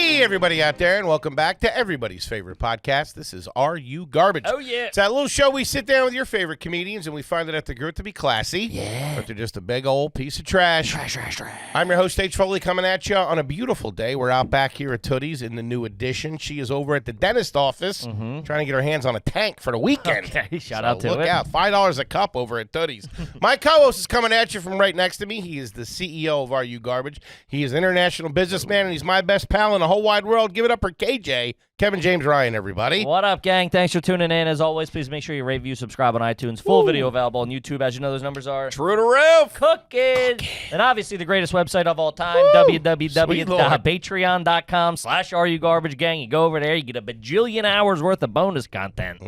Hey, everybody out there, and welcome back to everybody's favorite podcast. This is Are You Garbage? Oh, yeah. It's that little show we sit down with your favorite comedians, and we find that they're good to be classy. Yeah. But they're just a big old piece of trash. Trash. I'm your host, Foley, coming at you on a beautiful day. We're out back here at Tootie's in the new addition. She is over at the dentist office trying to get her hands on a tank for the weekend. Okay, shout out to look it. out, $5 a cup over at Tootie's. My co-host is coming at you from right next to me. He is the CEO of Are You Garbage. He is an international businessman, and he's my best pal in the whole wide world. Give it up for KJ, Kevin James Ryan, everybody. What up, gang? Thanks for tuning in. As always, please make sure you rate, review, subscribe on iTunes. Full video available on YouTube. As you know, those numbers are True to roof. cooking. And obviously, the greatest website of all time, www.patreon.com/RUGarbage Gang. You go over there, you get a bajillion hours worth of bonus content.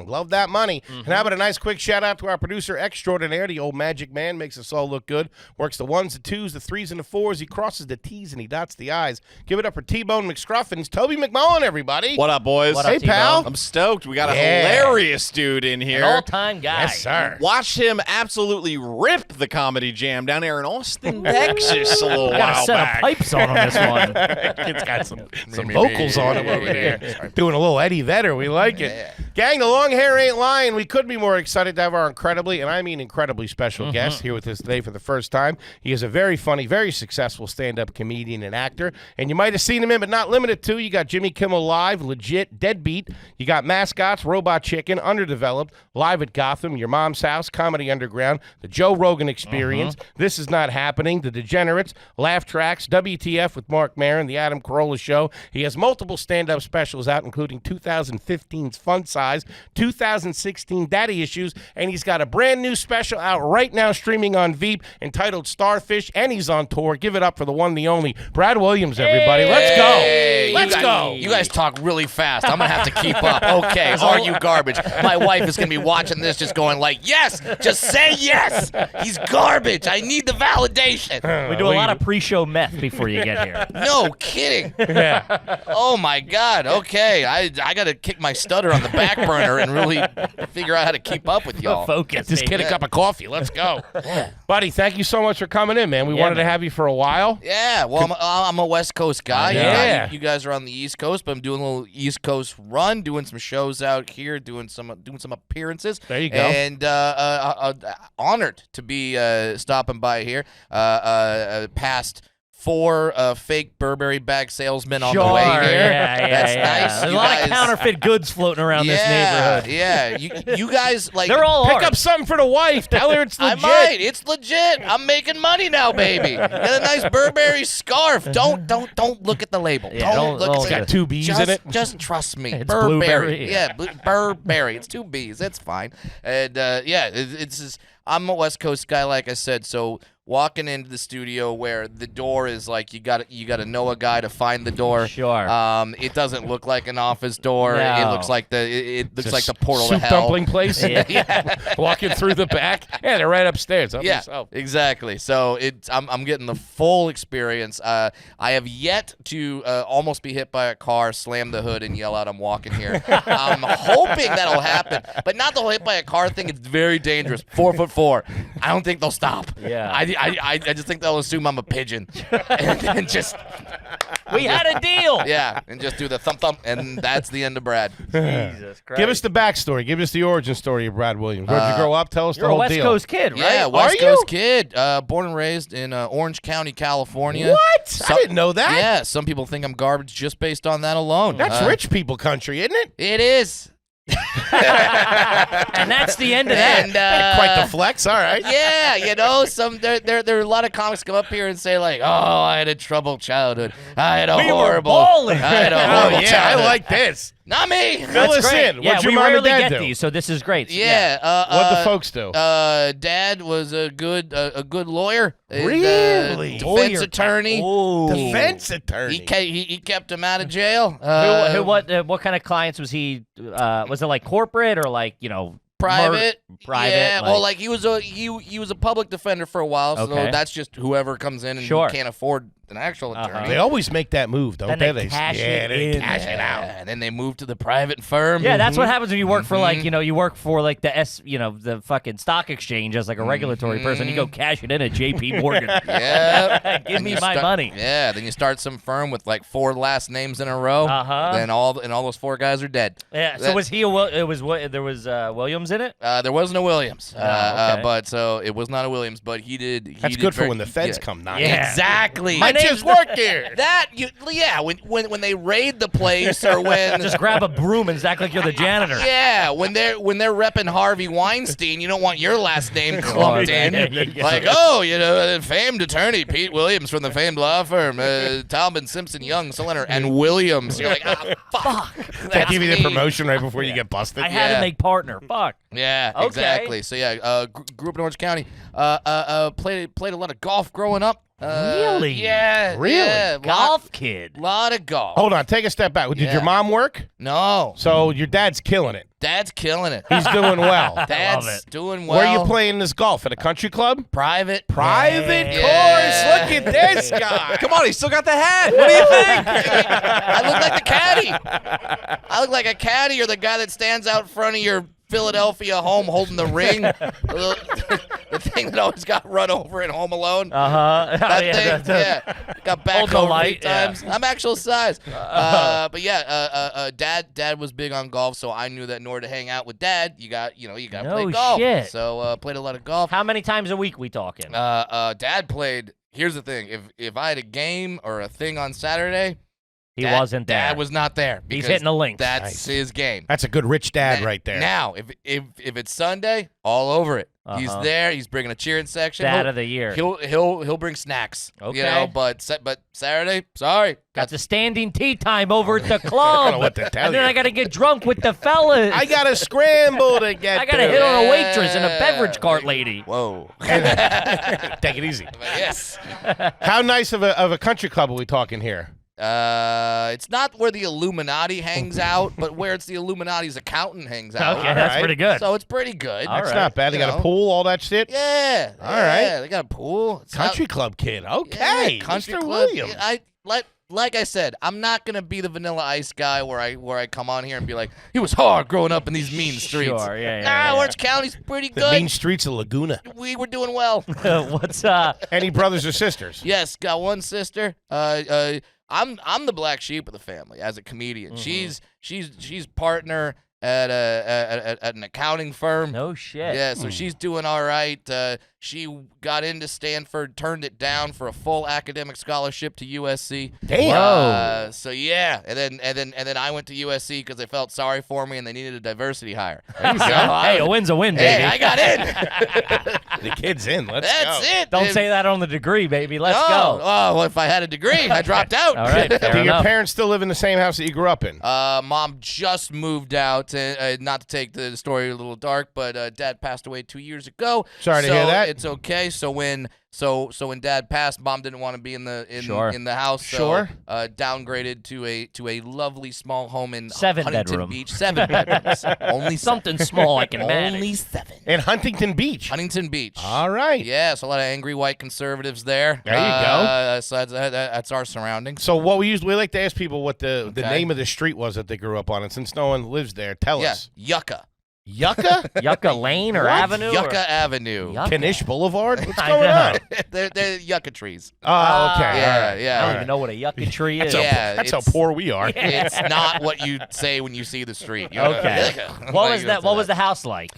Love that money. And how about a nice quick shout out to our producer extraordinaire, the old magic man, makes us all look good. Works the ones, the twos, the threes, and the fours. He crosses the T's and he dots the I's. Give it up for T-Bone McScruffins, Toby McMullen, everybody. What up, boys? What up, Hey, pal. I'm stoked. We got a hilarious dude in here. An all-time guy. Yes, sir. Watched him absolutely rip the Comedy Jam down there in Austin, Texas a little Got while a set back. of pipes on this one. Kid's got some vocals on him over there. Doing a little Eddie Vedder. We like it. Gang, the long hair ain't lying. We couldn't be more excited to have our incredibly, and I mean incredibly special guest here with us today for the first time. He is a very funny, very successful stand-up comedian and actor, and you might have seen him in, but not limited to. You got Jimmy Kimmel Live, Legit, Deadbeat. You got Mascots, Robot Chicken, Underdeveloped, Live at Gotham, Your Mom's House, Comedy Underground, The Joe Rogan Experience, This Is Not Happening, The Degenerates, Laugh Tracks, WTF with Mark Maron, The Adam Carolla Show. He has multiple stand-up specials out, including 2015's Fun Size, 2016 Daddy Issues, and he's got a brand new special out right now streaming on Veep entitled Starfish, and he's on tour. Give it up for the one, the only, Brad Williams, everybody. Let's go. Let's go. You guys talk really fast. I'm going to have to keep up. Okay, Are You Garbage? My wife is going to be watching this just going like, yes, just say yes. He's garbage. I need the validation. We do a lot of pre-show meth before you get here. No kidding. Yeah. Oh, my God. Okay, I got to kick my stutter on the back burner and really figure out how to keep up with y'all. Focus. This kid a cup of coffee. Let's go. Buddy, thank you so much for coming in, man. We wanted to have you for a while. Yeah, well, I'm a West Coast guy. Yeah. You guys are on the East Coast, but I'm doing a little East Coast run, doing some shows out here, doing some appearances. There you go. And honored to be stopping by here. Past 4 fake Burberry bag salesmen on the way here. That's nice. There's You a lot guys- of counterfeit goods floating around this neighborhood. Yeah, you guys like. They're all Pick ours. up something for the wife. Tell her it's I legit. might. It's legit. I'm making money now, baby. Got a nice Burberry scarf. Don't look at the label. Yeah, don't look don't- at Got 2 B's in it. Just trust me. It's Burberry. blueberry. Yeah, Burberry. It's 2 B's. It's fine. And it's just, I'm a West Coast guy, like I said. So walking into the studio where the door is like you got to know a guy to find the door. Sure. It doesn't look like an office door. No. It looks like it looks like the portal to soup hell. dumpling place. Yeah. Walking through the back. Yeah, they're right upstairs. Help Yeah, yourself. exactly. So I'm getting the full experience. I have yet to almost be hit by a car, slam the hood, and yell out, "I'm walking here." I'm hoping that'll happen, but not the whole hit by a car thing. It's very dangerous. 4'4". I don't think they'll stop. Yeah. I just think they'll assume I'm a pigeon, and then just We had a deal. and just do the thump, and that's the end of Brad. Jesus Christ. Give us the backstory. Give us the origin story of Brad Williams. Where'd you grow up? Tell us You're the a whole West deal. Coast kid, right? Yeah, Are West you? Coast kid, born and raised in Orange County, California. What? I didn't know that. Yeah, some people think I'm garbage just based on that alone. That's rich people country, isn't it? It is. And that's the end of that. And Quite the flex. All right. yeah, there are a lot of comics come up here and say like, "Oh, I had a troubled childhood. I had a We were horrible. balling." I had a Oh, horrible yeah, I childhood." like this. Not me. Fill us Great. in. Yeah, What'd your we mom and rarely dad get do? these, so this is great. Yeah. What'd the folks do? Dad was a good lawyer. And, Really? defense Lawyer. attorney. Ooh. Defense attorney. He kept him out of jail. What kind of clients was he? Was it like corporate or like Private. private? Yeah, well, like he was a public defender for a while, so Okay. that's just whoever comes in and Sure. can't afford an actual attorney. They always make that move, don't Then they? they cash it they in. cash it out. And then they move to the private firm. Yeah, that's what happens when you work for like, you work for like the fucking stock exchange as like a regulatory person. You go cash it in at J.P. Morgan. Yeah. Give And me you my money. Yeah, then you start some firm with like 4 last names in a row. Uh-huh. Then all those 4 guys are dead. Yeah. So That- was he? There was Williams in it. There wasn't a Williams, okay. but so it was not a Williams, but he did. That's good for when the feds come knocking. Yeah. Exactly. I just work here. When they raid the place or when Just grab a broom and act like you're the janitor. yeah, when they're repping Harvey Weinstein, you don't want your last name clumped in. yeah. Like, famed attorney Pete Williams from the famed law firm Talbot Simpson Young Solenter and Williams. You're like, fuck. They give you the me. promotion right before you get busted. I had to make partner. Fuck. Yeah, Okay. exactly. So grew up in Orange County. Played a lot of golf growing up. Really? Yeah. Really? Yeah, Golf kid. Lot of golf. Hold on, take a step back. Did Yeah. your mom work? No. So your dad's killing it. Dad's killing it. He's doing well. Dad's it. doing well. Where are you playing this golf? At a country club? Private. Private Yeah. course. Look at this guy. Come on, he's still got the hat. What do you think? I look like the caddy. I look like a caddy or the guy that stands out front of your Philadelphia home holding the ring. The thing that always got run over in Home Alone. That thing, yeah. Got back Hold the home light, 3 times. I'm actual size. But yeah, Dad was big on golf, so I knew that in order to hang out with Dad, you got to No play golf. shit. So played a lot of golf. How many times a week we talking? Dad played. Here's the thing: if I had a game or a thing on Saturday, He wasn't there. Dad was not there. He's because hitting the links. That's Nice. his game. That's a good rich dad right there. Now, if it's Sunday, all over it. He's Uh-huh. there. He's bringing a cheering section. Dad of the year. He'll bring snacks. Okay. You know, but Saturday, sorry. Got the standing tea time over at the I club. don't know what to tell and then you. I got to get drunk with the fellas. I got to scramble to get I got to to hit it. on a waitress and a beverage cart lady. Whoa. Take it easy. Yes. How nice of a country club are we talking here? It's not where the Illuminati hangs out, but where it's the Illuminati's accountant hangs out. Okay, that's right. pretty good. So it's pretty good. All That's right. not bad. They You got know. a pool, all that shit. Yeah. All right. Yeah, they got a pool. It's Country club kid. not- Okay. yeah, country Mr. club. Williams. Like I said, I'm not gonna be the Vanilla Ice guy where I come on here and be like, he was hard growing up in these mean streets. Sure, yeah, Nah, yeah. Orange County's pretty The good. mean streets of Laguna. We were doing well. What's Any brothers or sisters? Yes, got one sister. I'm the black sheep of the family as a comedian. She's partner at an accounting firm. no shit? Yeah, so she's doing all right. She got into Stanford, turned it down for a full academic scholarship to USC. Damn. So yeah, and then I went to USC because they felt sorry for me and they needed a diversity hire. There you go. Hey, a win's a win, baby. Hey, I got in. The kid's in. Let's That's go. it. Don't And- say that on the degree, baby. Let's no. go. Oh, well, if I had a degree, I dropped out. All right, fair Do your enough. parents still live in the same house that you grew up in? Mom just moved out. Not to take the story a little dark, but Dad passed away 2 years ago. Sorry to so hear that. It's okay. So when Dad passed, Mom didn't want to be in the Sure. in the house. So, Sure. downgraded to a lovely small home in 7 Huntington bedroom. Beach. 7 bedrooms. Only Something small I can manage. Only 7. In Huntington Beach. Huntington Beach. All right. Yes, a lot of angry white conservatives there. There you go. So that's our surroundings. So what we like to ask people what the Okay. name of the street was that they grew up on, and since no one lives there, tell Yeah, us. Yucca. Yucca? Yucca Lane or What? Avenue? Yucca Avenue. Yucca. Kanish Boulevard? What's I going know. on? they're yucca trees. Oh, okay. Yeah, All right. yeah. I don't even know what a yucca tree is. Yeah, That's how it's- poor we are. It's not what you say when you see the street. You know, Okay. yucca. What Like, was you that? don't What say was the house like?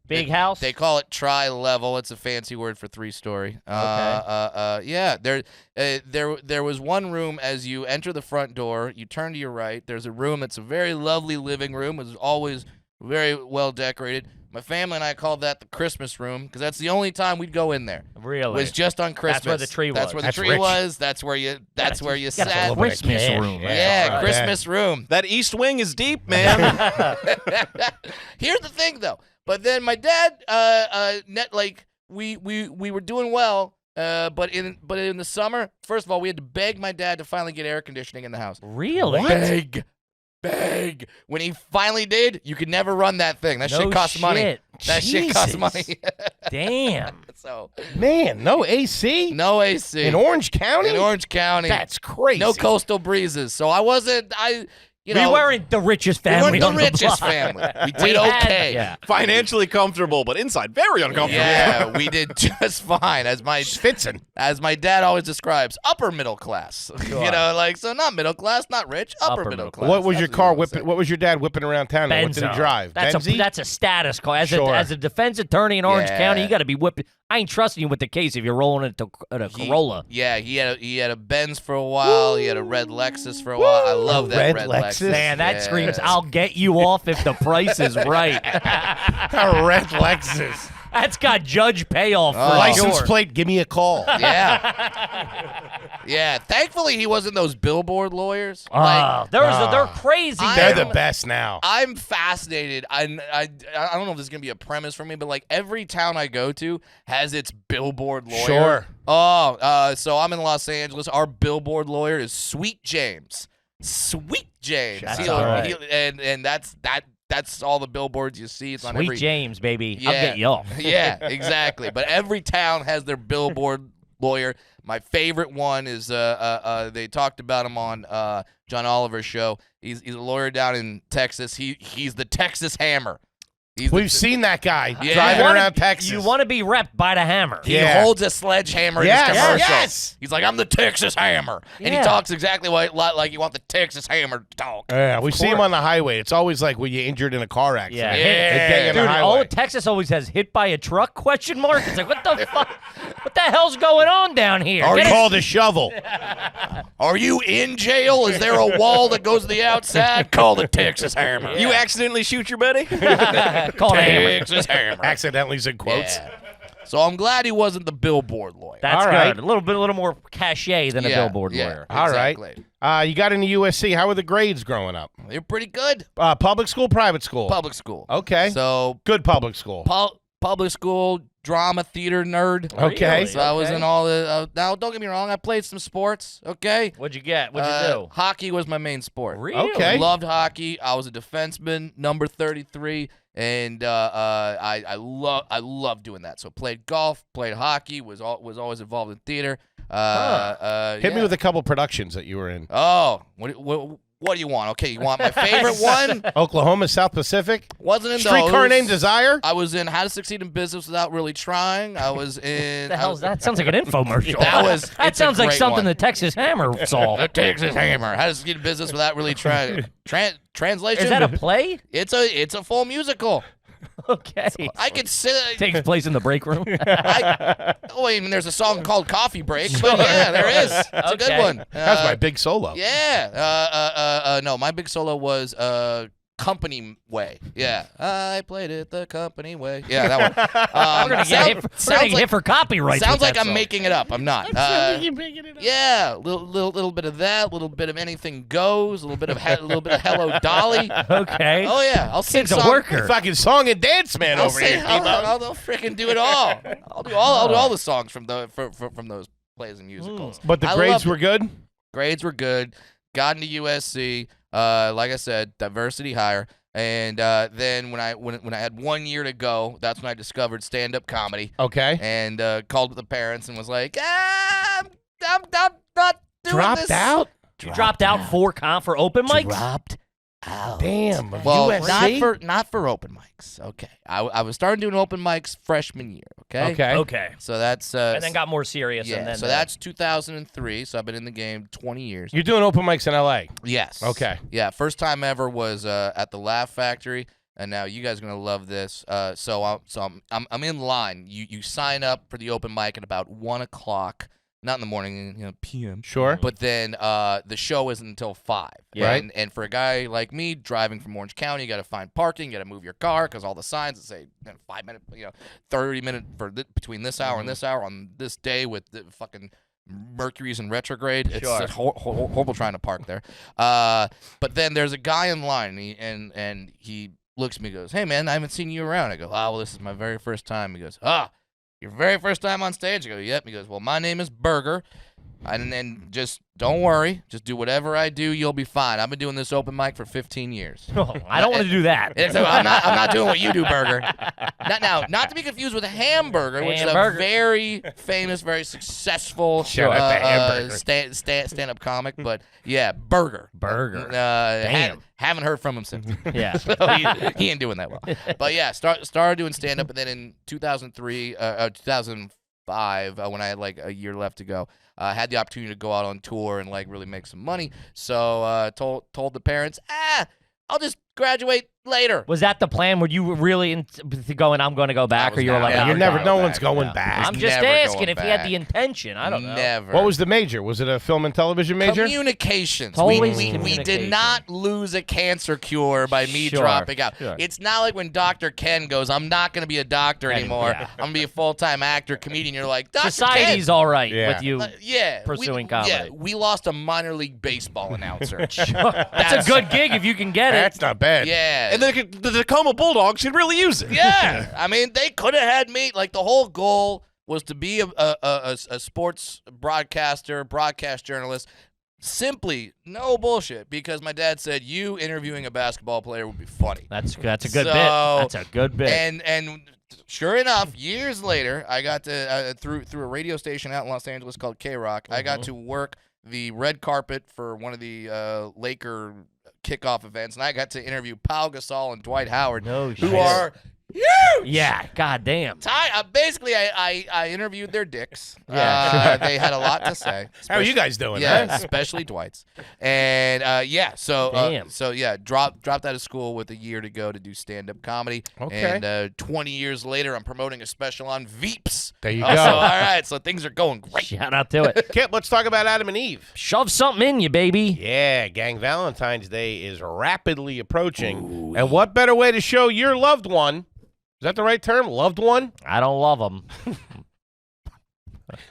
Big they- house? They call it tri-level. It's a fancy word for 3-story. Yeah. There was one room as you enter the front door. You turn to your right. There's a room that's a very lovely living room. It was always very well decorated. My family and I called that the Christmas room because that's the only time we'd go in there. Really? Was just on Christmas. That's where the tree That's was. where the That's tree rich. was. That's where you Got a sat. little bit of Christmas cash. room. Yeah, Right. Christmas room. That east wing is deep, man. Here's the thing, though. But then my dad, we were doing well. But in the summer, first of all, we had to beg my dad to finally get air conditioning in the house. Really? Beg. beg. When he finally did, you could never run that thing. That No shit costs money. shit. That shit costs Jesus. money. Damn. So Man, no AC no AC in Orange County. in Orange County. That's crazy. No coastal breezes. So I wasn't. You know, We weren't the richest we family weren't on the richest block. family. We did We had- okay. yeah. Financially comfortable, but inside very uncomfortable. Yeah, we did just fine. As my dad always describes, upper middle class. You know, like so not middle class, not rich, upper middle class. What was your That's car he would say. whipping? What was your dad whipping around town? in? What did he Benzo. drive? Benzie? That's a status car. As Sure. a defense attorney in Orange Yeah. County, you got to be whipping. I ain't trusting you with the case if you're rolling into a Corolla. Yeah, he had a Benz for a while. He had a red Lexus for a while. I love that red red Lexus? Man, that Yeah. screams, I'll get you off if the price is right. A red Lexus. That's got judge payoff for License sure. plate. Give me a call. Yeah. Yeah. Thankfully, he wasn't those billboard lawyers. They're crazy. They're man. the best now. I'm fascinated. I don't know if this is gonna be a premise for me, but like every town I go to has its billboard lawyer. Sure. Oh, so I'm in Los Angeles. Our billboard lawyer is Sweet James. Sweet James. That's all right. And that's all the billboards you see. It's on Sweet every James, baby. Yeah. I'll get you off. Yeah, exactly. But every town has their billboard lawyer. My favorite one is they talked about him on John Oliver's show. He's a lawyer down in Texas. He's the Texas Hammer. We've seen that guy Yeah. driving wanna- around Texas. You want to be repped by the hammer. He Yeah. holds a sledgehammer Yes, in his commercial. yes. He's like, I'm the Texas Hammer. And he Yeah. talks exactly like you want the Texas Hammer to talk. Yeah, we see him course. on the highway. It's always like when you're injured in a car accident. Yeah. They get you on Dude, the highway. Texas always has hit by a truck question mark. It's like, what the fuck? What the hell's going on down here? Or Get it- called a shovel. Are you in jail? Is there a wall that goes to the outside? Call the Texas Hammer. You accidentally shoot your buddy? Call it a hammer. Texas Hammer. Accidentally in quotes. Yeah. So I'm glad he wasn't the billboard lawyer. That's All right. good. A little more cachet than a billboard lawyer. All right. Exactly. You got into USC. How were the grades growing up? They're pretty good. Public school, private school? Public school. Okay. So Good public school. public school, drama, theater nerd. Okay. So I was Okay. in all the. Now, don't get me wrong. I played some sports. Okay. What'd you get? What'd you do? Hockey was my main sport. Really? Okay. Loved hockey. I was a defenseman, number 33, and I love doing that. So played golf, played hockey, was always involved in theater. Hit me with a couple productions that you were in. Oh, what do you want? Okay, you want my favorite one? Oklahoma, South Pacific? Wasn't in Streetcar those. Named Desire? I was in How to Succeed in Business Without Really Trying. I was in. What the hell's that? Sounds like an infomercial. That That sounds like great something one. the Texas Hammer saw. The Texas Hammer. How to Succeed in Business Without Really Trying. Translation? Is that a play? It's a full musical. Okay. I could sit. Takes place in the break room. I mean, there's a song called Coffee Break, but yeah, there is. It's a good Okay. one. That's my big solo. Yeah. No, my big solo was Company Way. Yeah. I played it the company way. Yeah, that one. We're gonna get hit for copyright. Sounds with like that I'm song. making it up. I'm not. Yeah, little bit of that, a little bit of Anything Goes, a little bit of Hello Dolly. Okay. Oh yeah, I'll sing Kid's a song. worker. Fucking song and dance man I'll over sing. here. I'll freaking do it all. I'll do all the songs from those plays and musicals. But the I grades loved were it. good? Grades were good. Got into USC. Like I said, diversity higher. And then when I had 1 year to go, that's when I discovered stand-up comedy. Okay. And called the parents and was like, I'm not doing Dropped this. out? You dropped out for open mics? Dropped out. Damn. Well, USC? not for open mics. Okay. I was starting doing open mics freshman year. Okay. Okay. Okay. So that's And then got more serious. yeah. And then So that's 2003. So I've been in the game 20 years. You're doing open mics in LA? Yes. Okay. Yeah. First time ever was at the Laugh Factory, and now you guys are gonna love this. So I'm in line. You sign up for the open mic at about 1 o'clock, not in the morning, p.m. Sure. But then the show isn't until 5. Yeah. Right? And for a guy like me driving from Orange County, you got to find parking, you got to move your car because all the signs that say 5 minute, 30 minute between this hour and this hour on this day with the fucking Mercury's in retrograde. It's Sure. horrible trying to park there. But then there's a guy in line, and he looks at me and goes, "Hey, man, I haven't seen you around." I go, "Oh, well, this is my very first time." He goes, "Ah, your very first time on stage?" I go, "Yep." He goes, "Well, my name is Burger, And then just don't worry. Just do whatever I do. You'll be fine. I've been doing this open mic for 15 years. I don't want to do that. I'm not doing what you do, Burger. Not to be confused with Hamburger, which is a very famous, very successsucul stand-up comic. But yeah, Burger. Damn. Haven't heard from him since. Yeah. So he ain't doing that well. But yeah, started doing stand-up, and then in 2003, 2005, when I had like a year left to go, I had the opportunity to go out on tour and like really make some money. So told the parents, I'll just graduate later. Was that the plan? Were you really going, I'm going to go back? Or you were like, no one's going back. I'm just asking if he had the intention. I don't know. Never. What was the major? Was it a film and television major? Communications. Always We communication. did not lose a cancer cure by me dropping out. Sure. It's not like when Dr. Ken goes, I'm not going to be a doctor anymore. Yeah. I'm going to be a full-time actor, comedian. You're like, Dr. Society's Ken. all right Yeah. with you pursuing comedy. Yeah, we lost a minor league baseball announcer. That's a good gig if you can get it. That's not bad. Yeah. And the Tacoma Bulldogs should really use it. Yeah, I mean, they could have had me. Like, the whole goal was to be a sports broadcaster, broadcast journalist. Simply, no bullshit, because my dad said you interviewing a basketball player would be funny. That's a good bit. So- That's a good bit. And sure enough, years later, I got to through a radio station out in Los Angeles called K-Rock. I got to work the red carpet for one of the Laker kickoff events, and I got to interview Pau Gasol and Dwight Howard, No who shit. are huge. Yeah, goddamn. Basically, I interviewed their dicks. Yeah, They had a lot to say. How are you guys doing? Yeah, huh? especially Dwight's. And Damn. dropped out of school with a year to go to do stand-up comedy. Okay. And 20 years later, I'm promoting a special on Veeps. There you So, go. all right, so things are going great. Shout out to it. Kip, let's talk about Adam and Eve. Shove something in you, baby. Yeah, gang, Valentine's Day is rapidly approaching. And what better way to show your loved one, is that the right term, loved one, I don't love them.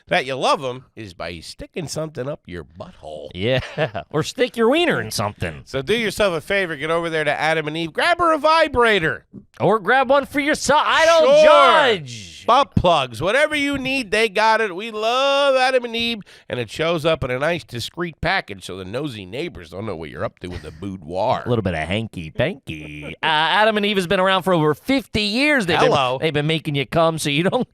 that you love them, is by sticking something up your butthole. Yeah. Or stick your wiener in something. So do yourself a favor, get over there to Adam and Eve, grab her a vibrator, Or grab one for yourself. I don't Sure. judge. butt plugs, whatever you need, they got it. We love Adam and Eve, and it shows up in a nice, discreet package so the nosy neighbors don't know what you're up to in the boudoir. A little bit of hanky-panky. Adam and Eve has been around for over 50 years. They've been making you come, so you know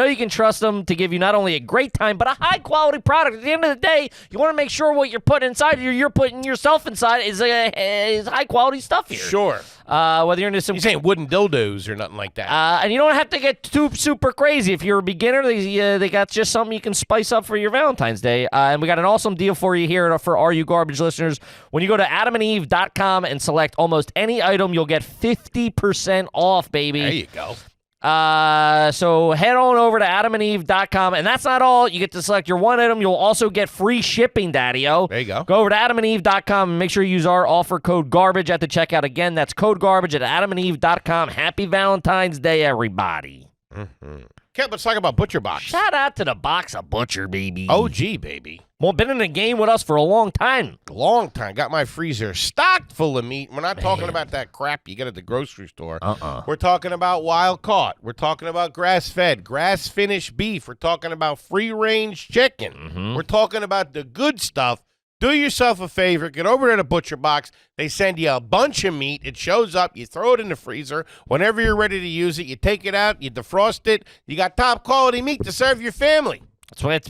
you can trust them to give you not only a great time, but a high-quality product. At the end of the day, you want to make sure what you're putting inside, you're putting yourself inside, is high-quality stuff here. Sure. Whether you're into some... He's saying wooden dildos or nothing like that. and you don't have to get too super crazy. If you're a beginner, they got just something you can spice up for your Valentine's Day. And we got an awesome deal for you here for Are You Garbage listeners. When you go to adamandeve.com and select almost any item, you'll get 50% off, baby. There you go. So head on over to adamandeve.com, and that's not all. You get to select your one item. You'll also get free shipping, Daddy-O. There you go. Go over to adamandeve.com and make sure you use our offer code GARBAGE at the checkout. Again, that's code GARBAGE at adamandeve.com. Happy Valentine's Day, everybody. Mm-hmm. Kip, let's talk about Butcher Box. Shout out to the Box of Butcher, baby. OG, baby. Well, been in the game with us for a long time. Long time. Got my freezer stocked full of meat. We're not talking about that crap you get at the grocery store. We're talking about wild caught. We're talking about grass-fed, grass-finished beef. We're talking about free-range chicken. Mm-hmm. We're talking about the good stuff. Do yourself a favor. Get over to the Butcher Box. They send you a bunch of meat. It shows up. You throw it in the freezer. Whenever you're ready to use it, you take it out. You defrost it. You got top-quality meat to serve your family. So it's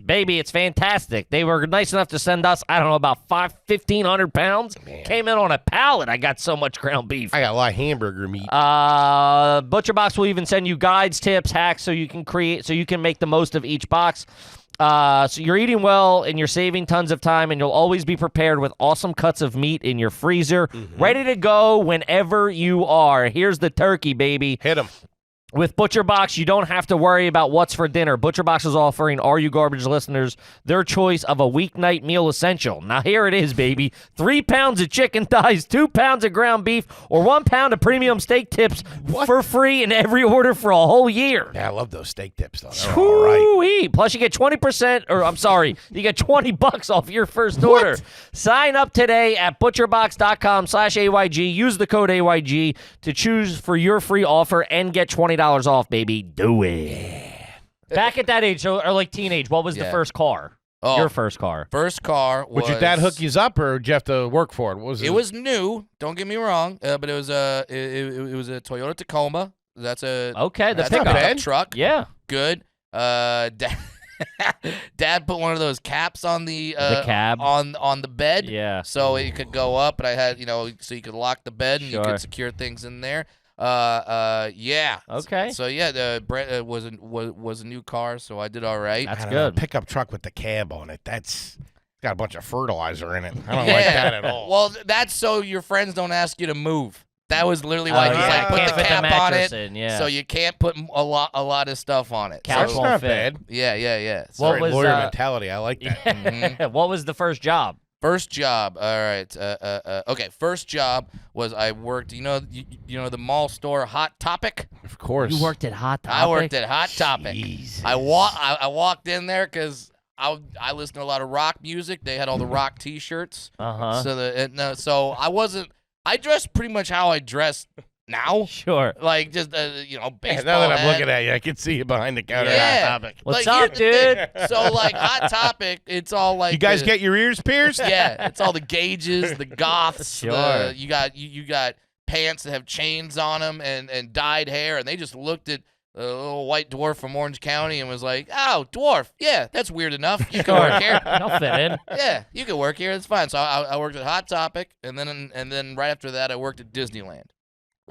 fantastic. They were nice enough to send us, I don't know, about 1,500 pounds. Man. Came in on a pallet. I got so much ground beef. I got a lot of hamburger meat. Butcher Box will even send you guides, tips, hacks, so you can make the most of each box. So you're eating well and you're saving tons of time, and you'll always be prepared with awesome cuts of meat in your freezer, ready to go whenever you are. Here's the turkey, baby. Hit them. With Butcher Box, you don't have to worry about what's for dinner. Butcher Box is offering Are You Garbage listeners their choice of a weeknight meal essential. Now, here it is, baby. 3 pounds of chicken thighs, 2 pounds of ground beef, or 1 pound of premium steak tips for free in every order for a whole year. Yeah, I love those steak tips, though. They're all right. Woo-wee. Plus, you get 20%, or I'm sorry, you get $20 off your first order. Sign up today at butcherbox.com/AYG. Use the code AYG to choose for your free offer and get $20 off, baby. Do it. Back at that age, or like teenage, what was the first car? Oh, Your first car. first car was. Would your dad hook you up, or did you have to work for it? What was It was new. Don't get me wrong, but it was it was a Toyota Tacoma. That's a Okay, the that's a not pickup. bad. pickup truck. Yeah. Good. Dad put one of those caps on the cab. on the bed. Yeah. So it could go up, and I had so you could lock the bed and you Sure. could secure things in there. Yeah. Okay. So yeah, the Brent was a new car, so I did all right. That's I don't know, good. pickup truck with the cab on it. That's got a bunch of fertilizer in it. I don't like that at all. Well, that's so your friends don't ask you to move. That was literally why Oh, he's yeah. like, put Can't the fit the cap on mattress it, in, yeah. so you can't put a lot of stuff on it. Couch That's So, won't not fit. bad. yeah. What Sorry. was, Lawyer mentality. I like that. Mhm. What was the first job? First job. All right. Okay. First job was I worked. You know the mall store Hot Topic. Of course. You worked at Hot Topic? I worked at Hot Topic. Jesus. I walked in there because I listened to a lot of rock music. They had all the rock T-shirts. Uh-huh. So I dressed pretty much how I dress now. Sure. Like just Yeah, baseball. now that I'm hat. looking at you, I can see you behind the counter. Yeah. Hot Topic. What's Like, up, here's the dude? thing. So like Hot Topic, it's all like You guys the- get your ears pierced? yeah, it's all the gauges, the goths. Sure. You got pants that have chains on them and dyed hair, and they just looked at a little white dwarf from Orange County and was like, "Oh, dwarf, yeah, that's weird enough. You can work here. I'll fit in. Yeah, you can work here. It's fine." So I worked at Hot Topic, and then right after that, I worked at Disneyland.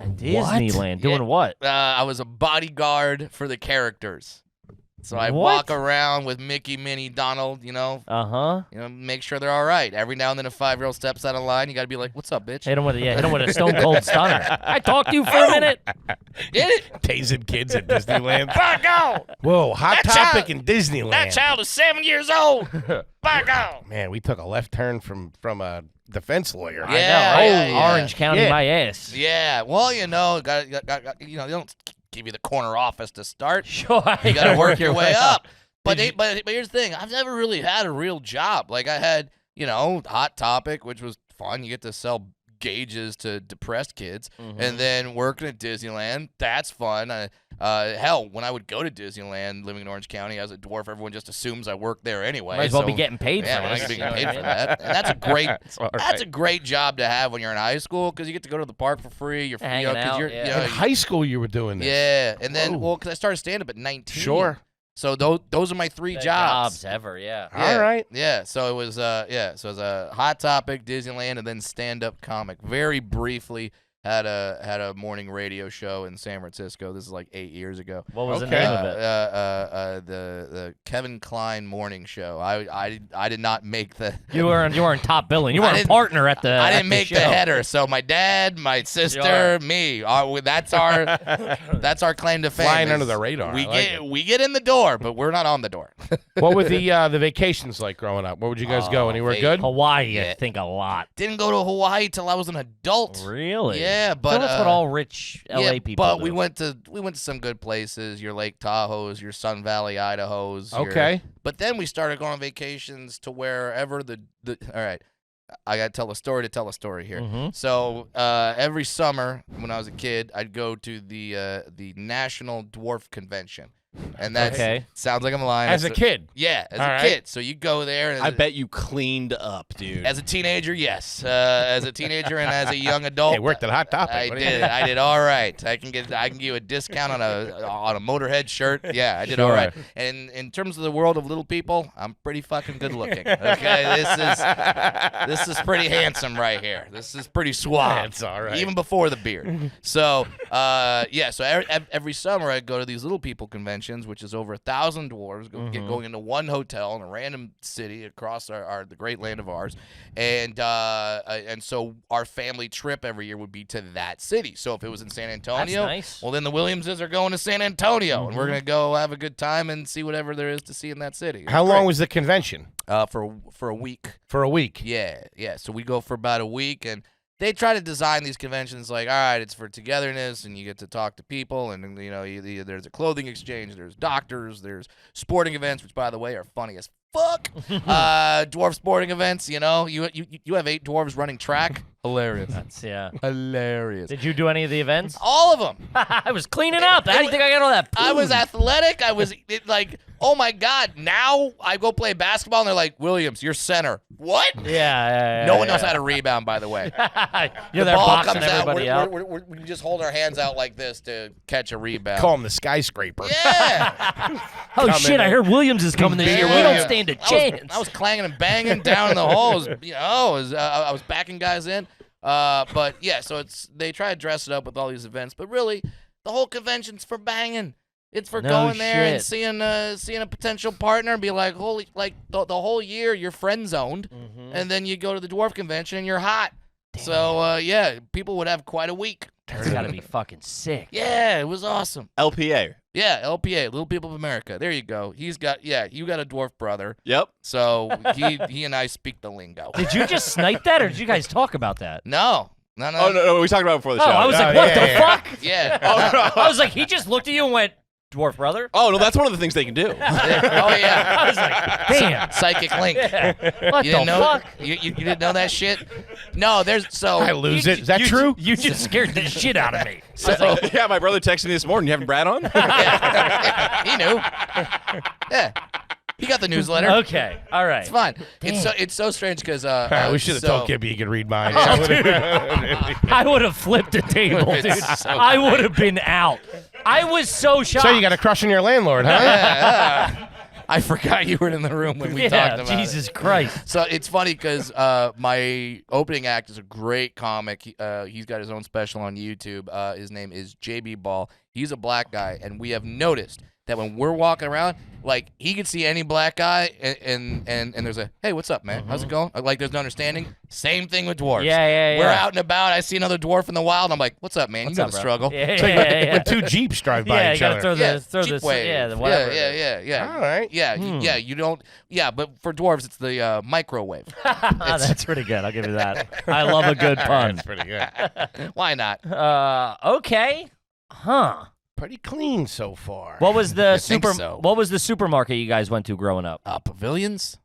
Disneyland. Doing what? I was a bodyguard for the characters. So I What? walk around with Mickey, Minnie, Donald, Uh-huh. make sure they're all right. Every now and then a 5-year-old steps out of line. You got to be like, "What's up, bitch?" Hit him with a stone cold stunner. I talked to you for a minute. Get it? Tasing kids at Disneyland. Fuck off! Whoa, Hot That Topic child- in Disneyland. That child is 7 years old. Fuck off! Man, we took a left turn from a defense lawyer. Yeah. I know, right? yeah. Orange County, Yeah. my ass. Yeah. Well, got they don't give you the corner office to start. Sure. You got to work your way up. But here's the thing. I've never really had a real job. Like I had, Hot Topic, which was fun. You get to sell gauges to depressed kids, and then working at Disneyland, that's fun. Hell, when I would go to Disneyland, living in Orange County as a dwarf, everyone just assumes I work there anyway. Might as well be so- getting paid Yeah, for well, this. you're you being know paid what I for mean? that, and that's a great. That's all That's a right. great job to have when you're in high school because you get to go to the park for free. You're Hanging you know, 'cause out, you're, yeah. In high school, you were doing this. yeah, and then Whoa. because I started stand up at 19. Sure. So those are my three Best jobs. ever, yeah. Yeah, All right. Yeah. So it was So it was a Hot Topic, Disneyland, and then stand up comic. Very briefly had a morning radio show in San Francisco. This is like 8 years ago. What was the Okay. name of it? The Kevin Kline morning show. I did not make the. You weren't top billing. You I weren't a didn't- partner at the. I at didn't make the show. header. So my dad, my sister, Sure. me. That's our claim to fame. Flying is under the radar. We I like get we get in the door, but we're not on the door. What were the vacations like growing up? Where would you guys go? Anywhere they- good? Hawaii, I Yeah. think a lot. Didn't go to Hawaii till I was an adult. Really? Yeah, but So that's what all rich LA yeah, people but do. we went to some good places. Your Lake Tahoe's, your Sun Valley, Idaho's. your- Okay. But then we started going on vacations to wherever the. All right, I got to tell a story here. Mhm. So every summer when I was a kid, I'd go to the National Dwarf Convention, and that Okay. sounds like I'm lying. As a It's kid. yeah, as All a right. kid. So you go there, and I bet you cleaned up, dude. as a teenager, yes. As a teenager and as a young adult, Hey, worked at Hot Topic. I What do you did. think? I did all right. I can give you a discount on a Motorhead shirt. Yeah, I did all right. And in terms of the world of little people, I'm pretty fucking good looking. Okay, this is pretty handsome right here. This is pretty suave. That's all right. Even before the beard. So yeah. So every summer I go to these little people conventions, which is over 1,000 dwarves going into one hotel in a random city across the great land of ours, and so our family trip every year would be to that city. So if it was in San Antonio, nice. well then the Williamses are going to San Antonio, and we're gonna go have a good time and see whatever there is to see in that city. It's How long great. was the convention? For a week? For a week. Yeah. So we go for about a week, and they try to design these conventions like, all right, it's for togetherness, and you get to talk to people, and there's a clothing exchange, there's doctors, there's sporting events, which by the way are funny as fuck? Dwarf sporting events, you know, you have 8 dwarves running track. Hilarious. That's Hilarious. Did you do any of the events? All of them. I was cleaning up. How do you think I got all that? I was poon? athletic. I was like, oh my God. Now I go play basketball and they're like, Williams, you're center. What? Yeah. No one knows how to rebound, by the way. You're The there ball boxing comes out. everybody out. We just hold our hands out like this to catch a rebound. Call him the skyscraper. Yeah. Oh shit! I heard Williams is coming this year. We don't stand a chance. I was clanging and banging down in the holes. I was backing guys in. But yeah, so they try to dress it up with all these events, but really, the whole convention's for banging. It's for No going there and shit. seeing a potential partner and be like, holy, like the whole year you're friend zoned, and then you go to the dwarf convention and you're hot. Damn. So yeah, people would have quite a week. That's gotta be fucking sick. Yeah, it was awesome. LPA. Yeah, LPA, Little People of America. There you go. You got a dwarf brother. Yep. So he and I speak the lingo. Did you just snipe that, or did you guys talk about that? No. Oh no, we talked about it before the Oh, show. I was Oh, like, what yeah, the yeah. fuck? Yeah. I was like, he just looked at you and went, dwarf brother. Oh no, that's one of the things they can do. Oh yeah. I was like, damn. Psychic link. Yeah. What You the didn't know? fuck? You didn't know that shit? No, I lose it. Is that true? You just scared the shit out of me. So Yeah, my brother texted me this morning. You having Brad on? he knew. Yeah, he got the newsletter. Okay, all right. It's fine. It's so strange because we should have told Gibby he could read mine. Oh, dude. I would have flipped the table, dude. It's so I would have been out. I was so shocked. So you got a crush on your landlord, huh? Yeah. I forgot you were in the room when we talked about Jesus it. Christ. So it's funny because my opening act is a great comic. He's got his own special on YouTube. His name is JB Ball. He's a black guy, and we have noticed that when we're walking around, like he can see any black guy, and there's a hey, what's up, man? How's it going? Like there's no understanding. Same thing with dwarves. Yeah. We're out and about. I see another dwarf in the wild. I'm like, what's up, man? What's you know up, the bro? struggle. Yeah. When two Jeeps drive by Yeah, each you gotta other. throw Yeah, the throw Jeep this. wave. Yeah, the whatever. Yeah. All right. Yeah, you don't. Yeah, but for dwarves, it's the microwave. That's pretty good. I'll give you that. I love a good pun. That's pretty good. Why not? Okay. Huh. Pretty clean so far. What was the think so? What was the supermarket you guys went to growing up? Pavilions.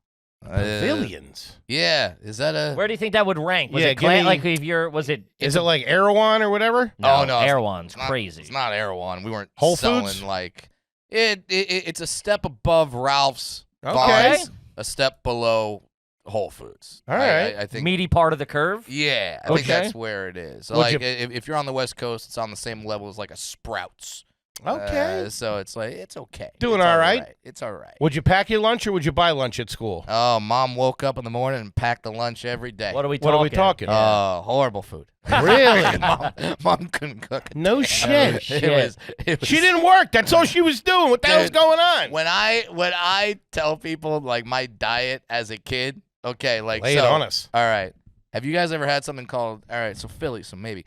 Pavilions. Yeah, is that a? Where do you think that would rank? Was Yeah, it give me- like if you're was it? Is it like Erewhon or whatever? Oh, no, it's Erewhon's not- crazy. It's not Erewhon. We weren't Whole selling Foods? like it's a step above Ralph's. Okay. Vons, a step below Whole Foods. All right. I think. Meaty part of the curve. Yeah, I think Okay. that's where it is. So Would like, you- if you're on the West Coast, it's on the same level as like a Sprouts. Okay. So it's like it's okay. Doing It's all right? It's all right. Would you pack your lunch or would you buy lunch at school? Oh, Mom woke up in the morning and packed the lunch every day. What are we What talking? are we talking? Horrible food. Really? Mom couldn't cook. No shit. It was. She didn't work. That's all she was doing. What the hell's Dude, going on? When I tell people like my diet as a kid, okay, like Lay it so, on us. All right, have you guys ever had something called? All right, so Philly, so maybe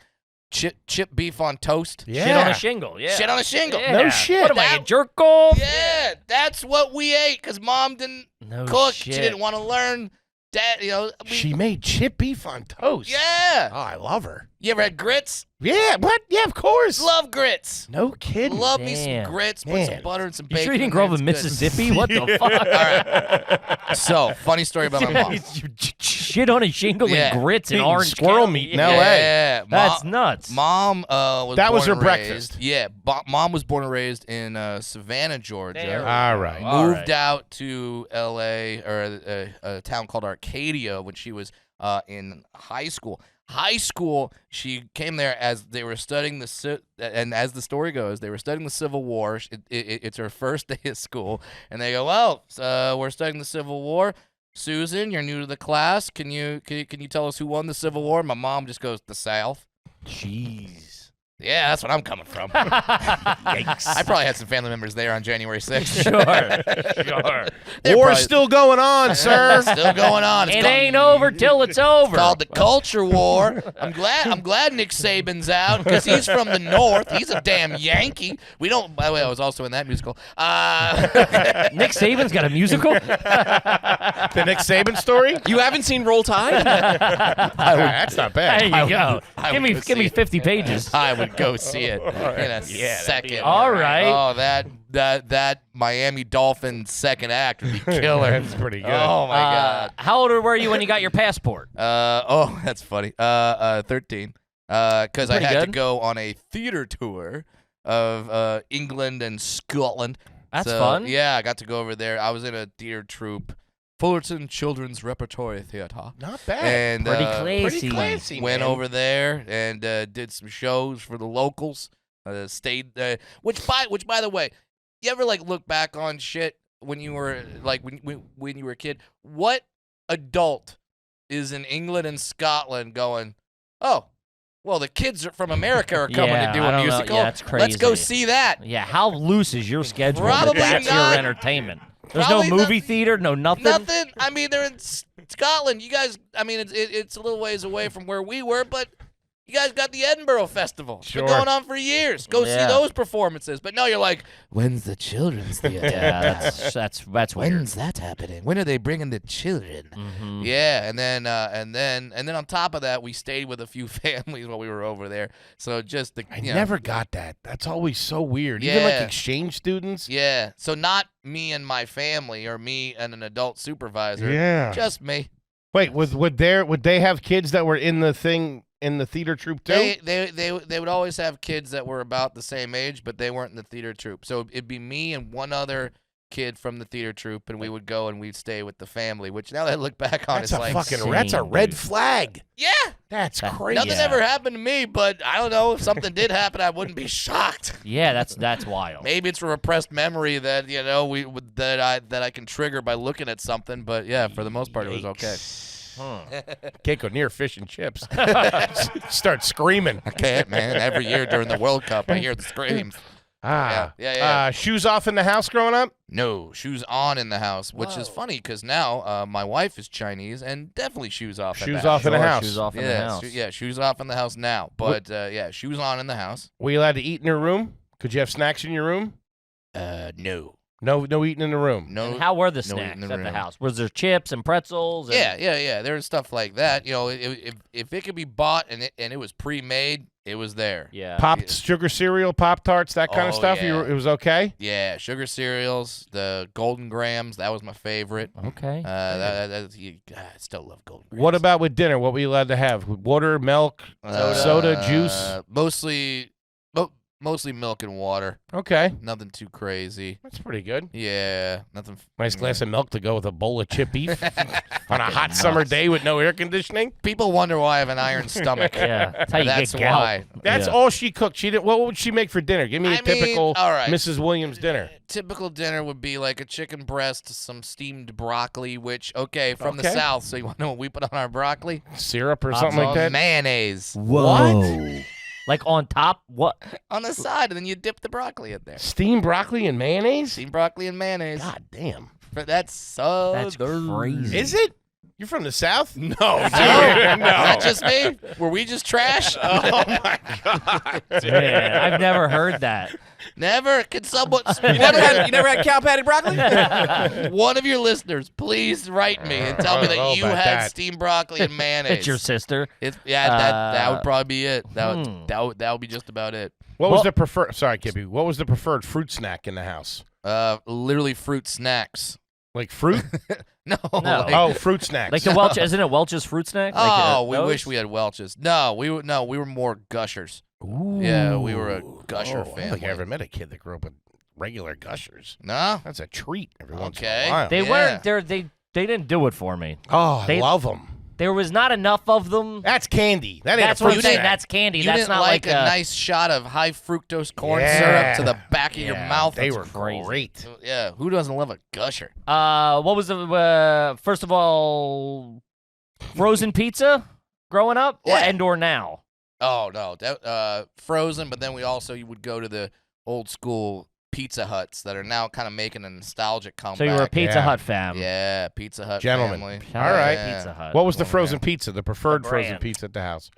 chip beef on toast. Yeah. Shit on a shingle. Yeah. Shit on a shingle. Yeah. No shit. What am I, a That- jerk off? Yeah, that's what we ate because Mom didn't No cook. shit. She didn't want to learn. Dad, She made chip beef on toast. Yeah. Oh, I love her. You ever had grits? Yeah. What? Yeah, of course. Love grits. No kidding. Love me some Damn. grits. Put Man. some butter and some You bacon. sure you didn't in grow up there, in it's good. Mississippi? What the fuck? All right. So, funny story about my mom. You shit on a shingle Yeah. and grits and Eating orange squirrel County. meat in Yeah. LA. Yeah, That's nuts. Mom was That was born her and breakfast. raised- Yeah, Mom was born and raised in Savannah, Georgia. There we All right. All Moved right. out to L.A. or a town called Arcadia when she was in high school. High school, she came there as they were studying and as the story goes, they were studying the Civil War. It's her first day of school, and they go, "Well, we're studying the Civil War. Susan, you're new to the class. Can you tell us who won the Civil War?" My mom just goes, "The South." Jeez. Yeah, that's what I'm coming from. Yikes. I probably had some family members there on January 6th. Sure. They're War's probably- still going on, sir. Still going on. It ain't over till it's over. Called the Culture War. I'm glad Nick Saban's out because he's from the North. He's a damn Yankee. We don't. By the way, I was also in that musical. Nick Saban's got a musical? The Nick Saban story? You haven't seen Roll Tide? That's not bad. There you go. I Give would me go give me see 50 pages. I would would go see it in a second. All right. Oh, that Miami Dolphins second act would be killer. That's pretty good. Oh my God. How old were you when you got your passport? That's funny. 13. Because I Pretty had to good. go on a theater tour of England and Scotland. That's So, fun. Yeah, I got to go over there. I was in a theater troupe, Fullerton Children's Repertory Theater. Not bad. And Pretty Pretty classy. classy, went man. over there and did some shows for the locals. Stayed, which by the way, you ever like look back on shit when you were like when you were a kid? What adult is in England and Scotland going, oh, well, the kids from America are coming Yeah, to do I a don't know. musical. Yeah, that's Let's go crazy. see that. Yeah, how loose is your schedule? Probably That's not. your entertainment. There's Probably no movie theater, no nothing. Nothing. I mean, they're in Scotland. You guys, I mean, it's a little ways away from where we were, but you guys got the Edinburgh Festival. It's been Sure. going on for years. Go see Yeah. those performances. But no, you're like, when's the children's theater? Yeah, that's weird. When's that happening? When are they bringing the children? Mhm. Yeah, and then on top of that, we stayed with a few families while we were over there. So just the I you know, never got that. That's always so weird. Even like Yeah. exchange students. Yeah, so not me and my family or me and an adult supervisor. Yeah. Just me. Wait, would they have kids that were in the theater troupe too? They would always have kids that were about the same age, but they weren't in the theater troupe. So it'd be me and one other kid from the theater troupe, and we would go and we'd stay with the family. Which now that I look back on, That's it's a like, fucking that's a insane, red dude. flag. yeah, That's That- crazy. nothing Yeah. ever happened to me, but I don't know if something did happen, I wouldn't be shocked. Yeah, that's wild. Maybe it's a repressed memory that that I can trigger by looking at something. But yeah, for the most part, it was okay. Can't go near fish and chips. Start screaming. I can't, man. Every year during the World Cup, I hear the screams. Yeah. Shoes off in the house growing up? No, shoes on in the house, which is funny because now my wife is Chinese and definitely shoes off. Shoes in the off in the Sure, house. Shoes off in the Yeah, house. shoes off in the house now. But yeah, shoes on in the house. Were you allowed to eat in your room? Could you have snacks in your room? No. No eating in the room. No. And how were the no eating snacks in at the the room. house? Was there chips and pretzels? And Yeah. There was stuff like that. You know, if it could be bought and it was pre-made, it was there. Yeah. Popped sugar cereal, Pop-Tarts, that kind of Oh, stuff? yeah. It was okay? Yeah, sugar cereals, the Golden Grams, that was my favorite. Okay. I still love Golden Grams. What about with dinner? What were you allowed to have? Water, milk, soda, juice? Mostly milk and water. Okay. Nothing too crazy. That's pretty good. Yeah, nothing. Nice glass of milk to go with a bowl of chip beef on a hot summer day with no air conditioning. People wonder why I have an iron stomach. Yeah. That's how you That's get gout. why. That's Yeah. all she cooked. She did. What would she make for dinner? Give me a I mean, typical all right. Mrs. Williams dinner. Typical dinner would be like a chicken breast, some steamed broccoli, which, from the Okay. South, so you want to know what we put on our broccoli? Syrup or Hot something like sauce. that. Mayonnaise Whoa. Like on top? What? on the side, and then you dip the broccoli in there. Steamed broccoli and mayonnaise? Steamed broccoli and mayonnaise. God damn. But that's so That's crazy. Is it? You're from the South? No, dude. Is that just me? Were we just trash? Oh my god. Man, I've never heard that. Never. Can someone? You never had cow patty broccoli? One of your listeners, please write me and tell me I don't know that you about had that. steamed broccoli and mayonnaise. It's your sister. That would probably be it. That would be just about it. What was Well- the preferred? Sorry, Kippy. What was the preferred fruit snack in the house? Literally fruit snacks. Like fruit? No. No. like- Oh, fruit snacks. Like the Welch, isn't it Welch's fruit snack? Like, we those? wish we had Welch's. No, we were more gushers. Ooh. Yeah, we were a gusher I don't think family. I ever met a kid that grew up with regular gushers. No. That's a treat every once in Okay. a while. They Yeah. weren't there. They didn't do it for me. Oh, I they- love them. There was not enough of them. That's candy. That ain't That's a what fruit I'm saying. snack. That's candy. You That's didn't not like like a nice shot of high fructose corn Yeah. syrup to the back of your Yeah, mouth. They That's were crazy. great. Yeah, who doesn't love a gusher? What was the first of all frozen pizza growing up Yeah. or now? Oh no, that, frozen. But then you would go to the old school Pizza Huts that are now kind of making a nostalgic comeback. So you were a Pizza Yeah. Hut fam. Yeah, Pizza Hut Gentlemen. family. All All right. Yeah. Pizza Hut. What was the Oh, frozen yeah. pizza? The preferred The frozen brand. pizza at the house?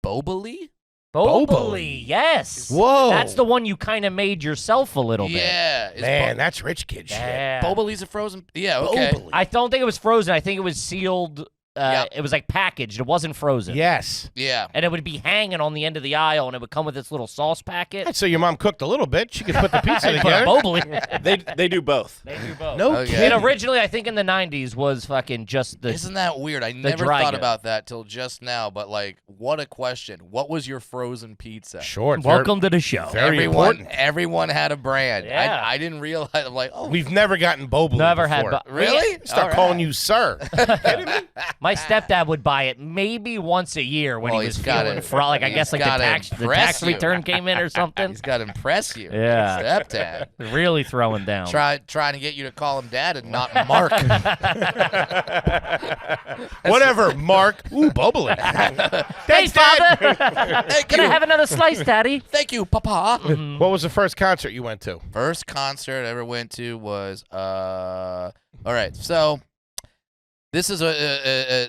Boboli? Boboli, yes. Whoa. That's the one you kind of made yourself a little bit. Yeah. Is Man, that's rich kid shit. Yeah. Boboli's a frozen. Yeah. Okay. Boboli. I don't think it was frozen. I think it was sealed It was like packaged. It wasn't frozen. Yes. Yeah. And it would be hanging on the end of the aisle, and it would come with its little sauce packet. So your mom cooked a little bit. She could put the pizza Put a together. Boboli. They do both. They do both. No Okay. kidding. And originally, I think in the 90s was fucking just the. Isn't that weird? I never dry thought goods. about that till just now. But like, what a question! What was your frozen pizza? Sure. it's Welcome to the show. very important. Everyone had a brand. Yeah. I didn't realize. I'm like, oh, We've never gotten Boboli Never had. before. really? Start All right. calling you sir. My stepdad would buy it maybe once a year when Well, he was he's gotta- feeling like I he's guess like the gotta tax impress you. return came in or something. He's got to impress you. Yeah. Stepdad. Really throwing down. Trying to get you to call him dad and not Mark. Whatever, Mark. Ooh, Boboli. Hey, Thanks, Dad. father. Thank Can I you. have another slice, Daddy? Thank you, Papa. What was the first concert you went to? First concert I ever went to was all right. So this is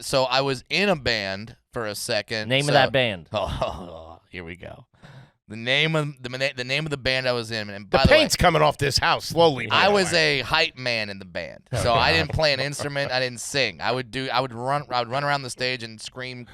so I was in a band for a second. Name so, of that band. Oh, here we go. The name of the band I was in, and The by the way, paint's coming off this house slowly. I was a hype man in the band, so I didn't play an instrument. I didn't sing. I would run around the stage and scream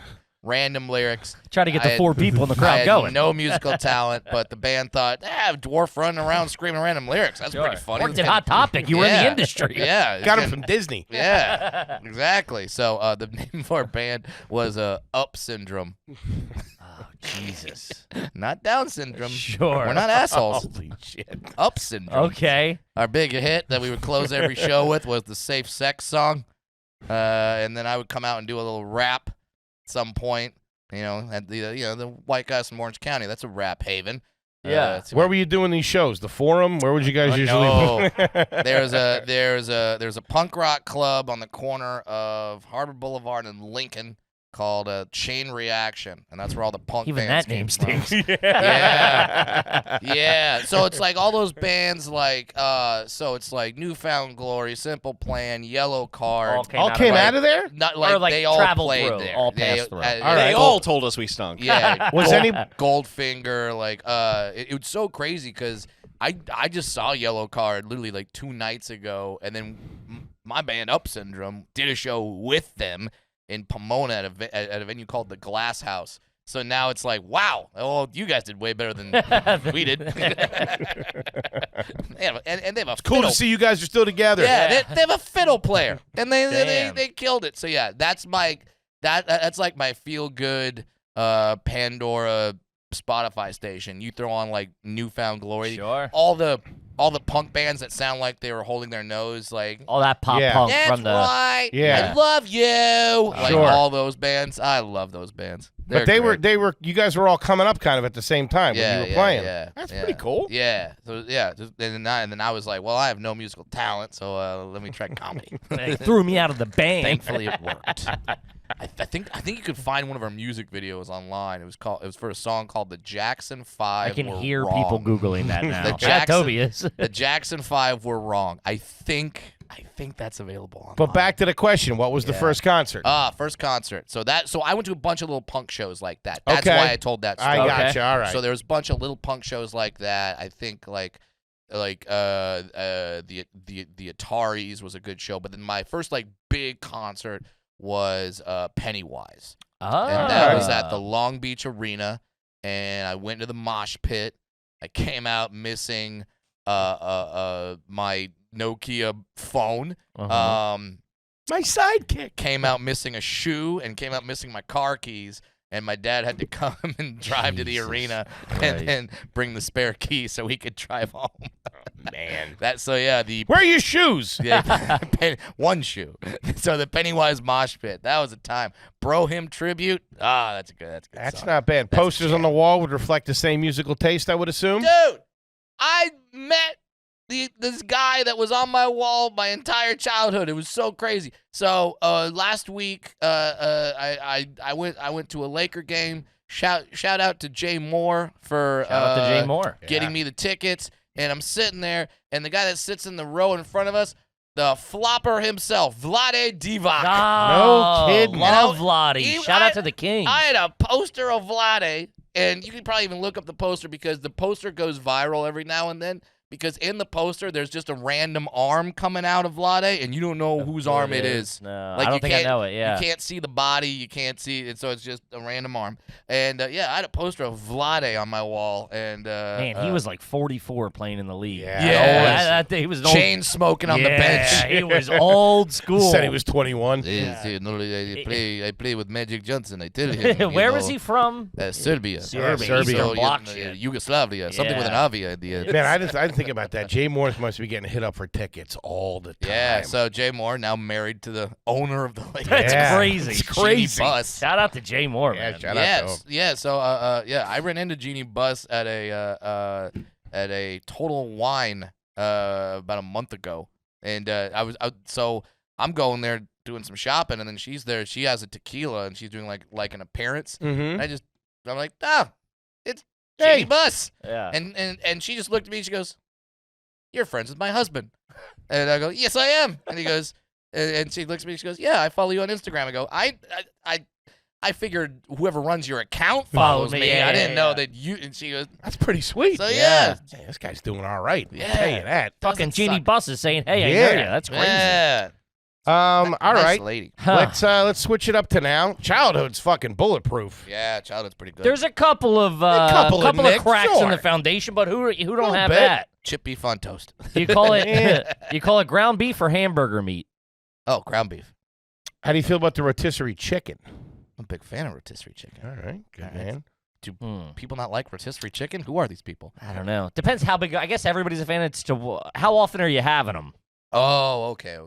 random lyrics. Try to get the I had- 4 people in the I crowd had going. no musical talent, but the band thought, dwarf running around screaming random lyrics. That's Sure. pretty funny. Worked at Hot Topic. You were in the industry. Yeah, Got him from Disney. Yeah, exactly. So the name of our band was Up Syndrome, Oh, Jesus. not Down Syndrome. Sure. We're not assholes. Holy shit. Up Syndrome. Okay. Our big hit that we would close every show with was the Safe Sex song, and then I would come out and do a little rap at some point. You know, at the White Guys from Orange County. That's a rap haven. Yeah. It's- Where were you doing these shows? The Forum? Where would you guys usually? no. there's a punk rock club on the corner of Harbor Boulevard and Lincoln called Chain Reaction, and that's where all the punk Even bands that name came from. stinks. Yeah. So it's like all those bands like so it's like Newfound Glory, Simple Plan, Yellow Card. All came out of there? Not Or, like, they all traveled played through, there. all They- passed through. All They right. all told us we stunk. Yeah. Was any? Goldfinger, like it was so crazy because I just saw Yellow Card literally like 2 nights ago, and then my band Up Syndrome did a show with them in Pomona at a venue called the Glass House. So now it's like, wow, well, you guys did way better than we did. and they have a Cool fiddle. to see you guys are still together. Yeah, they have a fiddle player, and Damn. they killed it. So yeah, that's that's like my feel good Pandora Spotify station. You throw on like Newfound Glory, Sure. all the punk bands that sound like they were holding their nose, like All that pop Yeah. punk that's from the. right, Yeah. I love you, like Sure. all those bands. I love those bands. But they were. You guys were all coming up kind of at the same time when you were playing. Yeah, That's yeah. pretty cool. Yeah, so yeah, and then I was like, well, I have no musical talent, so let me try comedy. They threw me out of the band. Thankfully, it worked. I think you could find one of our music videos online. It was for a song called the Jackson 5. I can Were hear Wrong. people Googling that now. The Yeah, Jackson- Toby is. The Jackson 5 Were Wrong. I think that's available online. But back to the question: what was the Yeah. first concert? First concert. So I went to a bunch of little punk shows like that. That's Okay. why I told that story. I Okay. gotcha. All right. So there was a bunch of little punk shows like that. I think like the Ataris was a good show, but then my first like big concert was Pennywise. Oh. And that was at the Long Beach Arena, and I went to the mosh pit. I came out missing my Nokia phone. Uh-huh. My sidekick. Came out missing a shoe, and came out missing my car keys. And my dad had to come and drive to the Jesus arena Christ. and then bring the spare key so he could drive home. Man. The Where are your shoes? yeah, one shoe. So the Pennywise mosh pit. That was a time. Bro Him tribute. That's a good. That's song. not bad. That's a Posters on the wall would reflect the same musical taste, I would assume. Dude, I met this guy that was on my wall my entire childhood. It was so crazy. So last week, I went to a Laker game. Shout out to Jay Moore for Shout out to Jay Moore. getting me the tickets. And I'm sitting there, and the guy that sits in the row in front of us, the flopper himself, Vlade Divac. No kidding. Love Vlade. He- Shout out to the King. I had a poster of Vlade, and you can probably even look up the poster because the poster goes viral every now and then. because in the poster there's just a random arm coming out of Vlade, and you don't know whose arm it is. No, Like, I you don't think I can't- know it. Yeah. You can't see the body, you can't see it, so it's just a random arm. And yeah, I had a poster of Vlade on my wall, and Man, he was like 44 playing in the league. Yeah. Yeah. He was an old, chain smoking on the bench. He was old school. Said he was 21. Yes, no, I play with Magic Johnson. I tell him. Where was he from? Serbia. Serbia. So, Block yeah, shit. Yugoslavia. Something with an Yeah. avia at the end. Man, I didn't think about that. Jay Morris must be getting hit up for tickets all the time. Yeah, so Jay Moore now married to the owner of the Lakers. That's Yeah. crazy. It's crazy. Bus. Shout out to Jay Moore, Yeah, man. shout out to him. Yeah. So I ran into Jeannie Buss at a Total Wine about a month ago, and so I'm going there doing some shopping, and then she's there. She has a tequila, and she's doing like an appearance. Mm-hmm. I'm like, it's Hey. Jeannie Buss, Yeah. and she just looked at me. And she goes, "You're friends with my husband," and I go, "Yes, I am." And he goes, and she looks at me. She goes, "Yeah, I follow you on Instagram." I go, I figured whoever runs your account follows me. Yeah, I didn't yeah, know yeah. that you. And she goes, That's pretty sweet. so yeah. Hey, this guy's doing all right. Yeah. I'll tell you that. Fucking Doesn't Jeannie suck. Buss is saying, hey, I know Yeah. you. That's crazy. Yeah. All Nice right. lady. Huh. Let's switch it up to now. Childhood's fucking bulletproof. Yeah, childhood's pretty good. There's a couple of couple of nicks, cracks in sure. the foundation, but who don't Little have bit. that? chip beef on toast. You call it Yeah. you call it ground beef or hamburger meat? Oh, ground beef. How do you feel about the rotisserie chicken? I'm a big fan of rotisserie chicken. All right, good All right. man. Do Hmm. people not like rotisserie chicken? Who are these people? I don't know. Depends how big. I guess everybody's a fan. It's to how often are you having them? Oh, okay.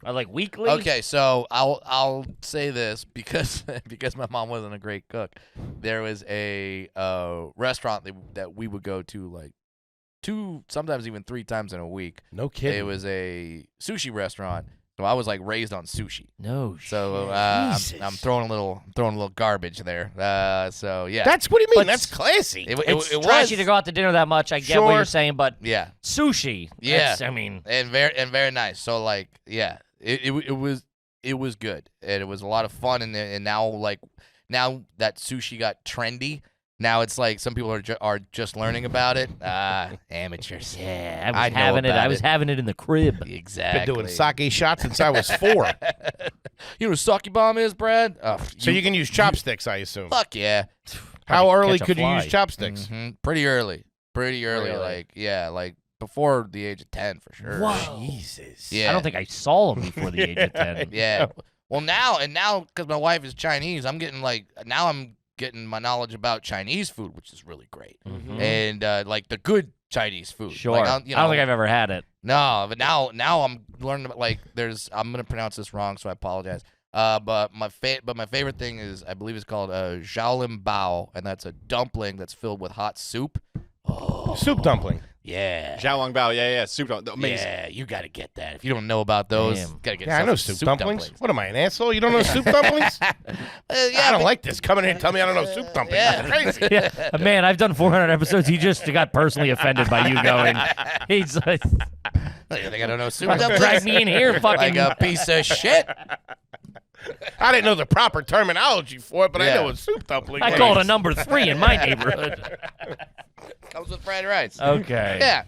Like weekly? Okay, so I'll say this because because my mom wasn't a great cook. There was a restaurant that we would go to like 2, sometimes even 3 times in a week. No kidding. It was a sushi restaurant. So I was like raised on sushi. No. So Jesus. I'm throwing a little garbage there. So yeah. That's what do you mean? But- That's classy. It's it trashy was. to go out to dinner that much. I get what Sure. you're saying, but Yeah. sushi. Yeah. that's- I mean, And very nice. So like yeah, it was good, and it was a lot of fun. And now that sushi got trendy, now it's like some people are just learning about it. Amateurs. yeah, I know I about was it. having it in the crib. Exactly. Been doing sake shots since I was 4. You know what a sake bomb is, Brad? Oh, So you can use chopsticks, I assume. fuck yeah. How Catch early a could you fly. use chopsticks? Mhm. Pretty early. Really? Like before the age of 10 for sure. Whoa. Jesus. Yeah. I don't think I saw him before the age of 10. Yeah. Well, now because my wife is Chinese, I'm getting my knowledge about Chinese food, which is really great, Mhm. and like the good Chinese food. Sure. Like, I don't think I've ever had it. No, but now I'm learning about I'm gonna pronounce this wrong, so I apologize. But my favorite thing is I believe it's called Shaolin Bao, and that's a dumpling that's filled with hot soup. Oh, Soup dumpling. yeah. Xiaolong Bao, yeah, soup. Amazing. Yeah, you gotta get that. If you don't know about those, Damn. gotta get. Yeah, I know some soup dumplings. What am I, an asshole? You don't know soup dumplings? Yeah, I don't like this. Come in here and tell me I don't know soup dumplings. Yeah. That's crazy. Yeah, man, I've done 400 episodes. He just got personally offended by you going. He's like, You think I don't know soup drag dumplings? me in here, fucking. Like a piece of shit. I didn't know the proper terminology for it, but I Yeah. know what soup dumpling I is. call it a number 3 in my neighborhood. Comes with fried rice. Okay. Yeah.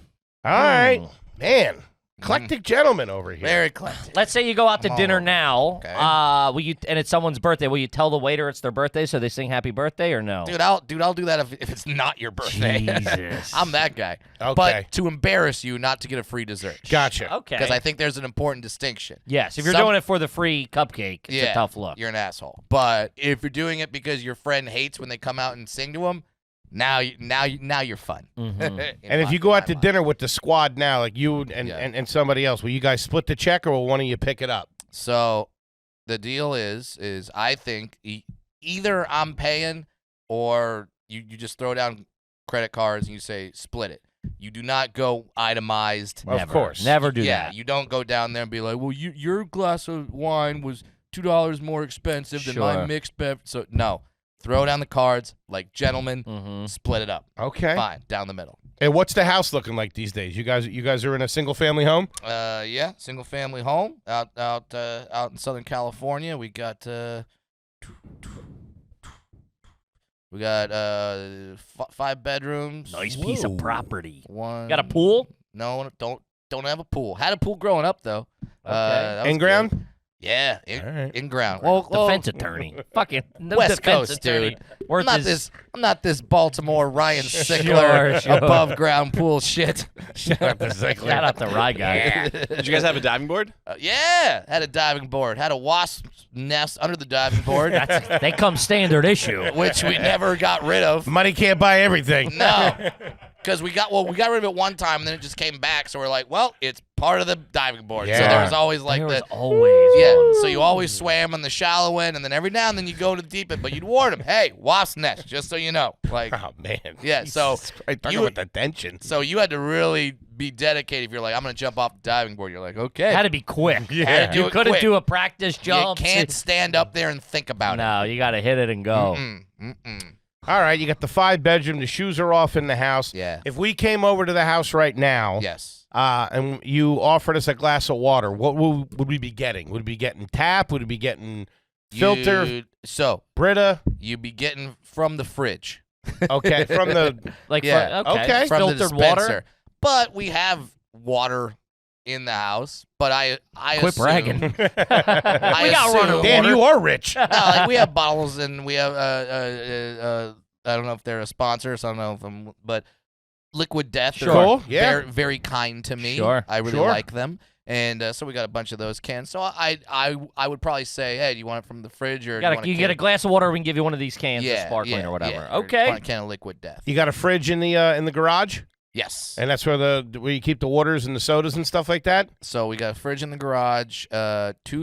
All right. Mm. Man, eclectic gentleman over here. Very eclectic. Let's say you go out to Come dinner on. now. Okay. Will you? And it's someone's birthday. Will you tell the waiter it's their birthday so they sing happy birthday or no? Dude, I'll do that if it's not your birthday. Jesus. I'm that guy. Okay. But to embarrass you, not to get a free dessert. Gotcha. Okay. Because I think there's an important distinction. yes, if you're Some- doing it for the free cupcake, it's Yeah, a tough look. You're an asshole. But if you're doing it because your friend hates when they come out and sing to him, now you're fun. Mhm. And if you go out to dinner with the squad now, like you and, Yeah. and somebody else, will you guys split the check or will one of you pick it up? So the deal is I think either I'm paying or you just throw down credit cards and you say split it. You do not go itemized. Of course. Never do Yeah, that. you don't go down there and be like, well, your glass of wine was $2 more expensive than my Sure. mixed beverage. So no, throw down the cards like gentlemen, Mhm. split it up. Okay. Fine, down the middle. And what's the house looking like these days? You guys are in a single family home? Yeah, single family home out in Southern California. We got 5 bedrooms. Nice piece of property. One. Got a pool? No, don't have a pool. Had a pool growing up though. That was In ground? good. Yeah, All right. in ground. Well, Defense attorney. Fucking no West defense Coast, attorney. dude. Worth his- I'm not this Baltimore Ryan Sickler Sure. above ground pool shit. Shout out to Ziegler. Shout out to Rye Guy. Did you guys have a diving board? Yeah, had a diving board. Had a wasp nest under the diving board, They come standard issue. which we never got rid of. Money can't buy everything. No, because we got rid of it one time, and then it just came back. So we're like, well, it's part of the diving board. So Yeah. there was always like There was the always yeah. one. So you always swam on the shallow end, and then every now and then you go to the deep end. But you'd warn them, hey, wasp nest, just so you know. Like, Oh, man. Yeah, so Jesus Christ, talk you about would- the tension. so you had to really be dedicated. If you're like, I'm gonna jump off the diving board, you're like, okay. Had to be quick. Yeah. Had to do You it couldn't quick. do a practice You jump. can't stand up there and think about it. No, you got to hit it and go. Mm-mm. All right, you got the 5-bedroom. The shoes are off in the house. Yeah. If we came over to the house right now, Yes. and you offered us a glass of water, what would we be getting? Would we be getting tap? Would we be getting filter, So Brita? you'd be getting from the fridge. Okay, from the Like, Yeah. Okay. From filtered the dispenser. water. But we have water in the house. But I Quit assume, bragging. I We got running assume- Dan, water. you are rich. No, like we have bottles and we have I don't know if they're a sponsor, so I don't know if I'm, but Liquid Death Sure. are Cool, yeah. very, very kind to me. Sure. I really Sure. like them. And so we got a bunch of those cans. So I would probably say, hey, do you want it from the fridge or do you want You get a glass of water, we can give you one of these cans of sparkling yeah, or whatever. yeah. Okay. Want a can of Liquid Death. You got a fridge in the garage, Yes. and that's where you keep the waters and the sodas and stuff like that. So we got a fridge in the garage, 2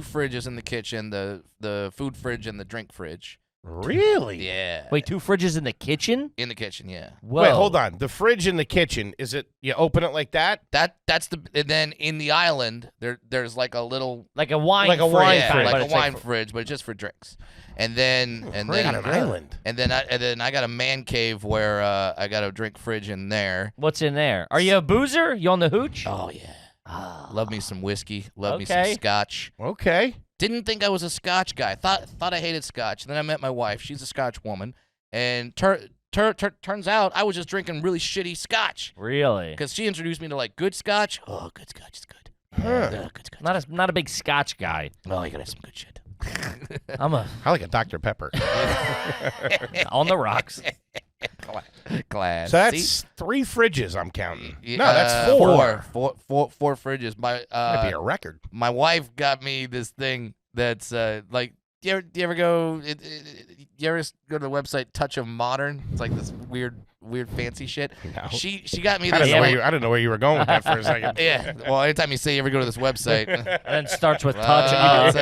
fridges in the kitchen, the food fridge and the drink fridge. Really? Yeah. Wait, 2 fridges in the kitchen? In the kitchen, yeah. Whoa. Wait, hold on. The fridge in the kitchen, is it? You open it like that? That's the and then in the island there's like a little Like a wine Like a fridge, wine yeah, fridge. but like a it's wine fridge, but just for drinks. And then Great on an island. And then I got a man cave where I got a drink fridge in there. What's in there? Are you a boozer? You on the hooch? Oh yeah. Ah. Love me some whiskey. Love me Okay. some scotch. Okay. Didn't think I was a Scotch guy. Thought I hated Scotch. Then I met my wife. She's a Scotch woman, and turns out I was just drinking really shitty Scotch Really? because she introduced me to like good Scotch. Oh, good Scotch is good. Good Scotch. Not a big Scotch guy. Oh, you gotta have some good shit. I'm I like a Dr. Pepper. on the rocks. Class. So that's 3 fridges I'm counting. Yeah, No, that's 4. Four fridges. That'd be a record. My wife got me this thing that's like. You ever go? You ever go to the website Touch of Modern? It's like this weird fancy shit. No. She got me I this. didn't know where you were going with that for a second. Yeah. Well, anytime you say you ever go to this website, And then starts with lots touch.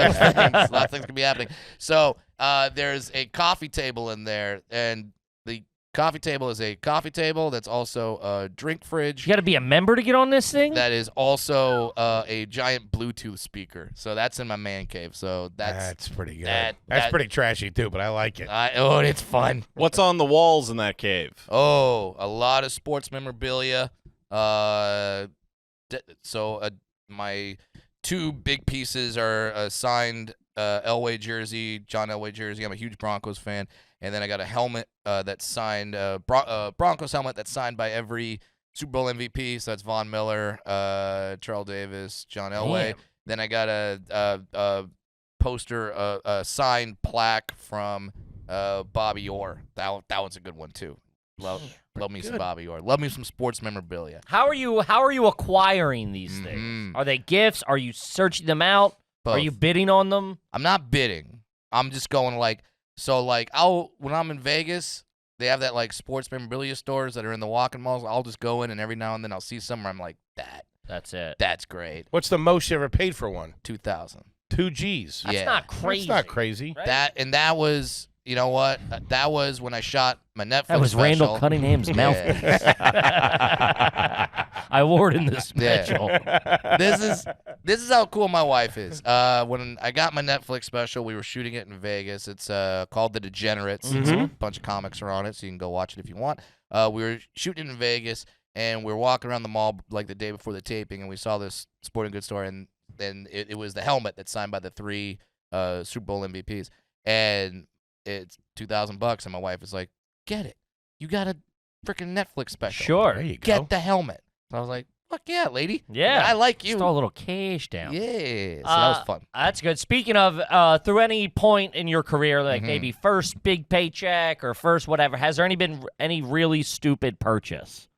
of things can be happening. So there's a coffee table in there, and the coffee table is a coffee table that's also a drink fridge. You got to be a member to get on this thing? That is also a giant Bluetooth speaker. So that's in my man cave. So That's pretty good. that- That's that- pretty trashy too, but I like it. it's fun. What's on the walls in that cave? Oh, a lot of sports memorabilia. My 2 big pieces are a signed Elway jersey, John Elway jersey. I'm a huge Broncos fan. And then I got a helmet that's signed, Broncos helmet that's signed by every Super Bowl MVP. So that's Von Miller, Terrell Davis, John Elway. Damn. Then I got a poster, a signed plaque from Bobby Orr. That one's a good one too. Love me some Bobby Orr. Love me some sports memorabilia. How are you acquiring these things? Mhm. Are they gifts? Are you searching them out? Are Both. you bidding on them? I'm not bidding. I'm just going when I'm in Vegas, they have that like sports memorabilia stores that are in the walking malls. I'll just go in and every now and then I'll see some where I'm like, That's it. that's great. What's the most you ever paid for one? 2,000. 2 G's. That's yeah. not crazy. That's not crazy. right? That was, you know what? That was when I shot my Netflix That was Randall special. Cunningham's mouthpiece. I wore it in the special. This is how cool my wife is. When I got my Netflix special, we were shooting it in Vegas. It's called The Degenerates. It's a bunch of comics are on it, so you can go watch it if you want. We were shooting it in Vegas, and we were walking around the mall like the day before the taping, and we saw this sporting goods store, and it was the helmet that's signed by the 3 Super Bowl MVPs, and it's $2,000, and my wife is like, "Get it! You got a freaking Netflix special. Sure. There you go. Get the helmet." So I was like, fuck yeah, lady. Yeah. I like you. Just throw a little cash down. Yeah, so that was fun. That's good. Speaking of, through any point in your career, like maybe first big paycheck or first whatever, has there been any really stupid purchase?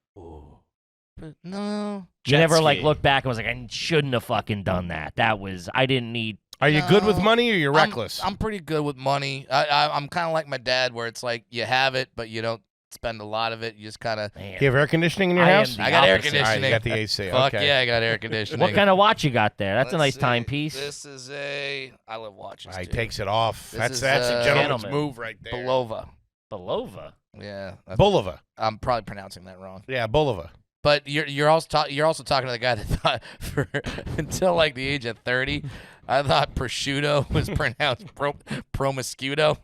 No. You never ski. like looked back and was like, I shouldn't have fucking done that. I didn't need. Are you good with money or you're reckless? I'm pretty good with money. I'm kind of like my dad, where it's like you have it, but you don't spend a lot of it. You just kind of. Do you have air conditioning in your I am house? the I got air opposite. conditioning. All right, you got the AC. Fuck okay. yeah, I got air conditioning. What kind of watch you got there? That's a nice Let's see. timepiece. This is I love watches. He too. takes it off. This That's is, a gentleman's Gentleman. move right there. Belova. Belova. Yeah, Bulova. I'm probably pronouncing that wrong. Yeah, Bulova. But you're also talking to the guy that thought until like the age of 30, I thought prosciutto was pronounced promiscuito.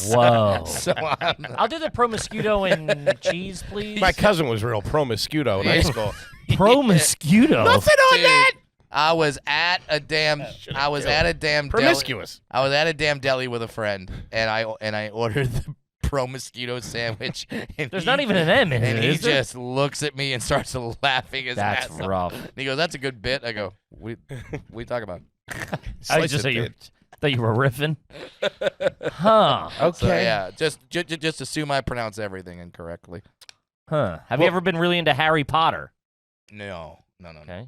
Whoa. So I'll do the promiscuito and cheese, please. My cousin was real pro-mosquito in high school. Promiscuito. Nothing on Dude, that. I was at a damn deli. Promiscuous. I was at a damn deli with a friend, and I ordered the pro-mosquito sandwich. And There's not even an M in And it, he is there? just looks at me and starts laughing his That's ass off. rough. And he goes, "That's a good bit." I go, "We talk about." I Slice just it, thought you were riffing. Huh. Okay. So yeah, just assume I pronounce everything incorrectly. Huh. Have you ever been really into Harry Potter? No. Okay.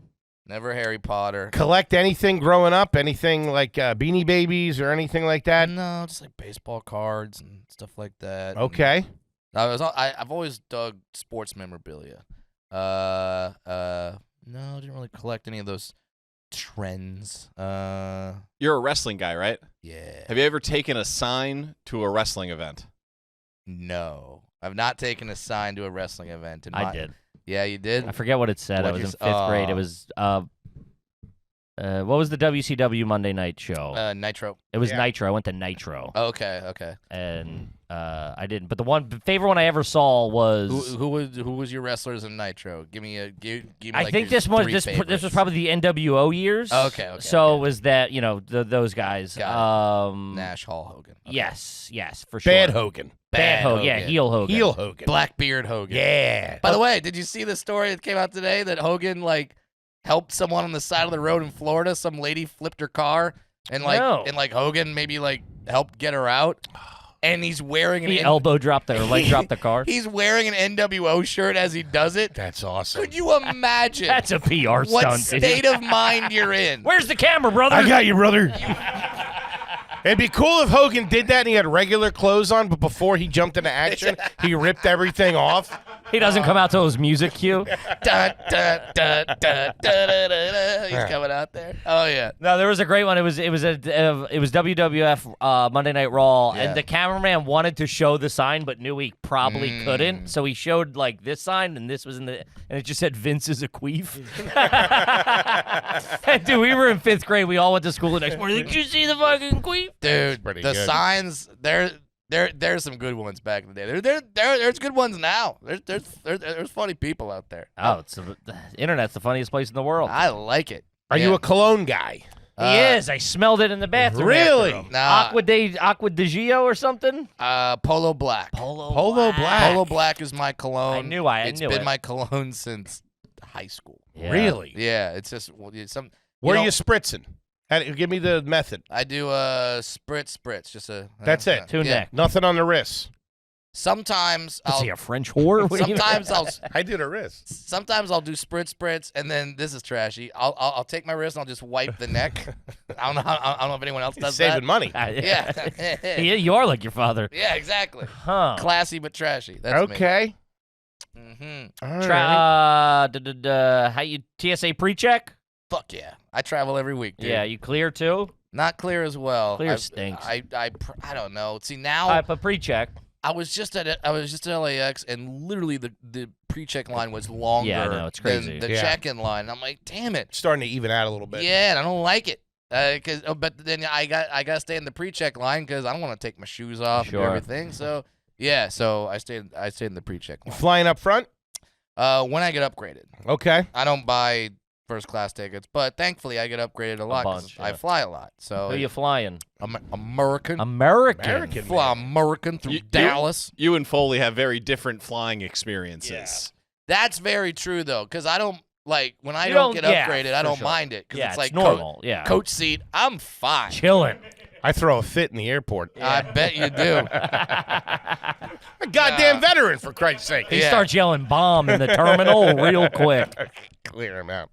Never Harry Potter. Collect anything growing up? Anything like Beanie Babies or anything like that? No, just like baseball cards and stuff like that. Okay. I've always dug sports memorabilia. No, didn't really collect any of those trends. You're a wrestling guy, right? Yeah. Have you ever taken a sign to a wrestling event? No, I've not taken a sign to a wrestling event. I did. Yeah, you did. I forget what it said. I What'd was you in s- 5th grade. It was what was the WCW Monday night show? Nitro. It was Yeah. Nitro. I went to Nitro, Okay. and I didn't. But the favorite one I ever saw was. Who was your wrestlers in Nitro? Give me I like think your this was three this favorites. was probably the NWO years. Okay, So okay. it was that those guys. Nash, Hall, Hogan. Okay. Yes, for sure. Bad Hogan. Bad Hogan. Yeah, heel Hogan. Heel Hogan. Blackbeard Hogan. Yeah. By the way, did you see the story that came out today that Hogan helped someone on the side of the road in Florida? Some lady flipped her car, and No. Hogan maybe helped get her out. And he's wearing He elbow dropped or leg dropped the car. He's wearing an NWO shirt as he does it. That's awesome. Could you imagine That's a PR what stunt. dude. state of mind you're in? Where's the camera, brother? I got you, brother. It'd be cool if Hogan did that and he had regular clothes on, but before he jumped into action, he ripped everything off. He doesn't come out till his music cue. Dun, dun, dun, dun, dun, dun, dun, dun. He's coming out there. Oh yeah. No, there was a great one. It was WWF Monday Night Raw, Yeah. and the cameraman wanted to show the sign, but knew he probably couldn't. So he showed this sign, and this was and it just said Vince is a queef. And, dude, we were in 5th grade. We all went to school the next morning. Did you see the fucking queef? Dude, pretty the good. signs there's some good ones back in the day. There's good ones now. There's funny people out there. Oh, the internet's the funniest place in the world. I like it. Are you a cologne guy? He is. I smelled it in the bathroom. Really? after him. Nah. Aqua de Gio or something? Polo Black? Polo Black. Polo Black is my cologne. I knew It's it. been my cologne since high school. Yeah. Really? Yeah, it's just some. Where know, are you spritzing? Give me the method. I do spritz. Just a. That's it. Two neck. Nothing on the wrist. Sometimes Is he a French whore? What do you- I do the wrist. Sometimes I'll do spritz, and then this is trashy. I'll take my wrist and I'll just wipe the neck. I don't know if anyone else He's does saving that. money. Yeah. Yeah, you are like your father. Yeah, exactly. Huh. Classy but trashy. That's Okay. me. All right. How you TSA pre-check? Fuck yeah. I travel every week, dude. Yeah, you clear too? Not clear as well. Clear I stinks. I don't know. See now. But pre-check. I was just at LAX, and literally the pre-check line was longer Yeah, I know, it's crazy. than the Yeah. check-in line. I'm like, damn it. Starting to even out a little bit. Yeah, and I don't like it. But then I got to stay in the pre-check line because I don't want to take my shoes off Sure. and everything. So yeah, so I stayed in the pre-check line. Flying up front? When I get upgraded, Okay. I don't buy first class tickets, but thankfully I get upgraded a lot 'cause bunch, I yeah. fly a lot. So Who you flying? I'm American. American. Fly American through You- Dallas. You and Foley have very different flying experiences. That's very true though, because I don't Like when I You don't don't- get yeah, upgraded, I for don't sure. mind it because Yeah, it's like normal. Yeah. coach seat. I'm fine. Chilling. I throw a fit in the airport. I bet you do. A goddamn veteran, for Christ's sake. He starts yelling bomb in the terminal real quick. Clear him out.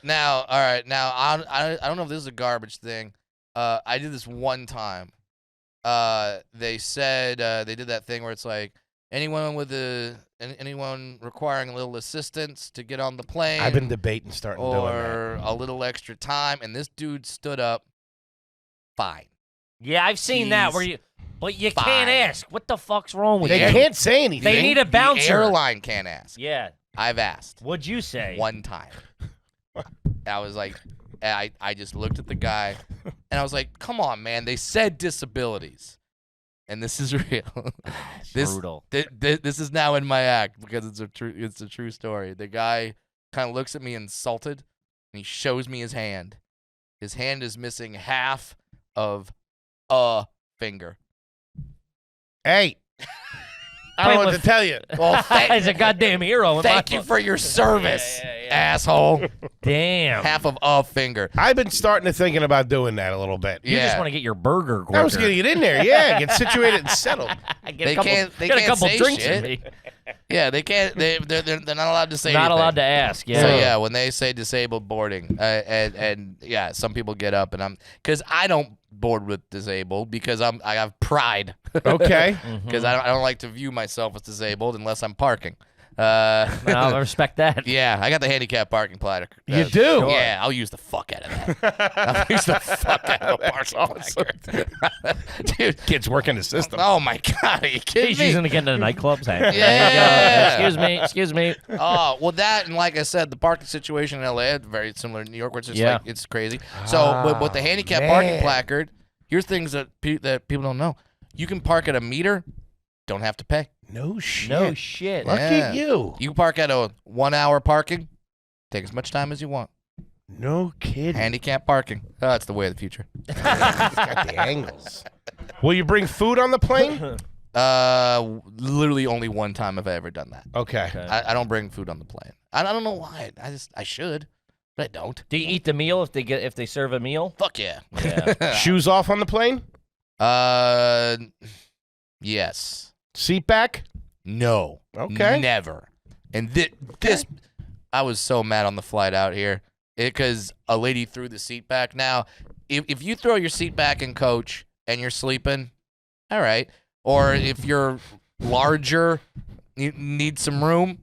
Now, all right. Now, I don't know if this is a garbage thing. I did this one time. They said they did that thing where it's like anyone requiring a little assistance to get on the plane. I've been debating starting doing that. or a little extra time, and this dude stood up. Fine. Yeah, I've seen that where you, but you can't Fine. ask. What the fuck's wrong with They you? can't say anything. They need a bouncer. The airline can't ask. Yeah. I've asked What'd you say? one time. I was like, I just looked at the guy, and I was like, come on, man. They said disabilities. And this is real. Brutal. This is now in my act because it's a true story. The guy kind of looks at me insulted, and he shows me his hand. His hand is missing half of a finger. Hey. I don't know what to tell you. Well, He's a goddamn hero. in my thank you book. for your service, Yeah. asshole. Damn. Half of a finger. I've been starting to thinking about doing that a little bit. You Yeah. just want to get your burger quicker. I was going to get in there. Yeah, get situated and settled. Get They a couple, can't- they get a can't couple say drinks shit. in me. Yeah, they can't. They're not allowed to say. Not anything. allowed to ask. Yeah. So yeah, when they say disabled boarding, and yeah, some people get up, and because I don't board with disabled because I have pride. Okay. Because I don't like to view myself as disabled unless I'm parking. I respect that. Yeah, I got the handicap parking placard. You do? Yeah, I'll use the fuck out of that. I'll use the fuck out of a parking placard. Dude, Kids working the system. oh my God, are you kidding He's me? using to get into the nightclubs. Hey, there you Yeah. go. Excuse me. Oh, well, that, and like I said, the parking situation in LA, very similar to New York, where it's just Yeah. like, it's crazy. So, with the handicap parking man. placard, here's things that people don't know. You can park at a meter, don't have to pay. No shit. No shit. Lucky Yeah. you. You can park at a 1 hour parking, take as much time as you want. No kidding. Handicap parking. Oh, that's the way of the future. He's got the angles. Will you bring food on the plane? Literally only one time have I ever done that. Okay. I don't bring food on the plane. I don't know why. I should, but I don't. Do you eat the meal if they serve a meal? Fuck yeah. Yeah. Shoes off on the plane? Yes. Seat back? No. Okay. Never. And this, I was so mad on the flight out here because a lady threw the seat back. Now, if you throw your seat back in coach and you're sleeping, all right. Or if you're larger, you need some room,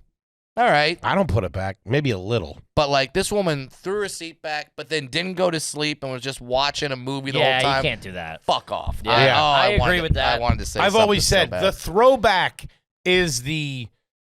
all right. I don't put it back. Maybe a little. But like this woman threw her seat back, but then didn't go to sleep and was just watching a movie the whole Yeah, time. you can't do that. Fuck off. Yeah. I I agree wanted with to- that. I wanted to say I've something always so said bad. the throwback is the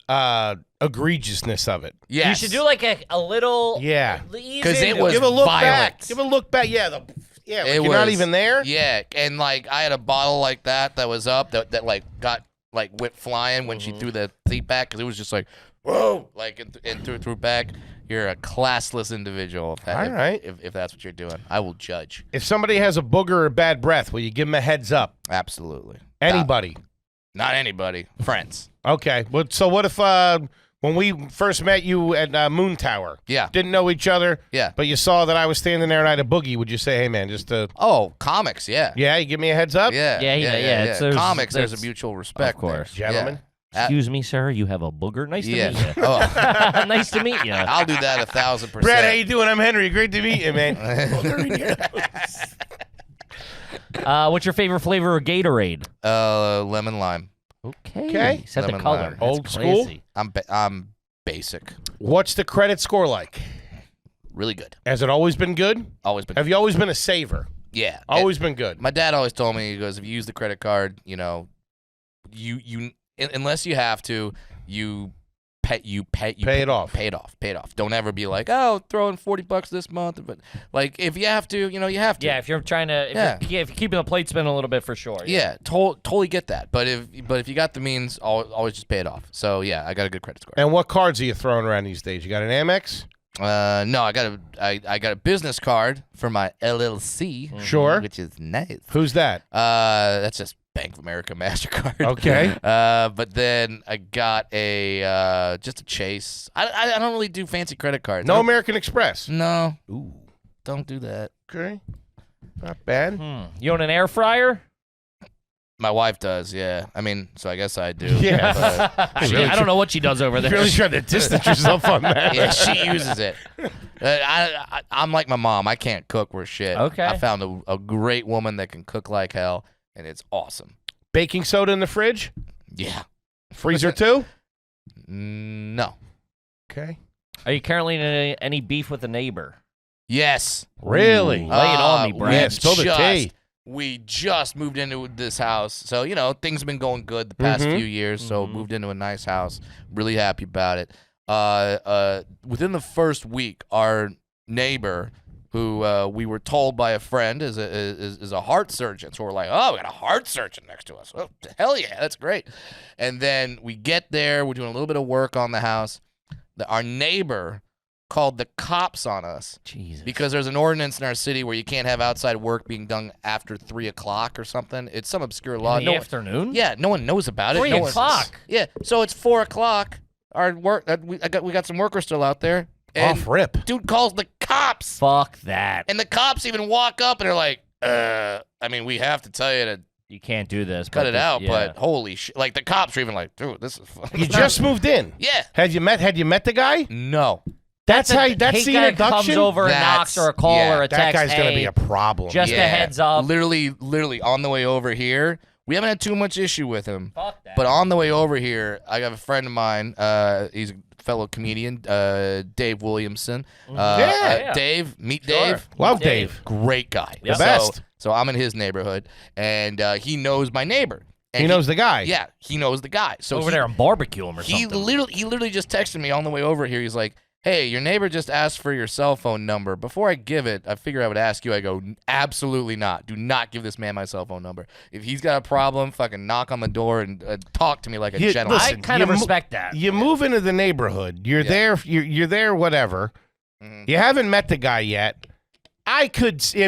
egregiousness of it. Yes. You should do like a little. Yeah. Ease 'Cause it into was Give a look violent. back. Give a look back. Yeah. Like It you're not was- even there. Yeah, and like I had a bottle like that was up that like got like went flying when she threw the seat back because it was just like whoa, like and threw it back. You're a classless individual. All right. If that's what you're doing, I will judge. If somebody has a booger or bad breath, will you give them a heads up? Absolutely. Anybody? Not anybody. Friends. Okay. Well, so what if when we first met you at Moon Tower, Yeah. didn't know each other, Yeah. but you saw that I was standing there and I had a boogie, would you say, hey, man, just Oh, comics. Yeah. yeah, you give me a heads up? Yeah. Yeah, it's- there's- Comics. There's a that's- mutual respect. of course. there. Gentlemen. Yeah. Excuse me, sir. You have a booger. Nice to Yeah. meet you. Oh, Nice to meet you. I'll do that 1,000%. Brad, how you doing? I'm Henry. Great to meet you, man. What's your favorite flavor of Gatorade? Lemon lime. Okay. Set the Lemon color. lime. That's Old school? crazy. I'm basic. What's the credit score like? Really good. Has it always been good? Always been. Have you always been a saver? Yeah. Always been good. My dad always told me, he goes, if you use the credit card, you know, unless you have to, you pay Pay it off. Pay it off. Don't ever be like, oh, throw in $40 this month. But like, if you have to, you have to. Yeah, if you're trying to, if you're keeping the plate spinning a little bit for sure. Yeah, totally get that. But if you got the means, always just pay it off. So yeah, I got a good credit score. And what cards are you throwing around these days? You got an Amex? No, I got a business card for my LLC. Sure. Which is nice. Who's that? That's just Bank of America MasterCard. Okay. But then I got a just a Chase. I don't really do fancy credit cards. No American Express. No. Ooh. Don't do that. Okay. Not bad. You own an air fryer? My wife does, yeah. I mean, so I guess I do. Yeah. I don't know what she does over there. You're really trying to distance yourself on that. Yeah, she uses it. I'm like my mom. I can't cook worth shit. Okay. I found a great woman that can cook like hell, and it's awesome. Baking soda in the fridge? Yeah. Freezer too? No. Okay. Are you currently in any beef with a neighbor? Yes. Really? Lay it on me, Brad. Yeah, spill the tea. We just moved into this house, so things have been going good the past few years. So moved into a nice house. Really happy about it. Within the first week, our neighbor, who we were told by a friend is a heart surgeon, so we're like, oh, we got a heart surgeon next to us. Oh, hell yeah, that's great. And then we get there, we're doing a little bit of work on the house. Our neighbor called the cops on us. Jesus. Because there's an ordinance in our city where you can't have outside work being done after 3 o'clock or something. It's some obscure law. In the afternoon? Yeah, no one knows about it. 3 o'clock? Yeah, so it's 4 o'clock. Our work, we got some workers still out there. And Off rip. dude calls the cops. Fuck that. And the cops even walk up and they're like, I mean, we have to tell you to You can't do this. cut it out, yeah. but holy shit. Like, the cops are even like, dude, this is fun. You just moved in. Yeah. Had you met the guy? No. That's the guy introduction? comes over and knocks or a call or a That text. guy's gonna "Hey, be a problem. just a heads up." Literally on the way over here. We haven't had too much issue with him. Fuck that. But on the way over here, I have a friend of mine. He's a fellow comedian, Dave Williamson. Yeah. Dave, meet Sure. Dave. Love Dave. Great guy. Yep. The best. So I'm in his neighborhood, and he knows my neighbor. And He knows the guy. Yeah, he knows the guy. So over there and barbecue him or he something. literally just texted me on the way over here. He's like, hey, your neighbor just asked for your cell phone number. Before I give it, I figure I would ask you. I go, absolutely not. Do not give this man my cell phone number. If he's got a problem, fucking knock on the door and talk to me like a gentleman. I kind of respect that. You move into the neighborhood. You're there. You're there. Whatever. You haven't met the guy yet. I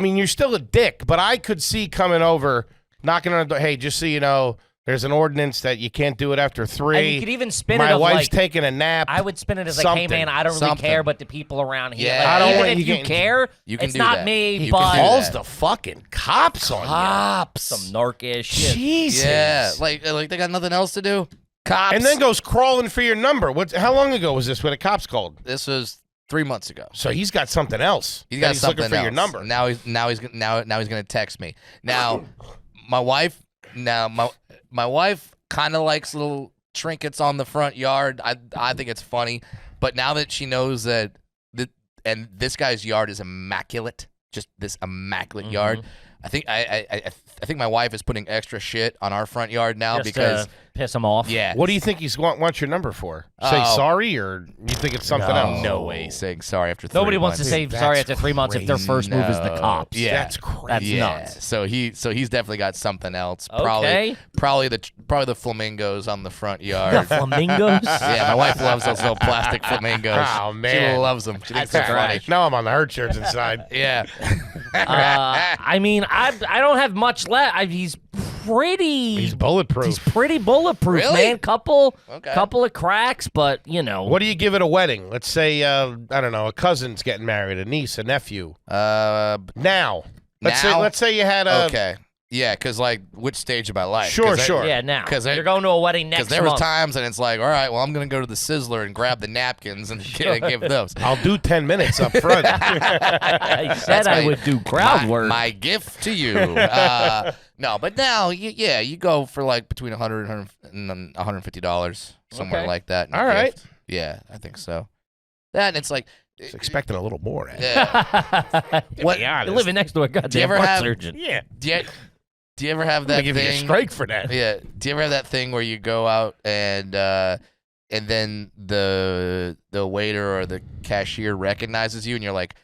mean, you're still a dick, but I could see coming over, knocking on the door. Hey, just so you know, there's an ordinance that you can't do it after 3. And you could even spin My it of wife's like, taking a nap. I would spin it as like, hey man, I don't really care, but the people around here, Yeah. like, I don't even want if you you getting- care, You can it's do not that. me, You but can do calls that. the fucking cops on Cops. some narc ass shit. you. Jesus. Yeah, like they got nothing else to do. Cops. And then goes crawling for your number. How long ago was this when the cops called? This was 3 months ago. So he's got something else. He's got something looking for else. your number. Now he's gonna text me. Now, my wife kind of likes little trinkets on the front yard. I think it's funny, but now that she knows that and this guy's yard is immaculate, just this immaculate yard. I think I think my wife is putting extra shit on our front yard now Just because to piss him off. yeah. What do you think he wants your number for? Say Oh. sorry, or you think it's something No. else? No way he's saying sorry after 3 Nobody wants to months. say Dude, sorry that's after 3 months if their first move is the No. cops. Yeah. That's crazy. That's yeah. nuts. So he's definitely got something else. Okay. Probably the flamingos on the front yard. Flamingos? Yeah, my wife loves those little plastic flamingos. Oh, man. She loves them. She thinks they're funny. Now I'm on the hurt surgeon side. Yeah. I mean, I don't have much left. He's pretty. He's bulletproof. He's pretty bulletproof, Really? man. Couple Okay. of cracks, but you know. What do you give at a wedding? Let's say, I don't know, a cousin's getting married, a niece, a nephew. Now. Let's say you had a... Okay. Yeah, because like which stage of my life? Sure. Yeah, now 'Cause you're going to a wedding next Because there was month. times and it's like, all right, well, I'm gonna go to the Sizzler and grab the napkins and give those. I'll do 10 minutes up front. I said I would do crowd work. My gift to you. No, but now, you go for like between $100 and $150, somewhere Okay. like that. in a All right. gift. Yeah, I think so. That and it's like, I was expecting a little more. yeah. What? Be You're honest. living next to a Do you goddamn ever heart have? surgeon. Yeah. Do you ever have I'm going that to give you a thing? strike for that. Yeah. Do you ever have that thing where you go out and then the waiter or the cashier recognizes you and you're like,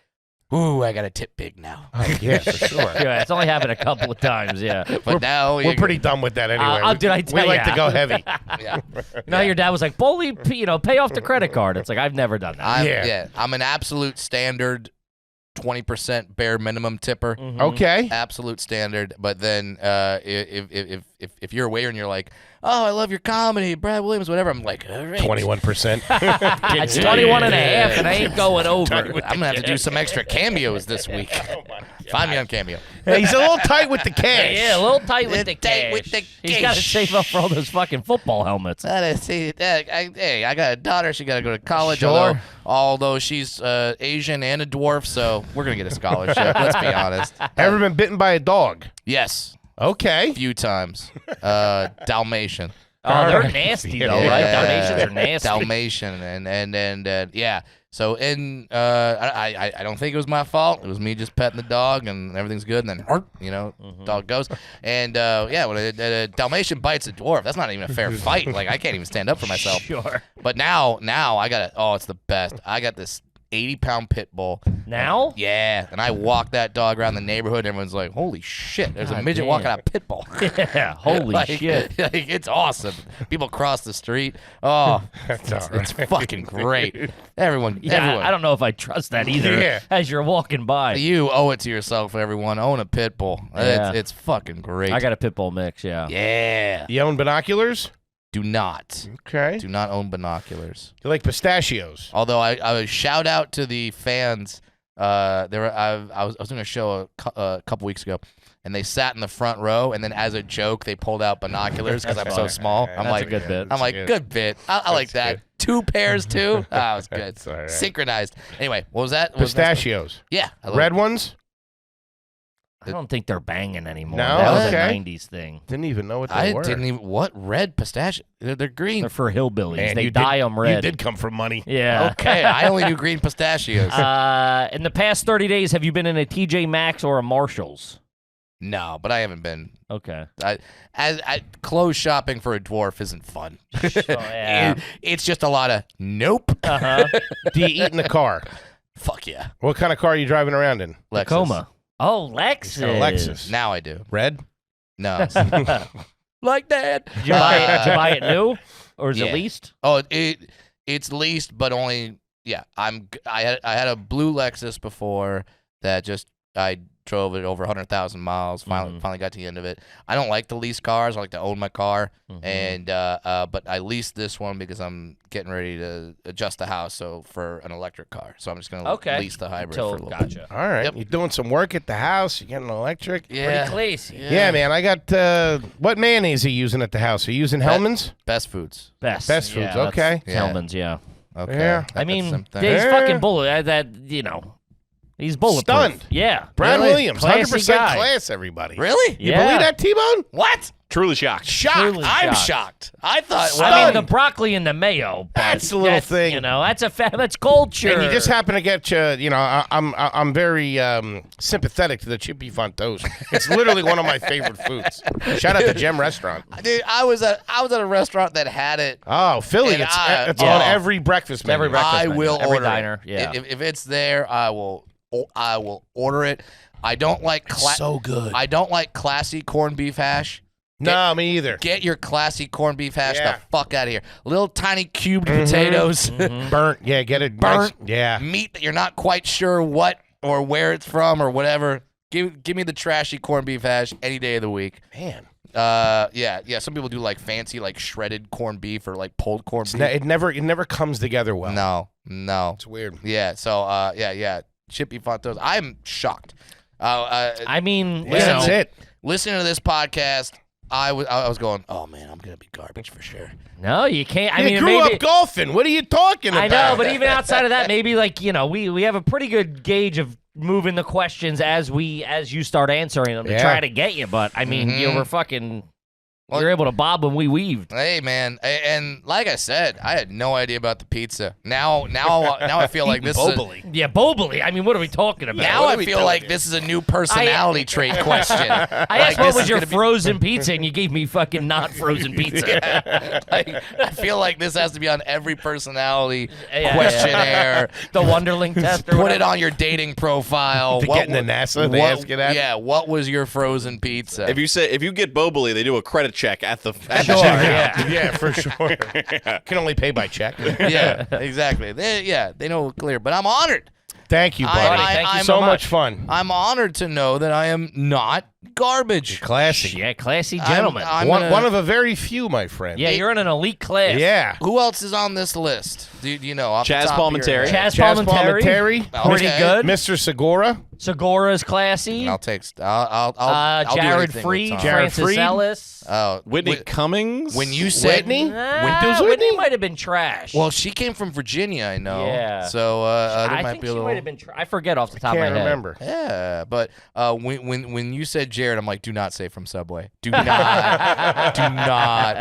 ooh, I got to tip big now. Oh, yeah, for sure. Yeah, it's only happened a couple of times. Yeah. But now We're pretty done with that anyway. Did I we tell like ya? to go heavy. yeah. You know, how your dad was like, "Foley, pay off the credit card." It's like I've never done that. I'm an absolute standard 20% bare minimum tipper. Okay. Absolute standard. But then if you're a waiter and you're like, oh, I love your comedy, Brad Williams, whatever, I'm like, all right. 21%. It's 21 and a half, and I ain't going over. I'm going to have to do some extra cameos this week. Find me on Cameo. Hey, he's a little tight with the cash. Yeah, a little tight with the Tight cash. with the He's got to cash. save up for all those fucking football helmets. Hey, I got a daughter. She got to go to college. Sure. Although she's Asian and a dwarf, so we're going to get a scholarship. Let's be honest. Ever been bitten by a dog? Yes. Okay. A few times. Dalmatian. Oh, they're right. nasty, though, right? Dalmatians are nasty. Dalmatian. And yeah. So, I don't think it was my fault. It was me just petting the dog, and everything's good. And then, dog goes. And, when a Dalmatian bites a dwarf, that's not even a fair fight. Like, I can't even stand up for myself. Sure. But now I got it. Oh, it's the best. I got this 80-pound pit bull. Now? Yeah. And I walk that dog around the neighborhood, and everyone's like, holy shit, there's a God midget damn. walking out a pit bull. Yeah, holy Like, shit. like, it's awesome. People cross the street. Oh, That's all it's right. fucking great. Everyone. Yeah, I don't know if I trust that either Yeah. as you're walking by. You owe it to yourself, everyone. Own a pit bull. Yeah. It's fucking great. I got a pit bull mix, yeah. Yeah. You own binoculars? Do not. Okay. Do not own binoculars. You like pistachios? Although I shout out to the fans. I was doing a show a couple weeks ago, and they sat in the front row, and then as a joke, they pulled out binoculars because I'm so small. I'm That's like, a good bit. I'm like, good bit. I like that. good. 2 pairs too. Oh, it was good. That's all right. Synchronized. Anyway, what was that? What was that? Pistachios. Yeah. I love Red it. ones? I don't think they're banging anymore. No? That was Okay. a 90s thing. Didn't even know what they I were. didn't even. What red pistachio? They're green. They're for hillbillies. Man, they you dye did- them red. You did come from money. Yeah. Okay, I only knew green pistachios. In the past 30 days, have you been in a TJ Maxx or a Marshall's? No, but I haven't been. Okay. Clothes shopping for a dwarf isn't fun. yeah. It's just a lot of nope. Uh-huh. Do you eat in the car? Fuck yeah. What kind of car are you driving around in? Lexus. Tacoma. Oh, Lexus. got a Lexus. Now I do. Red? No. Like that. Did you buy it new? Or is Yeah. it leased? Oh, it's leased, but only I had a blue Lexus before that just I drove it over 100,000 miles. Finally got to the end of it. I don't like to lease cars. I like to own my car, and but I leased this one because I'm getting ready to adjust the house for an electric car. So I'm just gonna lease the hybrid for a little bit. Gotcha. All right. Yep. You're doing some work at the house. You're getting electric. Yeah, Pretty classy. Yeah, man. I got, what mayonnaise are you using at the house? Are you using Hellman's? Best Foods. Best. Best Foods, that's okay. Yeah. Hellman's, yeah. Okay. Yeah. I mean, That's something. he's Yeah. fucking bullet. He's bulletproof. Stunned. Yeah. Brad Really? Williams, Classy 100% guy. class, everybody. Really? You Yeah. believe that, T-Bone? What? Truly shocked. Shocked. Truly I'm shocked. shocked. I thought. I mean, the Stunned. broccoli and the mayo. But That's a little thing. You know, that's that's culture. And you just happen to get, I'm very sympathetic to the chippy font toast. It's literally one of my favorite foods. Shout out to Gem Restaurant. Dude, I was at a restaurant that had it. Oh, Philly. And It's yeah. on every breakfast menu. Every breakfast I menu, will every order diner. it. Yeah. If it's there, I will order it. I don't like so good. I don't like classy corned beef hash. No, me either. Get your classy corned beef hash Yeah. the fuck out of here. Little tiny cubed potatoes, Burnt. Yeah, get it. Burnt. Nice. Yeah. meat that you're not quite sure what or where it's from or whatever. Give me the trashy corned beef hash any day of the week. Man. Yeah. Some people do like fancy like shredded corned beef or like pulled corned beef. It never comes together well. No. It's weird. Yeah. So yeah. Chippy Fontos. I'm shocked. I mean, Yeah, that's it. Listening to this podcast, I was going, oh man, I'm gonna be garbage for sure. No, you can't. I You mean, grew maybe, up golfing. What are you talking about? I know, but even outside of that, maybe like we have a pretty good gauge of moving the questions as you start answering them to Yeah. try to get you. But I mean, you were fucking. Well- You're able to bob when we weaved. Hey man, and like I said, I had no idea about the pizza. Now I feel like this is Boboli. Yeah, Boboli. I mean, what are we talking about? now What I are we feel doing like here? this is a new personality trait question. I asked what this was is your gonna be- frozen pizza, and you gave me fucking not frozen pizza. Like, I feel like this has to be on every personality Yeah, questionnaire. The Wonderling test. Or Put whatever. it on your dating profile. To get into NASA, they ask you that? Yeah, what was your frozen pizza? If you get Boboli, they do a credit check at the Sure, yeah. Yeah, for sure. Can only pay by check. yeah, exactly. They know clear, but I'm honored. Thank you, buddy. Thank you so much fun. I'm honored to know that I am not garbage. Classy. Yeah, classy gentleman. I'm one, gonna- one of a very few, my friend. yeah, you're in an elite class. Yeah. Who else is on this list? Do you know? Off the Chaz top of your Palminteri. head? Chaz Palminteri. Palminteri, Pretty good. Mr. Segura. Segura's classy. I'll take. I'll do Jared anything with Freed, Tom. Jared Francis Freed. Ellis. Oh, Whitney Cummings. when you said Whitney? Whitney Whitney? might have been trash. well, she came from Virginia, I know. Yeah. So there I might think be a she little. might have been. I forget off the top of Can't my head. remember. Yeah, but when you said Jared, I'm like, do not say from Subway. Do not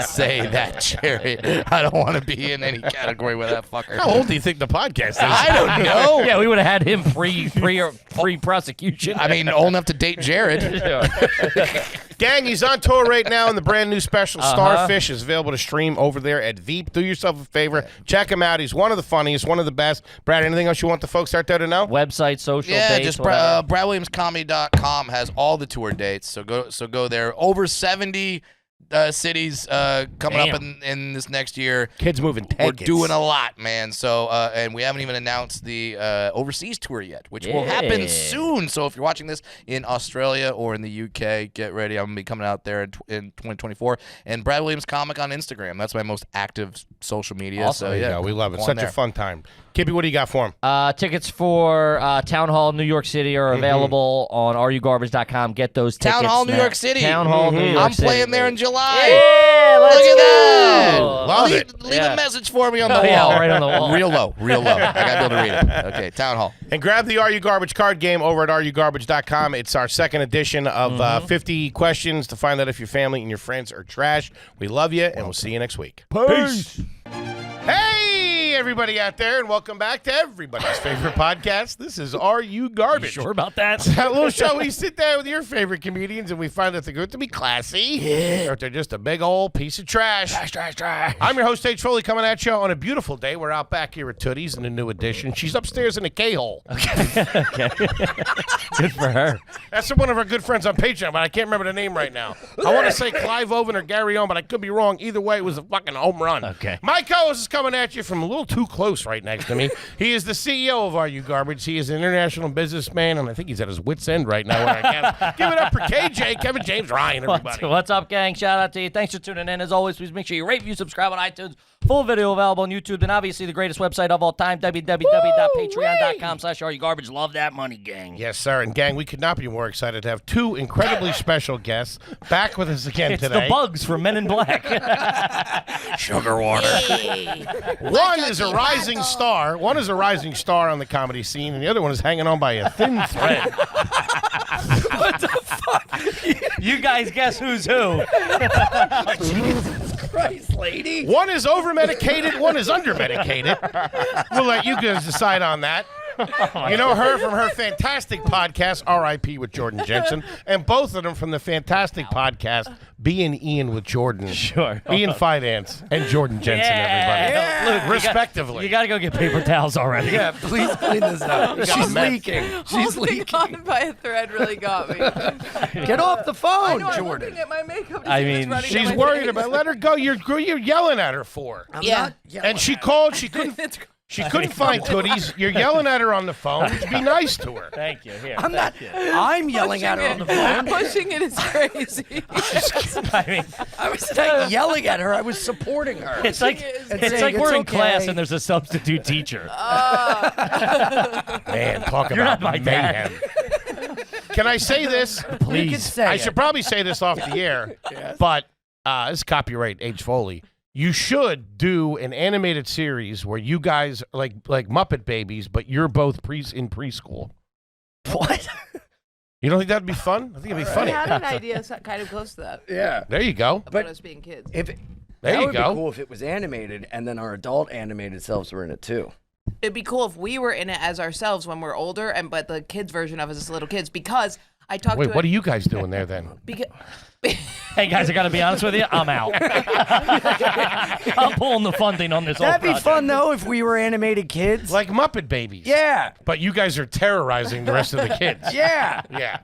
say that, Jared. I don't want to be in any category with that fucker. How old do you think the podcast is? I don't know. Yeah, we would have had him free prosecution. I mean, old enough to date Jared. Gang, he's on tour right now, and the brand new special Starfish is available to stream over there at Veep. Do yourself a favor. Check him out. He's one of the funniest, one of the best. Brad, anything else you want the folks out there to know? Website, social Yeah, dates, just whatever. BradWilliamsComedy.com has all the tour dates. So go there. Over 70 cities coming up in this next year. Kids moving tickets. We're doing a lot, man. So and we haven't even announced the overseas tour yet, which will happen Yeah. soon. So if you're watching this in Australia or in the UK, get ready. I'm gonna be coming out there in 2024. And Brad Williams Comic on Instagram. That's my most active social media. Awesome. So There you yeah, go. We love it. go on Such there. a fun time. Kippy, what do you got for him? Tickets for Town Hall New York City are available on RUGarbage.com. Get those tickets. Town Hall, New now. York City. Town Hall, New York I'm City. playing there in July. Yeah, let's Look at go. that. Love it. Leave Yeah. a message for me on the Oh, wall. yeah, right on the wall. Real low. I gotta be able to read it. Okay, Town Hall. And grab the Are You Garbage card game over at RUGarbage.com. It's our second edition of 50 questions to find out if your family and your friends are trash. We love you, and we'll see you next week. Peace. Hey, everybody out there, and welcome back to everybody's favorite podcast. This is Are You Garbage? Sure about that? That little show where you sit there with your favorite comedians and we find out they're good to be classy, or if they're just a big old piece of trash. Trash. I'm your host, H. Foley, coming at you on a beautiful day. We're out back here at Tootie's in a new edition. She's upstairs in a K-hole. Okay. Good for her. That's one of our good friends on Patreon, but I can't remember the name right now. I want to say Clive Owen or Gary Owen, but I could be wrong. Either way, it was a fucking home run. Okay. My co-host is coming at you from a little too close right next to me. He is the CEO of Are You Garbage. He is an international businessman, and I think he's at his wit's end right now. Give it up for KJ, Kevin James Ryan, everybody. What's up, gang? Shout out to you. Thanks for tuning in. As always, please make sure you rate, review, subscribe on iTunes. Full video available on YouTube, and obviously the greatest website of all time, www.patreon.com/RUGarbage. Love that money, gang. Yes, sir. And gang, we could not be more excited to have two incredibly special guests back with us again It's today. the bugs from Men in Black. Sugar water. One is a rising star. One is a rising star on the comedy scene, and the other one is hanging on by a thin thread. What the fuck? You guys guess who's who? Jesus Christ, lady. One is over-medicated, one is under-medicated. We'll let you guys decide on that. You know her from her fantastic podcast, R.I.P. with Jordan Jensen, and both of them from the fantastic podcast, B and Ian with Jordan. Sure. Ian Finance and Jordan Jensen, everybody. Yeah. Luke, respectively. You got to go get paper towels already. Yeah, please clean this up. She's leaking. She's Holding leaking. on by a thread really got me. Get off the I phone, know, I'm Jordan. looking at my makeup to I see what's mean, running She's down my worried face. about. Let her go. You're yelling at her for. I'm Yeah. not yelling And she at called. She couldn't. It's- She couldn't find Tooties. You're yelling at her on the phone. Be nice to her. Thank you. Here. I'm not. I'm yelling at her on the phone. Pushing it is crazy. I mean, I was not yelling at her. I was supporting her. it's like And it's saying like we're in it's class okay. and there's a substitute teacher. Man, talk You're about not my dad. mayhem. Can I say this? You can Please. say I it. should probably say this off the air, but this is copyright H. Foley. You should do an animated series where you guys are like Muppet Babies, but you're both in preschool. What? You don't think that'd be fun? I think it'd be I funny. had an idea kind of close to that Yeah. There you go. about But us being kids. if There that you would go. be cool if it was animated and then our adult animated selves were in it too. It'd be cool if we were in it as ourselves when we're older, and but the kids version of us as little kids, because I talked Wait, to what are you guys doing there then? Hey guys, I got to be honest with you. I'm out. I'm pulling the funding on this. That'd whole be project. fun though if we were animated kids. Like Muppet Babies. Yeah. But you guys are terrorizing the rest of the kids. Yeah. Yeah.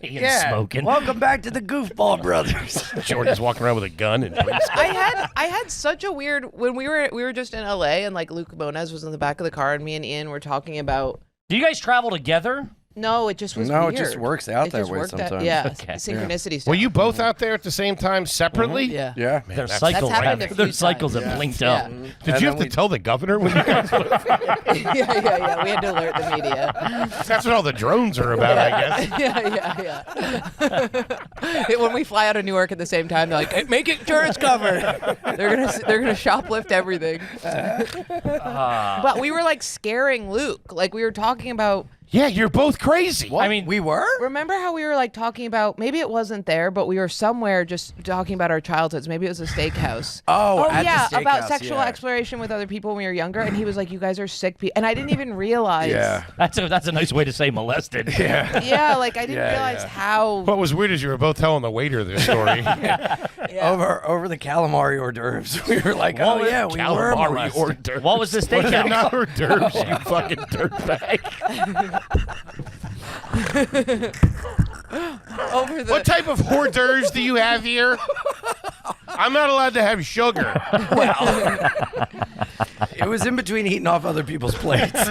Ian's Yeah. smoking. Welcome back to the Goofball Brothers. Jordan's walking around with a gun and I had such a weird when we were just in LA and like Luke Moniz was in the back of the car and me and Ian were talking about Do you guys travel together? No, it just was No, weird. it just works out It that just way worked out- sometimes. Yeah, Okay. synchronicity stuff. Were you both out there at the same time separately? Yeah. Yeah. Their that's- cycles happened a have few their cycles times. have linked Yeah. up. Did And you have then to we- tell the governor when you guys yeah. We had to alert the media. That's what all the drones are about, I guess. Yeah. When we fly out of Newark at the same time, they're like, hey, "Make sure it's covered." They're gonna shoplift everything. But we were like scaring Luke. Like we were talking about. Yeah, you're both crazy. I mean, We were? Remember how we were like talking about? Maybe it wasn't there, but we were somewhere just talking about our childhoods. Maybe it was a steakhouse. Oh, at the yeah, about steakhouse, sexual yeah. exploration with other people when we were younger, and he was like, "You guys are sick," and I didn't even realize. Yeah. that's a nice way to say molested. Yeah, like I didn't Yeah, realize yeah. how. What was weird is you were both telling the waiter this story. Yeah. Over the calamari hors d'oeuvres. We were like, oh, yeah, we were Calamari molested. hors d'oeuvres. What was the What are they steakhouse? not hors d'oeuvres, you fucking dirtbag. Over the. What type of hors d'oeuvres do you have here? I'm not allowed to have sugar. It was in between eating off other people's plates.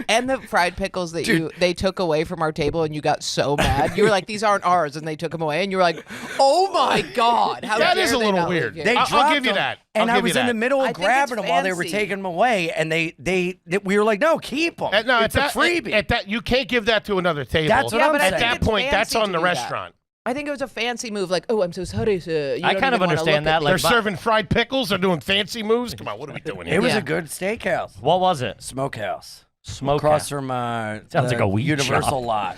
And the fried pickles that Dude. they took away from our table, and you got so mad. You were like, "These aren't ours," and they took them away, and you were like, "Oh my god, how That dare is a they little not leave weird. here?" They I'll dropped give you them, that. And I'll I give you was in the that. middle I of think grabbing it's them while they were fancy. taking them away, and they we were like, no, keep them. No, it's a at that, freebie. At that, you can't give that to another table. That's what Yeah, I'm but I At saying. think that it's point, that's fancy on to the do that. restaurant. I think it was a fancy move, like, "Oh, I'm so sorry, sir." You I don't kind of even wanna understand look that. at They're Like, serving fried pickles. They're doing fancy moves. Come on, what are we doing here? It was Yeah. a good steakhouse. what was it? Smokehouse. Smokehouse. Across from Sounds the like a weed Universal shop. lot.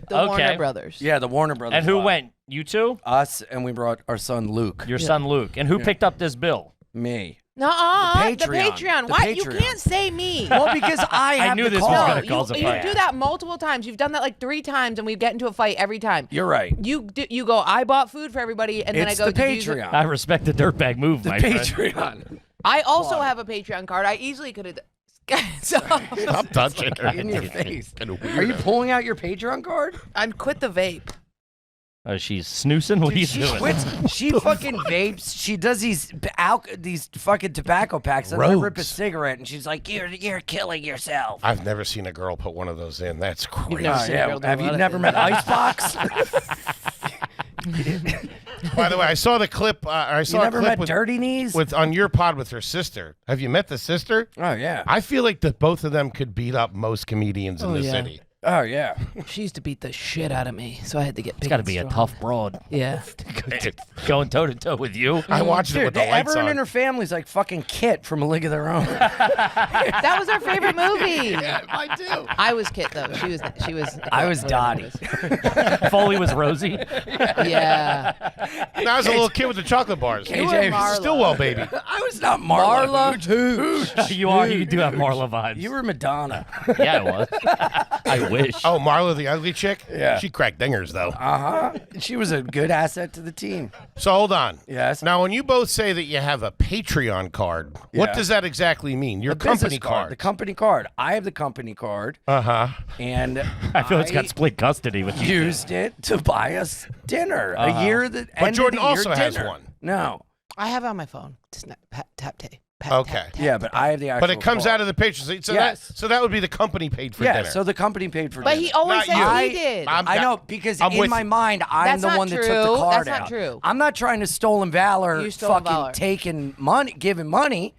the Okay. Warner Brothers. Yeah, the Warner Brothers. And who lot. went? You two? Us, and we brought our son Luke. Your son Luke. And who picked up this bill? Me. Nuh-uh, the Patreon. Patreon. The Why? You Patreon. can't say me. Well, because I have knew the this was car. gonna cause a you fight. do that multiple times. You've done that like 3 times, and we get into a fight every time. You're right. You go, "I bought food for everybody," and then It's I go, the "Did you use it?" Patreon. I respect the dirtbag move, my friend. Patreon. I also have a Patreon card. I easily could have. Stop touching her. In your face. Are you pulling out your Patreon card? I'm quit the vape. Oh, she's snoozing? What are you She doing? quits. She fucking vapes. She does these fucking tobacco packs. And I rip a Rogues. cigarette, and she's like, "You're killing yourself." I've never seen a girl put one of those in. That's crazy. never seen a girl do Have a you lot of never things. met Icebox? By the way, I saw the clip. I You saw a never clip met with, Dirty Knees? on your pod with her sister. Have you met the sister? Oh yeah. I feel like that both of them could beat up most comedians in the yeah. city. Oh yeah. She used to beat the shit out of me, so I had to get. It's got to be a tough broad. Yeah. Going toe to toe with you. I watched it with the lights Everyone on. in her family's like fucking Kit from A League of Their Own. That was our favorite movie. I do. I was Kit though. She was. I was Dottie. Foley was Rosie. Yeah. I was a little kid with the chocolate bars. You were KJ, Marla. Stillwell, baby. I was not Marla. You do have Marla vibes. You were Madonna. Yeah, I was. I wish. Oh, Marla, the ugly chick? Yeah. She cracked dingers, though. She was a good asset to the team. So hold on. Yes. Now, when you both say that you have a Patreon card, what Yeah. does that exactly mean? Your The business company card. card. The company card. I have the company card, Uh-huh. and I feel it's got split custody with you. used it to buy us dinner. A year that. But end of Jordan the year also has dinner. one. No. I have it on my phone. Tap tape. Okay. Yeah, but I have the actual. But it comes out of the Patreon. So, Yes. so that would be the company paid for Yeah. dinner. So the company paid for But dinner. he always Not says you. he did. I know because I'm in with my you. mind, I'm That's the not one that took true. the card That's not out. true. I'm not trying to stolen valor. You stole fucking valor. taking money, giving money.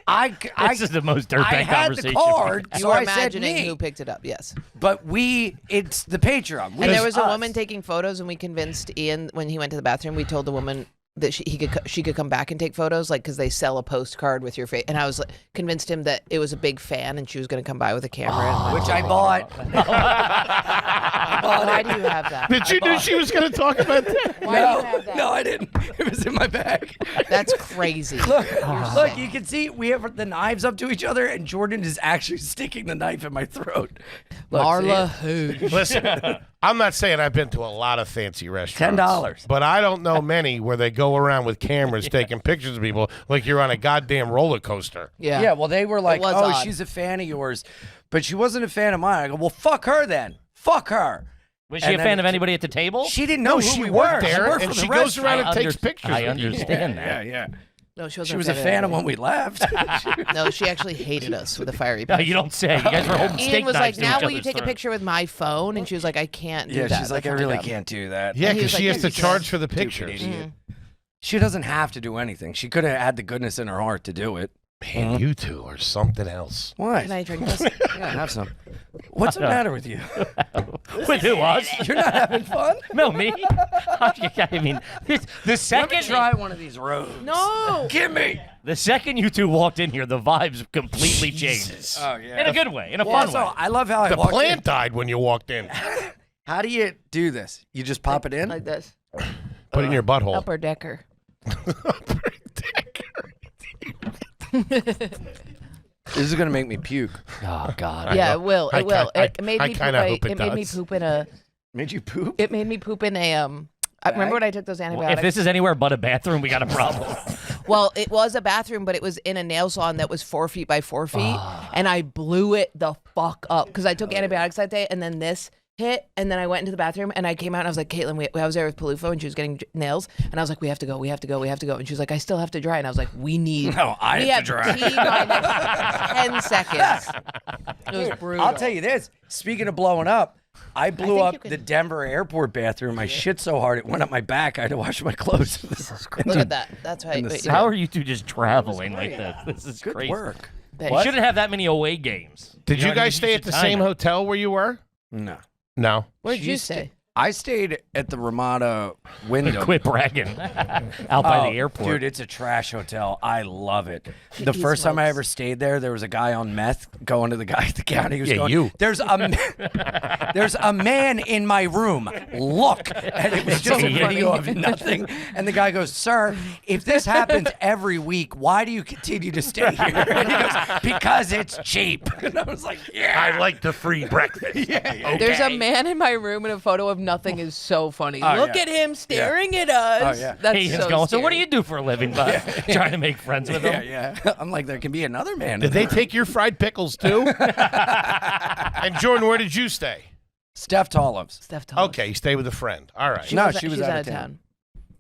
I This is the most dirtbag I had the conversation. card, You so were I said imagining me. who picked it up. Yes. But it's the Patreon. And there was a us. woman taking photos, and we convinced Ian when he went to the bathroom. We told the woman that she could come back and take photos, like because they sell a postcard with your face. And I was like, convinced him that it was a big fan, and she was going to come by with a camera. and which I bought. Why do you have that? Did you know she was going to talk about that? Why do you have that? No, I didn't. It was in my bag. That's crazy. Look, you can see we have the knives up to each other, and Jordan is actually sticking the knife in my throat. Look, Marla see who? Listen, I'm not saying I've been to a lot of fancy restaurants. $10. But I don't know many where they go around with cameras taking pictures of people like you're on a goddamn roller coaster. Yeah. Yeah, well, they were like, was oh, odd. she's a fan of yours. But she wasn't a fan of mine. I go, well, fuck her then. Fuck her. Was she And a then fan of it- anybody at the table? She didn't know who she we worked were. there, She worked and for she the goes restaurant. around and takes pictures I with you. understand that. Yeah. No, she wasn't. She was a fan of when we left. No, she actually hated us with a fiery No, passion. you don't say. You guys were holding steak Ian was knives like, to "Now each will you other's take a throats. picture with my phone?" And she was like, "I can't do Yeah, that." she's like, I That's really dumb. can't do that. Yeah, And he because was she like, has to "Yes, you charge can." for the Stupid pictures. idiot. She doesn't have to do anything. She could have had the goodness in her heart to do it. Man, you two are something else. What? Can I drink this? Yeah, have some. What's the matter with you? With who, us? You're not having fun? No, me. I mean, the second Try one of these roads. No. Give me. the second you two walked in here, the vibes completely changed. Oh, yeah. In a good way, in a Well, fun also, way. I love how I The walked plant in. died when you walked in. How do you do this? You just pop it in? Like this. Put it in your butthole. Upper decker. This is gonna make me puke. Oh God. Yeah, it will. I It will. ki- It made I me kinda poop. hope it It made me does. poop in a. Made you poop? It made me poop in a. I remember when I took those Well, antibiotics. if this is anywhere but a bathroom, we got a problem. Well, it was a bathroom, but it was in a nail salon that was 4 feet by 4 feet, Ah. and I blew it the fuck up because I took antibiotics that day, and then this hit, and then I went into the bathroom, and I came out, and I was like, Caitlin, I was there with Palufo, and she was getting nails, and I was like, we have to go, we have to go, we have to go, and she was like, I still have to dry, and I was like, we need. No, I we have to dry. T-minus 10 seconds. It was brutal. I'll tell you this. Speaking of blowing up, I blew think you up can- the Denver airport bathroom. I shit so hard it went up my back. I had to wash my clothes. Look at that. That's right. in the Wait, sink. How are you two just traveling like this? This is Good crazy. work. You shouldn't have that many away games. Did know you what I mean? guys stay at should the time same it. hotel where you were? No. No. What did you say? I stayed at the Ramada window. Quit bragging. Out by the airport. Dude, it's a trash hotel. I love it. The He first time I smokes. ever stayed there was a guy on meth going to the guy at the counter. He was Yeah, going, you. There's a man in my room. Look. And it was just a so video of nothing. And the guy goes, sir, if this happens every week, why do you continue to stay here? And he goes, because it's cheap. And I was like, yeah. I like the free breakfast. yeah. There's a man in my room in a photo of nothing is so funny. Oh, Look yeah. at him staring at us. Oh, yeah. That's Ian's so going, so what do scary. you do for a living, bud? Trying to make friends with him? Yeah. I'm like, there can be another man. Did in they there. take your fried pickles too? And Jordan, where did you stay? Steph Tollives? Steph told Okay, you stay with a friend. All right. No, us. she was She's out out of of town.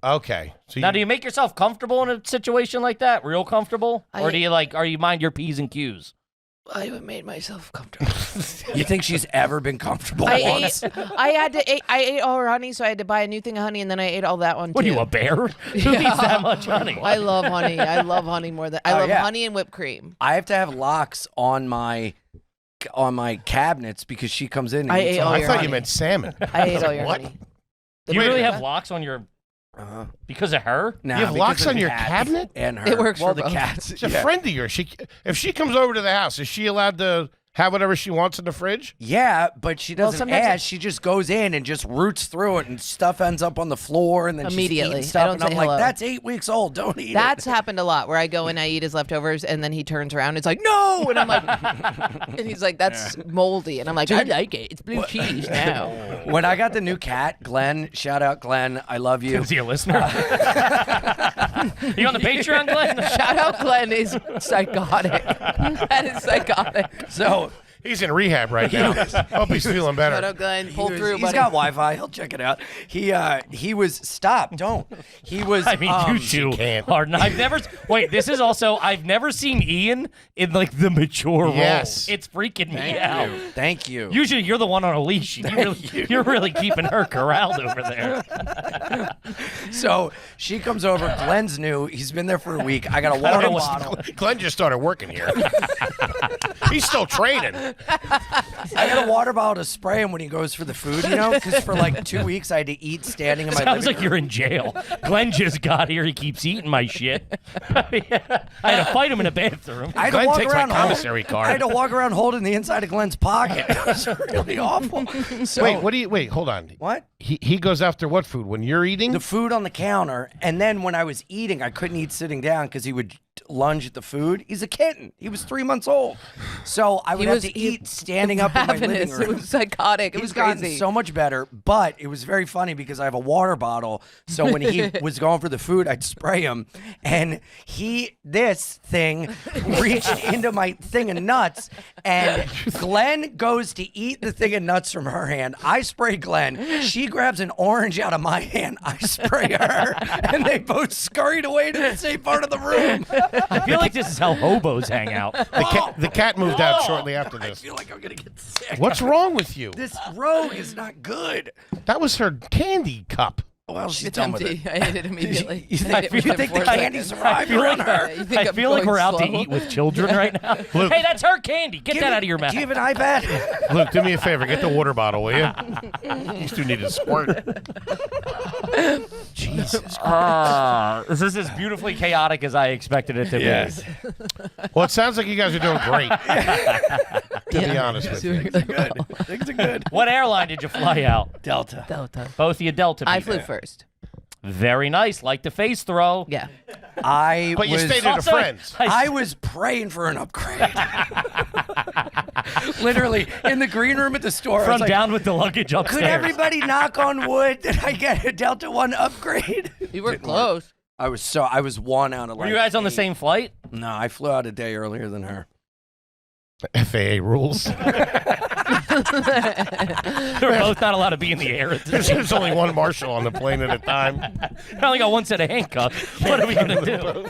Okay. So Now, do you make yourself comfortable in a situation like that? Real comfortable? Or I- do you are you mind your P's and Q's? I made myself comfortable. You think she's ever been comfortable I once? ate all her honey, so I had to buy a new thing of honey, and then I ate all that one What are too. you, a bear? Who eats that much honey? I love honey. I love honey more than I love yeah. honey and whipped cream. I have to have locks on my cabinets because she comes in and I eats ate all all I your thought honey. you meant salmon. I ate all your What? honey. You Wait a really minute. have locks on your Uh-huh. because of her? Nah, You have because locks of on the your cats cabinet? and her. It works well, for the both. cats. It's a yeah. friend of yours. If she comes over to the house, is she allowed to have whatever she wants in the fridge? Yeah, but she doesn't sometimes ask. She just goes in and just roots through it, and stuff ends up on the floor, and then Immediately. she's eating stuff, I don't and I'm say like, hello. "That's 8 weeks old. Don't eat That's it." happened a lot where I go and I eat his leftovers and then he turns around and it's like, no! And I'm like, and he's like, that's moldy. And I'm like, I like it. It's blue cheese now. When I got the new cat, Glenn, shout out Glenn, I love you. Is he a listener? You on the Patreon, Glenn? Shout out Glenn is psychotic. That is psychotic. So He's in rehab right now. Hope he's feeling Shout better. out Glenn. Pull through, he's buddy. got Wi-Fi. He'll check it out. He was stop. Don't. He was. I mean, you two can't. are not. Wait, this is also, I've never seen Ian in like the mature Yes. role. It's freaking me out. Thank you. Usually you're the one on a leash. You're really keeping her corralled over there. So she comes over. Glenn's new. He's been there for a week. I got a I don't know water what's- bottle. Glenn just started working here. He's still training. I got a water bottle to spray him when he goes for the food, because for like 2 weeks I had to eat standing in my Sounds living like you're in jail. Glenn just got here. He keeps eating my shit. I had to fight him in a bathroom. I had to Glenn walk takes my around commissary card. I had to walk around holding the inside of Glenn's pocket. It was really awful. So, Wait, hold on. what? He goes after what food? When you're eating? The food on the counter, and then when I was eating, I couldn't eat sitting down because he would lunge at the food. He's a kitten. He was 3 months old. So I would have to eat standing up in my living ravenous. room. It was psychotic. It was He's gotten crazy. so much better, but it was very funny because I have a water bottle. So when he was going for the food, I'd spray him, and this thing reached into my thing of nuts, and Glenn goes to eat the thing of nuts from her hand. I spray Glenn. She grabs an orange out of my hand. I spray her, and they both scurried away to the same part of the room. I feel like this is how hobos hang out. The cat moved out shortly after I this. feel like I'm gonna get sick. What's wrong with you? This rogue is not good. That was her candy cup. Well, she's It's done with empty. it. I ate it immediately. You I ate it you within think the 4 candy seconds. survived around her? Yeah, you think I I'm feel like going we're out to slow? eat with children right now. Luke. Hey, that's her candy. Get that out of your mouth. Do you have an iPad? Luke, do me a favor. Get the water bottle, will you? These two need a squirt. Jesus. This is as beautifully chaotic as I expected it to Yes. Well, it sounds like you guys are doing great. To be honest with you. Things are good. be. What airline did you fly out? Delta. Both of you Delta I people. flew first. Very nice. Like the face throw. Yeah. But you stayed at a Also, friend's. I was praying for an upgrade. Literally, in the green room at the store. I From was like, down with the luggage upstairs. could everybody knock on wood that I get a Delta One upgrade? You were close. I was one out of Were like you guys on the 8. same flight? No, I flew out a day earlier than her. FAA rules. They were both not allowed to be in the air. There's only one marshal on the plane at a time. I only got one set of handcuffs. What are we going to do?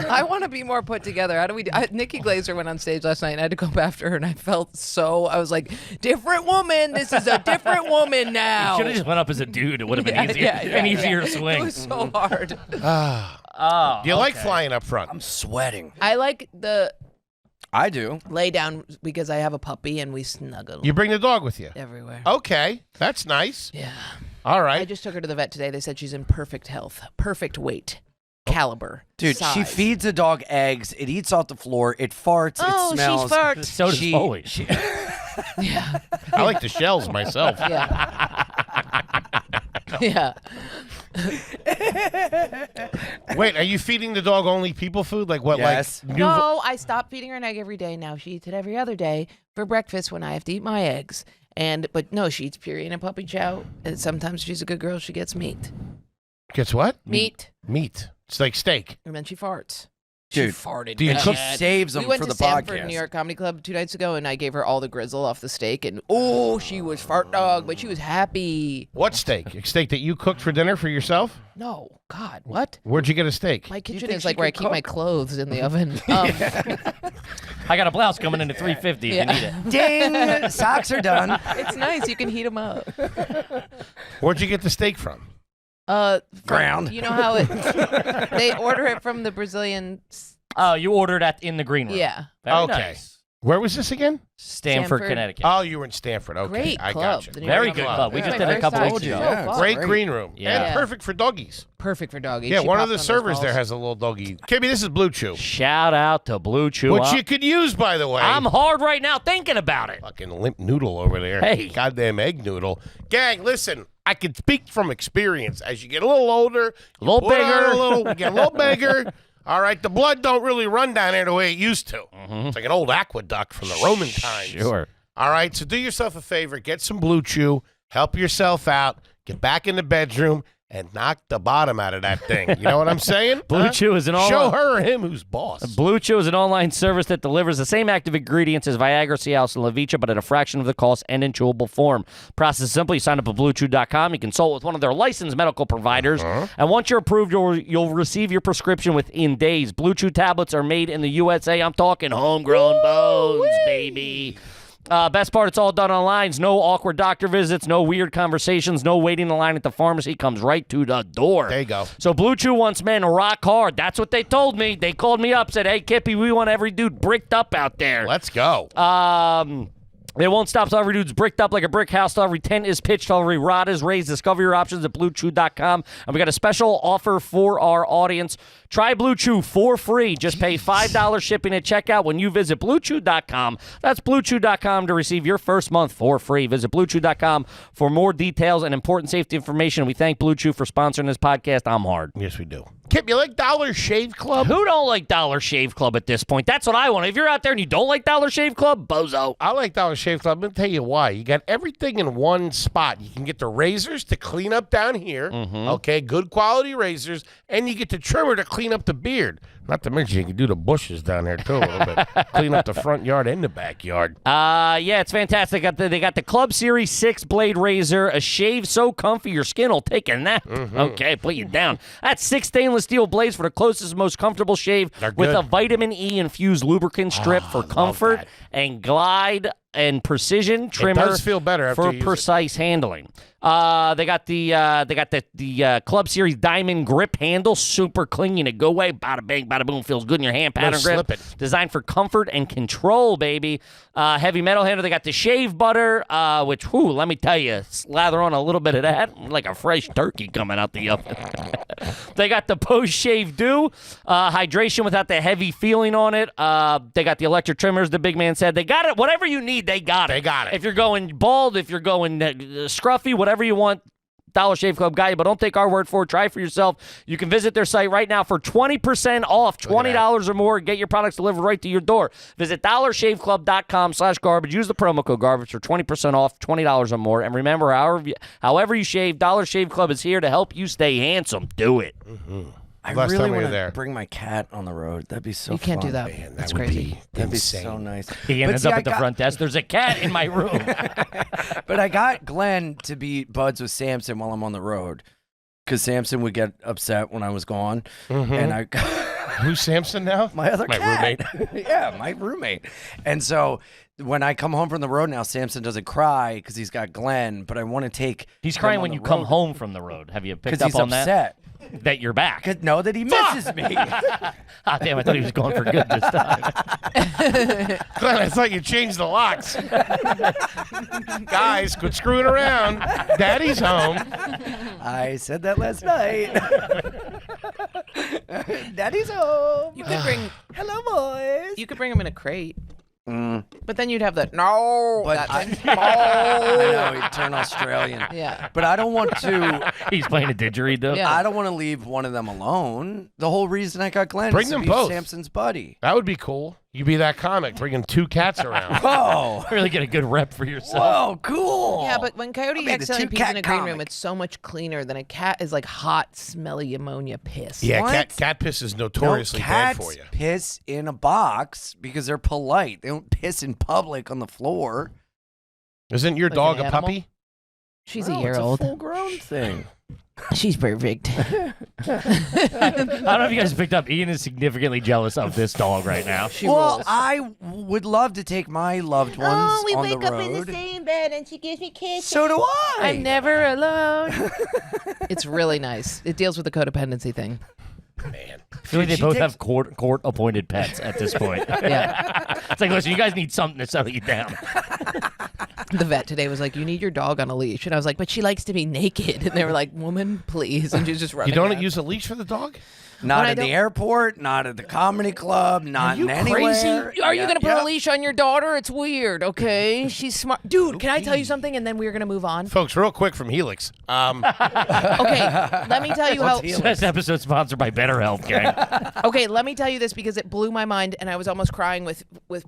I want to be more put together. How do we do? Nikki Glazer went on stage last night, and I had to go after her, and I felt so. I was like, different woman. This is a different woman now. Should have just went up as a dude. It would have been easier, an easier swing. It was so hard. Oh, Do you like flying up front? I'm sweating. I like the I do. lay down because I have a puppy, and we snuggle You bring the dog with you? everywhere. Okay, that's nice. Yeah. All I right. just took her to the vet today. They said she's in perfect health, perfect weight, caliber, Dude, she size. feeds the dog eggs. It eats off the floor. It farts. Oh, it smells. she farts. So does Foley. Yeah. I like the shells myself. Yeah. Yeah. Wait, are you feeding the dog only people food? Like what? Yes. Like No, I stopped feeding her an egg every day. Now she eats it every other day for breakfast when I have to eat my eggs. But no, she eats puree and a puppy chow. And sometimes she's a good girl. She gets meat. Gets what? Meat. Meat. It's like steak. And then she farts. Dude, she farted. do you bad. cook- saves them We went for to the Sanford, podcast. New York Comedy Club 2 nights ago, and I gave her all the grizzle off the steak. And she was fart dog, but she was happy. What steak? A steak that you cooked for dinner for yourself? No, God, what? Where'd you get a steak? My kitchen think is like she where I could keep my cook? clothes in the oven. I got a blouse coming in at $350 if you need it. Ding! Socks are done. It's nice. You can heat them up. Where'd you get the steak from? Ground. You know how they order it from the Brazilian. Oh, you ordered at in the green room. Yeah. Very Okay. nice. Where was this again? Stanford, Stanford. Connecticut. Oh, you were in Stanford. Okay, Great I club. got the you. New York Very Comedy good club. We It's just my did a first couple time. weeks ago. Yeah, So fun. Great Great. green room. Yeah. And perfect for doggies. Perfect for doggies. Yeah, She one of popped the on those servers there balls. has a little doggy. KB, this is Blue Chew. Shout out to Blue Chew. Which you could use, by the way. I'm hard right now thinking about it. Fucking limp noodle over there. Hey. Goddamn egg noodle. Gang, listen, I can speak from experience. As you get a little older, A little put on bigger. you get a little bigger. All right, the blood don't really run down there the way it used to. It's like an old aqueduct from the Roman times. Sure. All right, so do yourself a favor. Get some Blue Chew. Help yourself out. Get back in the bedroom and knock the bottom out of that thing. You know what I'm saying? Blue Chew is an all Show her or him who's boss. Blue Chew is an online service that delivers the same active ingredients as Viagra, Cialis, and Levitra, but at a fraction of the cost and in chewable form. Process is simple. You sign up at BlueChew.com. You consult with one of their licensed medical providers, and once you're approved, you'll receive your prescription within days. Blue Chew tablets are made in the USA. I'm talking homegrown bones, baby. Best part, it's all done online. No awkward doctor visits, no weird conversations, no waiting in line at the pharmacy. Comes right to the door. There you go. So Blue Chew wants men rock hard. That's what they told me. They called me up, said, "Hey, Kippy, we want every dude bricked up out there." Let's go. It won't stop till every dude's bricked up like a brick house, till every tent is pitched, till every rod is raised. Discover your options at BlueChew.com. And we got a special offer for our audience. Try Blue Chew for free. Just pay $5 shipping at checkout when you visit BlueChew.com. That's BlueChew.com to receive your first month for free. Visit BlueChew.com for more details and important safety information. We thank Blue Chew for sponsoring this podcast. I'm hard. Yes, we do. Kip, you like Dollar Shave Club? Who don't like Dollar Shave Club at this point? That's what I want. If you're out there and you don't like Dollar Shave Club, bozo. I like Dollar Shave Club. I'm going to tell you why. You got everything in one spot. You can get the razors to clean up down here. Okay, good quality razors. And you get the trimmer to clean up the beard. Not to mention you can do the bushes down there, too, a little bit. Clean up the front yard and the backyard. Yeah, it's fantastic. They got the Club Series 6 blade razor, a shave so comfy your skin will take a nap. Okay, put you down. That's 6 stainless steel blades for the closest, most comfortable shave with a vitamin E infused lubricant strip for comfort and glide and precision trimmer. It does feel better after for you use precise handling. They got the Club Series Diamond Grip handle, super clean. You go away, bada bang, bada boom, feels good in your hand pattern grip. Slipping. Designed for comfort and control, baby. Heavy metal handle. They got the shave butter, which, let me tell you, slather on a little bit of that, like a fresh turkey coming out the oven. They got the post-shave dew, hydration without the heavy feeling on it. They got the electric trimmers, the big man said. They got it. Whatever you need, they got it. They got it. If you're going bald, if you're going scruffy, whatever you want, Dollar Shave Club got you, but don't take our word for it. Try it for yourself. You can visit their site right now for 20% off, $20 or more. Get your products delivered right to your door. Visit dollarshaveclub.com/garbage. Use the promo code garbage for 20% off, $20 or more. And remember, however you shave, Dollar Shave Club is here to help you stay handsome. Do it. I Last really time we were want there. to bring my cat on the road. That'd be so You can't fun. do that. Man, That's that would crazy. be That'd be insane. so nice. He But ends see, up I at the got- front desk. There's a cat in my room. But I got Glenn to be buds with Samson while I'm on the road, because Samson would get upset when I was gone, and I Who's Samson now? my other My cat. Yeah, my roommate. And so when I come home from the road now, Samson doesn't cry because he's got Glenn, but I want to take. He's him crying on when the you come road home from the road. Have you picked because up he's on upset. that you're back? Could know that he misses me. Ah, damn, I thought he was going for good this time. Glenn, I thought you changed the locks. Guys, quit screwing around. Daddy's home. I said that last night. Daddy's home. You could bring Hello, boys. you could bring him in a crate. But then you'd have that no. But that thing. I know he'd turn Australian. Yeah. But I don't want to. He's playing a didgeridoo. Yeah. I don't want to leave one of them alone. The whole reason I got Glenn Bring is them to be both. Samson's buddy. That would be cool. You be that comic, bringing 2 cats around. Whoa. Really get a good rep for yourself. Whoa, cool. Yeah, but when Coyote I'll be the accidentally pees two-cat in a green room, comic. it's so much cleaner than a cat is like hot, smelly ammonia piss. Yeah, What? cat piss is No, notoriously bad cats for you. piss in a box because they're polite. They don't piss in public on the floor. Isn't your Like dog an a animal? puppy? She's No, a year it's old. a full-grown thing. She's perfect. I don't know if you guys picked up. Ian is significantly jealous of this dog right now. She Well, rules. I would love to take my loved ones on the road. same bed and she gives me kisses. So do I. I'm never alone. It's really nice. It deals with the codependency thing. Man. I feel like they She both takes- have court-appointed pets at this point. Yeah. It's like, listen, you guys need something to settle you down. The vet today was like, "You need your dog on a leash," and I was like, "But she likes to be naked." And they were like, "Woman, please," and she was just running. You don't around. use a leash for the dog? Not When I at the don't- airport, not at the comedy club, not you in anywhere. crazy? Are you Yeah, gonna put yeah. a leash on your daughter? It's weird. Okay, she's smart, dude. Can I tell you something? And then we're gonna move on. Folks, real quick from Helix. Okay, let me tell you how. This episode sponsored by BetterHelp, gang. Okay, let me tell you this because it blew my mind and I was almost crying with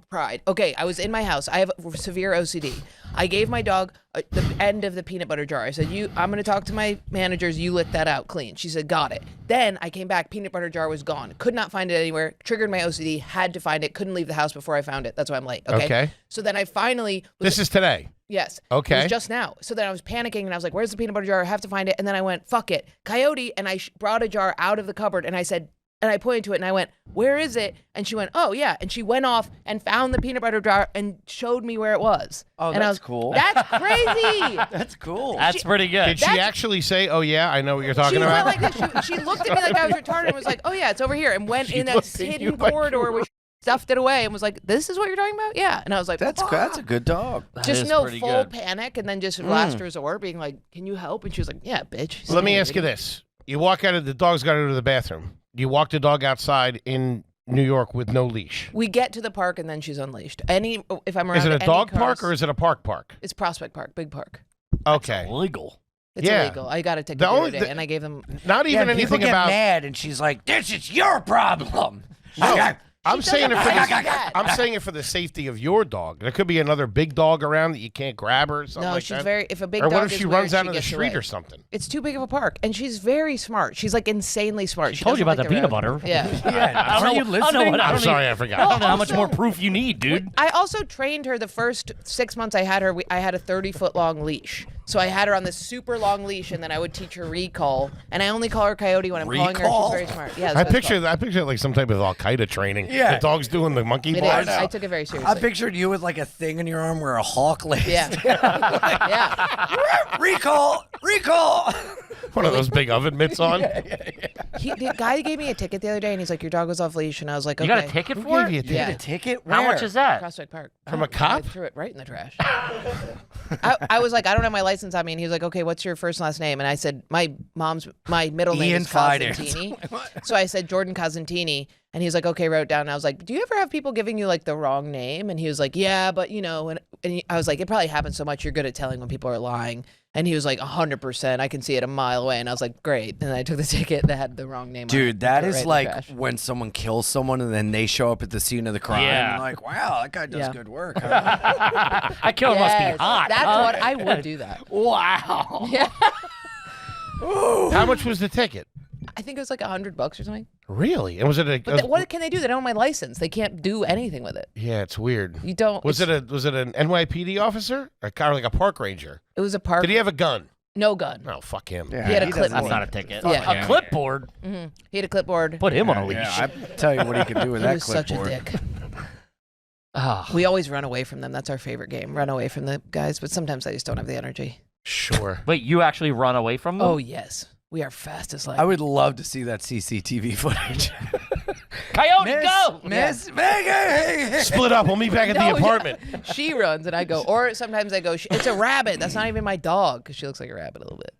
pride. Okay, I was in my house. I have severe OCD. I gave my dog the end of the peanut butter jar. I said, I'm going to talk to my managers. You lick that out clean. She said, got it. Then I came back. Peanut butter jar was gone. Could not find it anywhere. Triggered my OCD. Had to find it. Couldn't leave the house before I found it. That's why I'm late. Okay. Okay. So then I finally was This is today. Yes. Okay. It was just now. So then I was panicking and I was like, where's the peanut butter jar? I have to find it. And then I went, fuck it. Coyote. And I brought a jar out of the cupboard and I said, and I pointed to it and I went, where is it? And she went, oh, yeah. And she went off and found the peanut butter jar and showed me where it was. Oh, and I that's was, cool. That's crazy. That's cool. That's pretty good. Did she actually say, oh, yeah, I know what you're talking She about? went like this. She looked at me like I was retarded and was like, oh, yeah, it's over here. And went in a looked at you hidden like you corridor were where stuffed it away and was like, "This is what you're talking about?" Yeah, and I was like, That's a good dog. just is no pretty full good. panic, and then just last resort being like, "Can you help?" And she was like, "Yeah, bitch." Let me ask you this: you walk out of the dog's got to go to the bathroom. You walk the dog outside in New York with no leash. We get to the park and then she's unleashed. If I'm around, Is it a any dog cars- park or is it a park? It's Prospect Park, big park. Okay. Illegal. It's Yeah. illegal. I got a ticket The the only- other day, and I gave them. Not Yeah, even people anything get about. mad, and she's like, "This is your problem." No, I'm saying it for doesn't the, like that. I'm saying it for the safety of your dog. There could be another big dog around that you can't grab her or something No, like she's that. very. If a big Or dog what if is she weird, runs out she of the gets street away. or something? It's too big of a park, and she's very smart. She's like insanely smart. She Told you doesn't about the think peanut they're- butter. Yeah. I don't know. Are you I don't know listening? what- I I'm don't sorry, even- I forgot. I don't know how much Also- more proof you need, dude. I also trained her the first 6 months I had her. I had a 30-foot long leash. So I had her on this super long leash, and then I would teach her recall. And I only call her Coyote when I'm calling her. Recall? She's very smart. Yeah, I that's what it's picture it like some type of Al Qaeda training. Yeah. The dog's doing the monkey called. bars. It is. I took it very seriously. I pictured you with like a thing in your arm where a hawk lays. Yeah. yeah. Recall. One of those big oven mitts on. The guy gave me a ticket the other day, and he's like, "Your dog was off leash," and I was like, You "Okay." got a ticket Who for gave you it? a ticket? Yeah. A ticket? How Where? much is that? Prospect Park. From a I cop? threw it right in the trash. I was like, I don't have my license on me, and he was like, "Okay, what's your first and last name?" And I said, my middle name Ian is Fiders. Cosentini. So I said Jordan Cosentini, and he was like, "Okay," wrote it down. And I was like, "Do you ever have people giving you like the wrong name?" And he was like, "Yeah, but you know," and I was like, "It probably happens so much. You're good at telling when people are lying." And he was like, 100%. I can see it a mile away. And I was like, great. And I took the ticket that had the wrong name on it. Dude, and that threw it is right in the like trash. when someone kills someone and then they show up at the scene of the crime. Yeah. And like, wow, that guy does Yeah. good work. Huh? That killer must be Yes, hot. That's huh? what I would do that. Wow. Yeah. How much was the ticket? I think it was like $100 or something. Really? And was it a? But what can they do? They don't have my license. They can't do anything with it. Yeah, it's weird. You don't. Was it an NYPD officer? Or kind of like a park ranger? It was a park. Did he have a gun? No gun. Oh, fuck him. Yeah, He had a doesn't That's clipboard. not a ticket. Yeah. A clipboard. He had a clipboard. Put him on a leash. Yeah, I tell you what he could do with He that was such a clipboard. dick. Ah. We always run away from them. That's our favorite game. Run away from the guys. But sometimes I just don't have the energy. Sure. Wait, you actually run away from them? Oh yes, we are fast as light. I would love to see that CCTV footage. Coyote, go! Miss Maggie! Split up. We'll meet back at No, the apartment. She runs and I go. Or sometimes I go. It's a rabbit. That's not even my dog because she looks like a rabbit a little bit.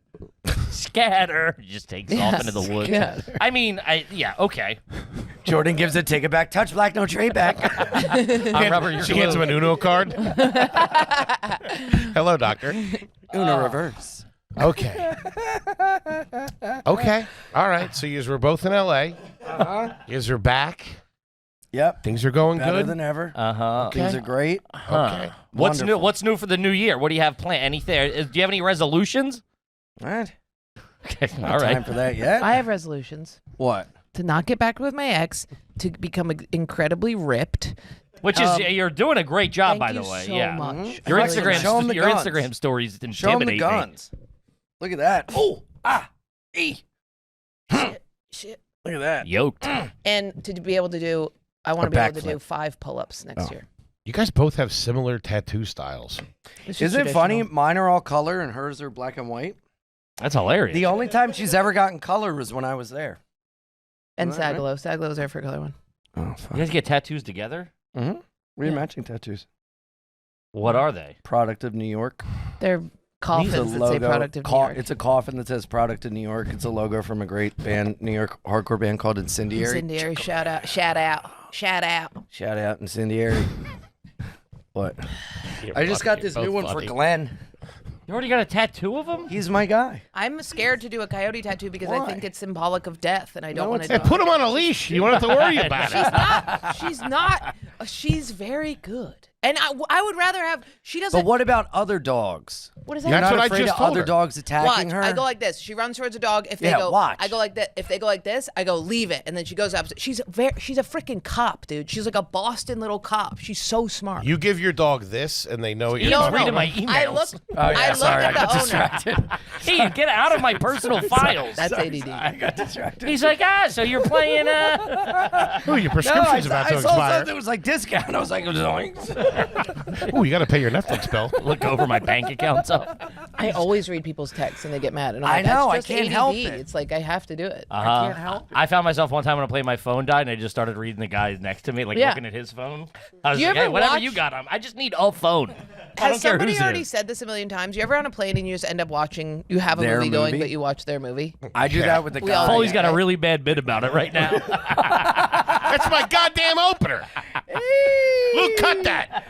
Scatter. Just takes off into the woods. Yeah. I mean, yeah, okay. Jordan gives a ticket back. Touch black, no trade back. I'm rubber, you're She hands him glue. an Uno card. Hello, doctor. Uno reverse. Okay. Okay. All right. So you were both in L.A. You are back. Yep. Things are going Better good. than ever. Uh-huh. Things are great. Okay. What's new? Wonderful. What's new for the new year? What do you have planned? Anything? Do you have any resolutions? What? Okay, Not all time right. for that yet. I have resolutions What? to not get back with my ex, to become incredibly ripped. Which is you're doing a great job, Thank by you the way. so Yeah. much. Your I really Instagram, am. Show 'em the your guns. Instagram stories Show him intimidate the me. guns. Look at that. Oh, Shit. Look at that. Yoked. And to be able to do, I want A to be able to backflip. do 5 pull-ups next year. You guys both have similar tattoo styles. It's just Isn't it funny? traditional. Mine are all color and hers are black and white. That's hilarious. The only time she's ever gotten color was when I was there. And Isn't that right? Sagalo. Sagalo was there for a color one. Oh, you fuck. guys get tattoos together? Mm-hmm. We have matching tattoos. What are they? Product of New York. They're It's a coffins that say product of New York. It's a coffin that says product of New York. It's a logo from a great band, New York hardcore band called Incendiary. Incendiary. Shout out. Shout out. Shout out. Shout out Incendiary. What? I just got this new one for Glenn. You already got a tattoo of them? He's my guy. I'm scared to do a coyote tattoo because I Why? think it's symbolic of death, and I don't No, want it's to Hey, do put it. him on a leash. You won't have to worry about it. She's not. She's very good. And I would rather have. She doesn't. But what about other dogs? What is You're that? That's not what I afraid just of told other her. dogs attacking Watch. her? I go like this. She runs towards a dog. If they Yeah, go, watch. I go like that. If they go like this, I go leave it, and then she goes up. She's a freaking cop, dude. She's like a Boston little cop. She's so smart. You give your dog this, and they know what You you're don't talking read about. my emails. I looked. Oh, yeah, I looked sorry, at I the got owner. distracted. Hey, get out of my personal files. That's ADD. I got distracted. He's like, so you're playing Ooh, your No, prescription's I about to saw expire. something that was like discount. I was like, zoinks. Ooh, you got to pay your Netflix bill. look over my bank account stuff. I always read people's texts and they get mad. And I'm I like, know, That's just I can't ADD. help it. It's like I have to do it. I can't help it. I found myself one time when I played my phone died, and I just started reading the guy next to me, like Yeah. looking at his phone. I was Do you like, ever hey, whatever watch- you got, I just need a phone. I Has don't care somebody whose already it is. said this a million times? You ever on a plane and you just end up watching? You have a Their movie going, movie? but you watch their movie. I do that with the We all guy. Foley's do got a right? really bad bit about it right now. That's my goddamn opener. Luke, cut that.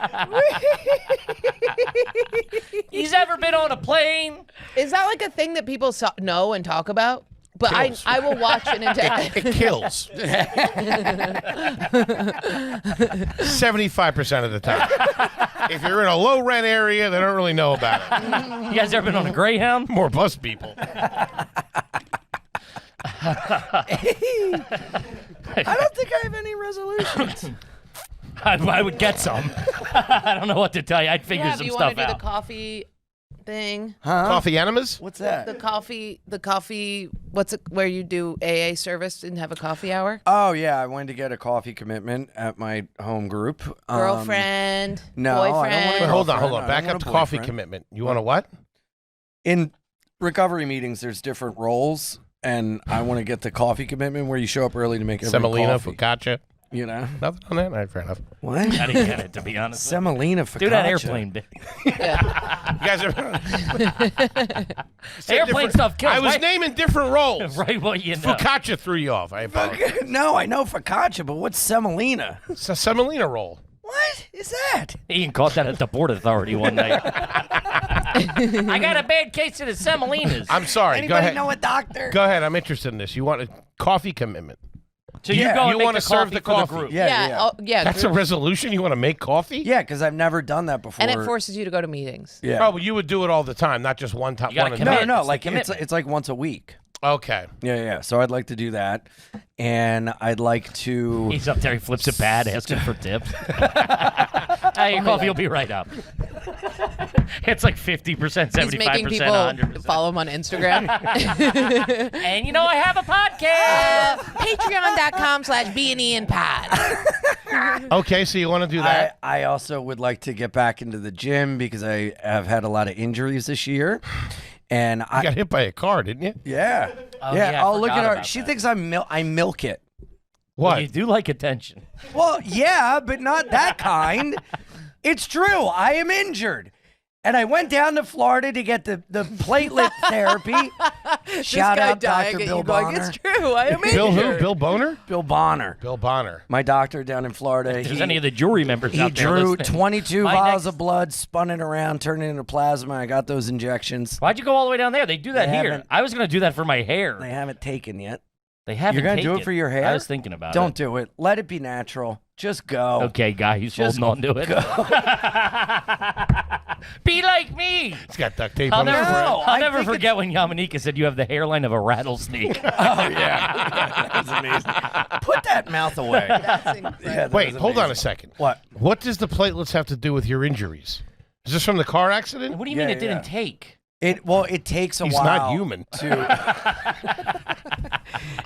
He's ever been on a plane? Is that like a thing that people know and talk about? But Kills. I will watch it It kills. 75% of the time. If you're in a low rent area, they don't really know about it. You guys ever been on a Greyhound? More bus people. I don't think I have any resolutions. I would get some. I don't know what to tell you. I'd figure Yeah, some do you want stuff to do the out. coffee thing? Huh? Coffee enemas? What's that? The coffee. What's it? Where you do AA service and have a coffee hour? Oh yeah, I went to get a coffee commitment at my home group. Girlfriend. no, I don't wanna boyfriend. Wait, hold on. Girlfriend, I Back don't up to want a coffee boyfriend. commitment. You want a what? In recovery meetings, there's different roles, and I want to get the coffee commitment where you show up early to make everybody Semolina, coffee. focaccia. You know Nothing on that? All right, fair enough. what? I didn't get it, to be honest. Semolina focaccia. Do that airplane bit. You guys are. Airplane stuff kills. I was right? naming different roles. Right, what you know. Focaccia threw you off. I apologize. No, I know focaccia, but what's semolina? It's a semolina roll. What is that? Ian caught that at the Port Authority one night. I got a bad case of the semolinas. I'm sorry. Anybody Go ahead. know a doctor? Go ahead. I'm interested in this. You want a coffee commitment? So you Yeah. go and You make wanna the serve coffee the for coffee. the group. Yeah. Yeah. That's a resolution? You want to make coffee? Yeah, because I've never done that before. And it forces you to go to meetings. Yeah. Oh, well, you would do it all the time, not just one time. You gotta one commit. and No, It's the like commitment. it's like once a week. Okay. Yeah. So I'd like to do that, and I'd like to. He's up there, he flips a pad, asking for tips. Hey, your coffee will be right up. It's like 50%, 75%, He's making people 100%. follow him on Instagram. And you know, I have a podcast. Patreon.com/BeAnIanPod. Okay, so you want to do that? I also would like to get back into the gym because I have had a lot of injuries this year, and You got hit by a car, didn't you? yeah, Oh, yeah, I Oh, look forgot at her. about She that. thinks I milk it. What? You do like attention. Well, yeah, but not that kind. It's true. I am injured. And I went down to Florida to get the platelet therapy. Shout out Dr. Bill Bonner. It's true. I am Bill who? injured. Bill Boner? Bill Bonner. Bill Bonner. My doctor down in Florida. If there's any of the jury members He out there drew listening. 22 My vials next- of blood, spun it around, turned it into plasma. I got those injections. Why'd you go all the way down there? They do that They here. haven't- I was going to do that for my hair. They haven't taken yet. They haven't You're gonna do taken it for your hair? I was thinking about Don't it. do it. Let it be natural. Just go. Okay, guy, who's Just holding on to it. Be like me. He's got duct tape I'll on his never, forehead. No, I'll I never think forget when Yamanika said you have the hairline of a rattlesnake. Oh, yeah. That's amazing. Put that mouth away. That's incredible. Yeah, that Wait, was hold on a amazing. second. What? What does the platelets have to do with your injuries? Is this from the car accident? What do you mean Yeah, it didn't yeah. take? It takes a He's while. not human.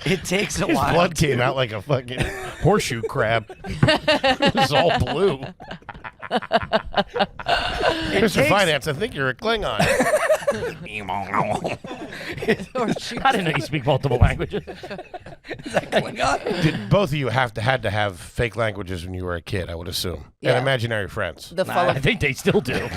It takes a His while. blood came out like a fucking horseshoe crab. It was all blue. Mr. takes- Finance, I think you're a Klingon. I didn't know you speak multiple languages. Did both of you had to have fake languages when you were a kid, I would assume. Yeah. And imaginary friends. The full I think they still do.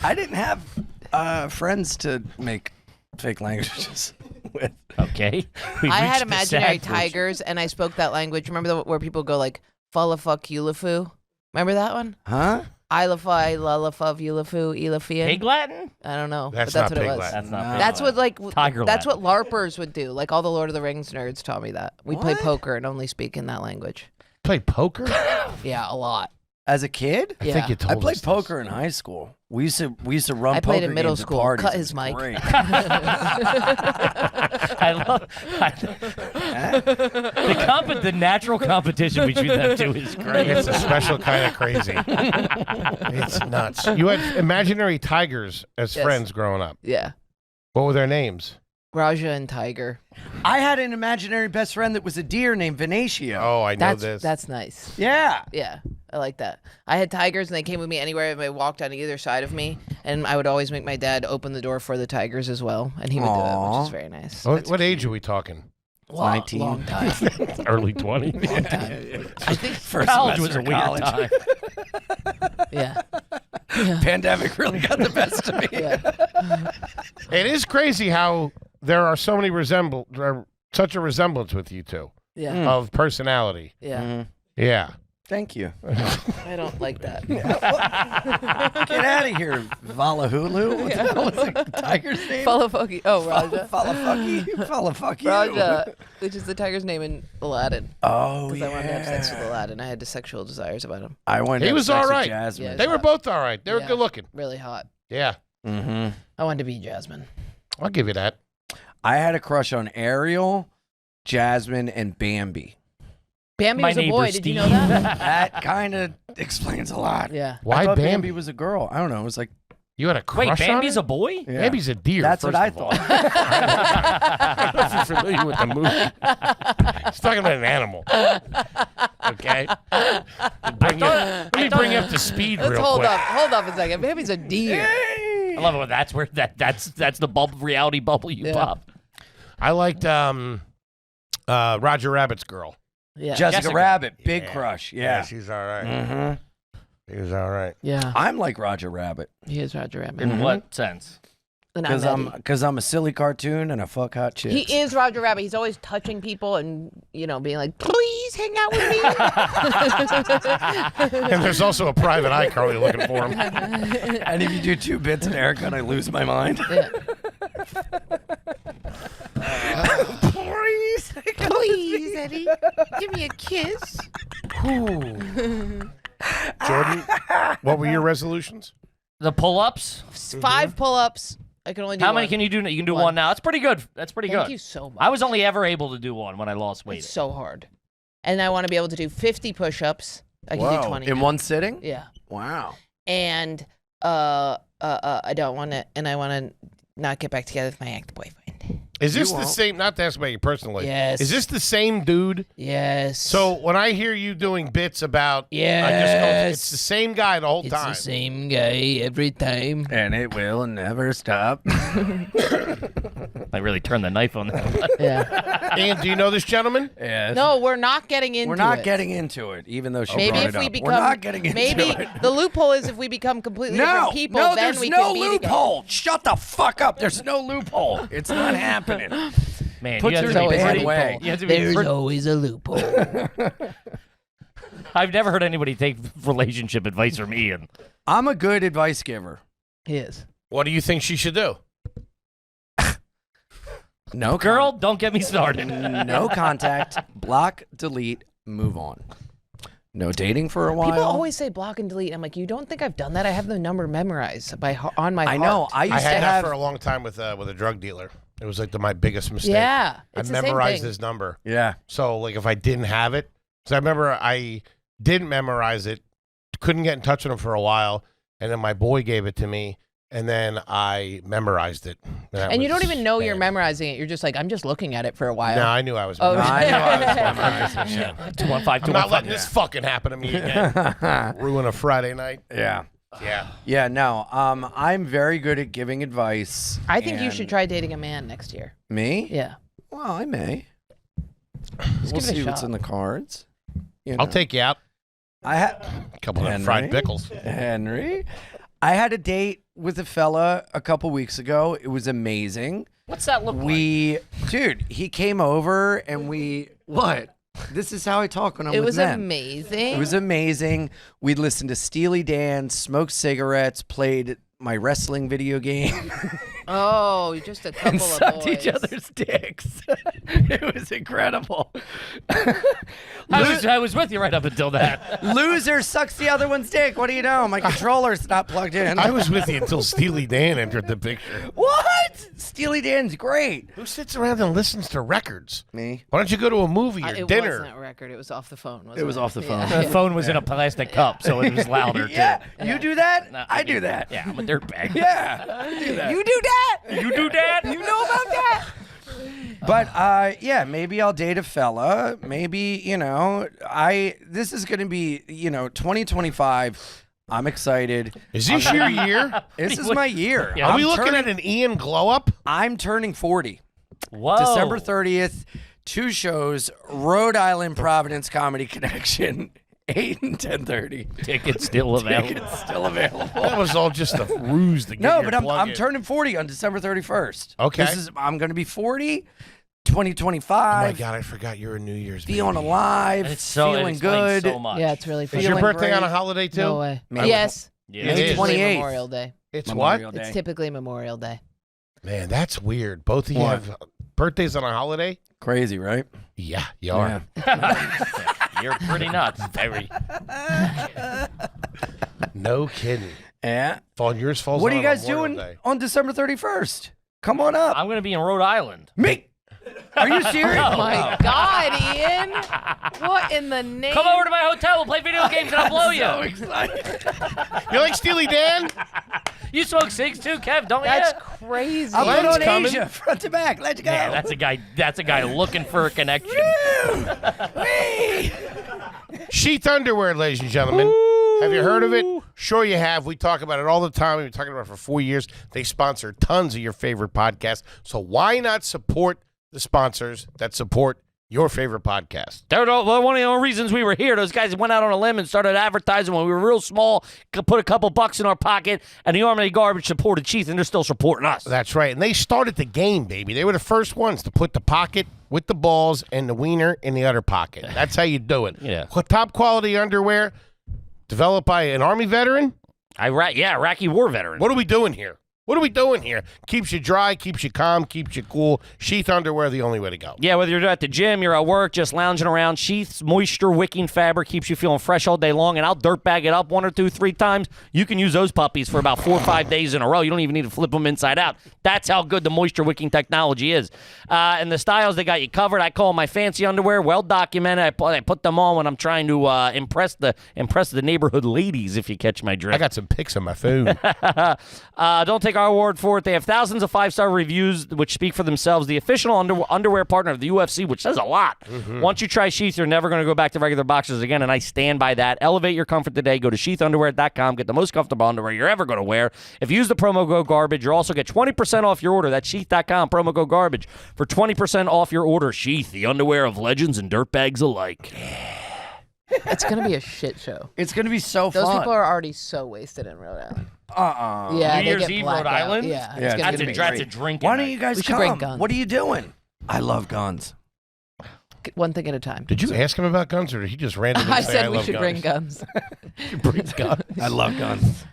I didn't have friends to make fake languages with. Okay. We've I had reached the imaginary sad version. tigers, and I spoke that language. Remember where people go like "falla fuck ulafu"? Remember that one? Huh? Ilafai, lalafav, ulafu, ilafian. Pig Latin? I don't know. That's but that's not what pig it was. Latin. That's not No. pig That's what Latin. like Tiger that's Latin. what LARPers would do. Like all the Lord of the Rings nerds taught me that. We play What? poker and only speak in that language. Play poker? Yeah, a lot. As a kid? I Yeah. think you told I played us this. poker in high school. We used to run I played poker in middle games at school. parties. Cut It his was mic. great. I love the natural competition between them two is great. It's a special kind of crazy. It's nuts. You had imaginary tigers as Yes. friends growing up. Yeah. What were their names? Raja and Tiger. I had an imaginary best friend that was a deer named Venatio. Oh, I know That's this. that's nice. Yeah. Yeah. I like that. I had tigers, and they came with me anywhere. They walked on either side of me, and I would always make my dad open the door for the tigers as well, and he would do it, which is very nice. What age are we talking? 19. Long time. Early 20s. I think First College was semester a of weird college. time. yeah. Pandemic really got the best of me. Yeah. It is crazy how there are so many such a resemblance with you two Yeah. of personality. Yeah. Yeah. Thank you. I don't like that. Get out of here, Valahulu. What the hell was the tiger's name? Falafucky. Oh, Raja. Falafucky. Raja, which is the tiger's name in Aladdin. Oh, Because yeah. I wanted to have sex with Aladdin. I had sexual desires about him. I wanted to He have was sex all with right. Jasmine. Yeah. They were both all right. They were Yeah. good looking. Really hot. Yeah. Mm-hmm. I wanted to be Jasmine. I'll give you that. I had a crush on Ariel, Jasmine, and Bambi. Bambi My was a neighbor, boy. Did you know Steve. that? That kind of explains a lot. Yeah. Why I thought Bambi? Bambi was a girl. I don't know. It was like, You had a crush Wait, Bambi's a on boy? yeah. Bambi's a deer. That's first what I of all. thought. I don't know if you're familiar with the movie. He's talking about an animal. Okay. Let me bring you up to speed Let's real hold quick. up. Hold up a second. Bambi's a deer. I love it when that's where that's the reality bubble you Yeah. pop. I liked Roger Rabbit's girl. Yeah. Jessica Jessica. Rabbit, big Yeah. crush. Yeah. she's all right. Mm-hmm. She was all right. Yeah. I'm like Roger Rabbit He is Roger Rabbit. In what sense? And because I'm a silly cartoon and I fuck hot chicks. He is Roger Rabbit. He's always touching people and, being like, please hang out with me. And there's also a private eye curly looking for him. And if you do 2 bits in haircut, I lose my mind. Yeah. Please. Please, Eddie, give me a kiss. Jordan, what were your resolutions? The pull-ups? 5 pull-ups. I can only do How many one. can you do? You can do One. one now. That's pretty good. That's pretty Thank good. you so much. I was only ever able to do one when I lost weight. It's so hard. And I want to be able to do 50 push-ups. I can do 20 In now. one sitting? Yeah. Wow. And I don't want to, and I want to not get back together with my ex-boyfriend. Is this You the won't. same? Not to ask about you personally. Yes. Is this the same dude? Yes. So when I hear you doing bits about, yes. it's the same guy the whole It's time. the same guy every time. And it will never stop. I really turned the knife on that. Yeah. And do you know this gentleman? Yes. No, we're not getting into We're not it. getting into it, even though she Maybe brought if it we up. become, We're not getting into maybe it. the loophole is if we become completely No, different people, no, then there's we no can be loophole. Shut the fuck up. There's no loophole. It's not happening. Man, Puts you have her to in be a bad pretty- way. you have to be There's pretty- always a loophole. I've never heard anybody take relationship advice from Ian. I'm a good advice giver. He is. What do you think she should do? No Girl, don't get me started. no contact. Block, delete, move on. No dating for a while. People always say block and delete. I'm like, you don't think I've done that? I have the number memorized on my I heart. know. I I used to had that have. for a long time with a drug dealer. It was like my biggest mistake. Yeah. I It's the same memorized thing. his number. Yeah. So like if I didn't have it, because I remember I didn't memorize it, couldn't get in touch with him for a while, and then my boy gave it to me, and then I memorized it. And you don't even know you're memorizing. memorizing it. You're just like, I'm just looking at it for a while. No, I knew I was. Oh, memorizing. I knew I was memorizing shit. 215, I'm not letting this fucking happen to me again. Ruin a Friday night. Yeah. Yeah. Yeah, no. I'm very good at giving advice. I think you and- should try dating a man next year. Me? Yeah. Well, I may. Just We'll give it a see what's shot. in the cards. You I'll know. take you out. I had A couple of fried pickles. Henry. I had a date with a fella a couple weeks ago. It was amazing. What's that look like? Dude, he came over and what? This is how I talk when I'm It with was men. amazing. It was amazing. We'd listened to Steely Dan, smoked cigarettes, played my wrestling video game, Oh, just a couple and of sucked boys. each other's dicks. It was incredible. I was with you right up until that. Loser sucks the other one's dick. What do you know? My controller's not plugged in. I was with you until Steely Dan entered the picture. What? Steely Dan's great. Who sits around and listens to records? Me. Why don't you go to a movie or It dinner? wasn't a record. It was off the phone. Wasn't It was off the phone. The phone was in a plastic cup, so it was louder, too. Yeah, you do that? No, I do that. Yeah, I'm a dirtbag. Yeah, I do that. You do that? You do that? You know about that? But yeah, maybe I'll date a fella. Maybe, this is going to be, 2025. I'm excited. Is this your year? This is my year. Yeah. Are we looking at an Ian glow up? I'm turning 40. Whoa. December 30th, 2 shows, Rhode Island Providence Comedy Connection, 8 and 10:30. Tickets still available. Tickets still available. That was all just a ruse to get No, your but plug I'm in. turning 40 on December 31st. Okay. I'm going to be 40, Oh my 2025. God, I forgot you're a New Year's Feeling baby. alive, It's so feeling it explains good. So much. Yeah, it's really fun. Is your feeling birthday on a great. holiday too? No way. May- Yes. Yeah. It It's is. typically 28th. Memorial Day. It's Memorial what? Day. It's typically Memorial Day. Man, that's weird. Both of you What? have birthdays on a holiday? Crazy, right? Yeah, you are. You're pretty nuts. Very. No kidding. Yeah. Yours falls What are on you guys Memorial doing Day. on December 31st? Come on up. I'm going to be in Rhode Island. Me. Are you serious? Oh my God, Ian! What in the name? Come over to my hotel. We'll play video games and I'll blow you. You like Steely Dan? You smoke cigs too, Kev, don't That's you? crazy. I'll put Glenn's on coming. Asia, front to back. Let's go. Yeah, that's a guy. That's a guy looking for a connection. Sheath underwear, ladies and gentlemen. Have you heard of it? Sure you have. We talk about it all the time. We've been talking about it for 4 years. They sponsor tons of your favorite podcasts. So why not support the sponsors that support your favorite podcast? They're one of the only reasons we were here. Those guys went out on a limb and started advertising when we were real small, put a couple bucks in our pocket, and the Army of Garbage supported Sheath, and they're still supporting us. That's right. And they started the game, baby. They were the first ones to put the pocket with the balls and the wiener in the other pocket. That's how you do it. Yeah. Top quality underwear developed by an Army veteran. Iraqi war veteran. What are we doing here? What are we doing here? Keeps you dry, keeps you calm, keeps you cool. Sheath underwear, the only way to go. Yeah, whether you're at the gym, you're at work, just lounging around, Sheath's moisture-wicking fabric keeps you feeling fresh all day long, and I'll dirtbag it up 1 or 2, 3 times. You can use those puppies for about 4 or 5 days in a row. You don't even need to flip them inside out. That's how good the moisture-wicking technology is. And the styles, they got you covered. I call them my fancy underwear, well documented. I put them on when I'm trying to impress the neighborhood ladies, if you catch my drift. I got some pics on my phone. Don't take our word for it. They have thousands of 5-star reviews which speak for themselves. The official underwear partner of the UFC, which says a lot. Once you try Sheath, you're never going to go back to regular boxers again, and I stand by that. Elevate your comfort today. Go to sheathunderwear.com. Get the most comfortable underwear you're ever going to wear. If you use the promo code GARBAGE, you also get 20% off your order. That's sheath.com, promo code GARBAGE, for 20% off your order. Sheath, the underwear of legends and dirtbags alike. It's gonna be a shit show. It's going to be so Those fun. people are already so wasted in Rhode Island. New Yeah, they Year's get Eve, blacked Rhode out. Island? Yeah, Yeah, it's gonna be That's great. a drinking Why don't night. you guys We should come? bring guns. What are you doing? I love guns. One thing at a time. Did you ask him about guns, or did he just randomly I say, said I we love should guns? bring guns. Bring guns. I love guns.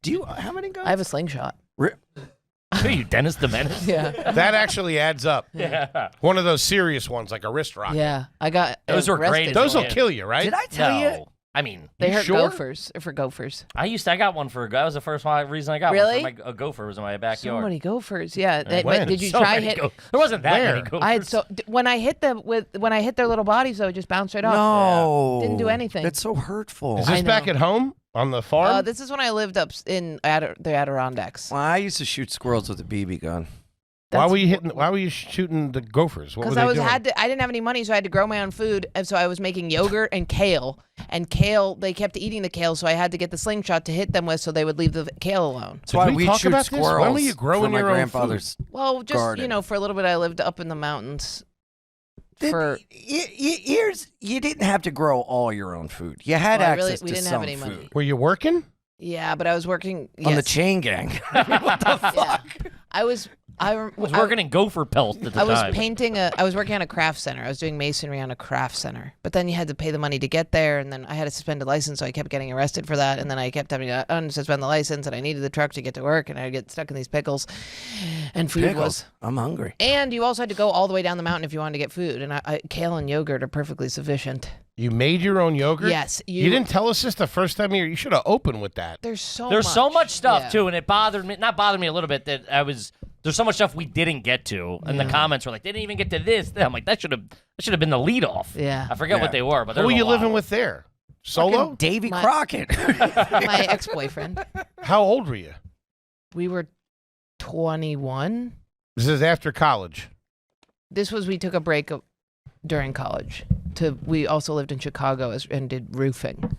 Do you? How many guns? I have a slingshot. Who are you, Dennis the Menace? Yeah. That actually adds up. Yeah. One of those serious ones, like a wrist rocket. Yeah. I got Those were arrested great. for Those will it. kill you, right? Did I tell you? No. I mean, They You hurt sure? gophers. For gophers. I got one for a guy. That was the first reason I got Really? one. A gopher was in my So backyard. many gophers. Yeah. when? But did you So try many hit? There wasn't that Where? many gophers. I had when I hit their little bodies though, it just bounced right off. No. Didn't do anything. That's so hurtful. Is this I back know. at home on the farm? This is when I lived up in the Adirondacks. Well, I used to shoot squirrels with a BB gun. Why were you shooting the gophers? What were Because they doing? I didn't have any money, so I had to grow my own food, and so I was making yogurt and kale. And kale, they kept eating the kale, so I had to get the slingshot to hit them with, so they would leave the kale alone. That's why we we talk shoot about this? squirrels When were you growing for my your own grandfather's. Well, just Garden. for a little bit, I lived up in the mountains. For You didn't have to grow all your own food. You had Well, access we to didn't some have any food. money. Were you working? Yeah, but I was working On the yes. chain gang. What the fuck? Yeah. I was working in gopher pelts at the I was time. I was working on a craft center. I was doing masonry on a craft center. But then you had to pay the money to get there, and then I had to suspend a license, so I kept getting arrested for that. And then I kept having to unsuspend the license, and I needed the truck to get to work, and I'd get stuck in these pickles. And food was. I'm hungry. And you also had to go all the way down the mountain if you wanted to get food. And kale and yogurt are perfectly sufficient. You made your own yogurt? Yes. You didn't tell us this the first time you should have opened with that. There's so much stuff Yeah. too, and it bothered me. Not bothered me a little bit that there's so much stuff we didn't get to, and the comments were like, they didn't even get to this. I'm like, that should have been the lead off. Yeah. I forget what they were, but Who were there's a you lot. living with there? Solo? Davy My- Crockett. My ex-boyfriend. How old were you? We were 21. This is after college. we took a break during college. We also lived in Chicago and did roofing.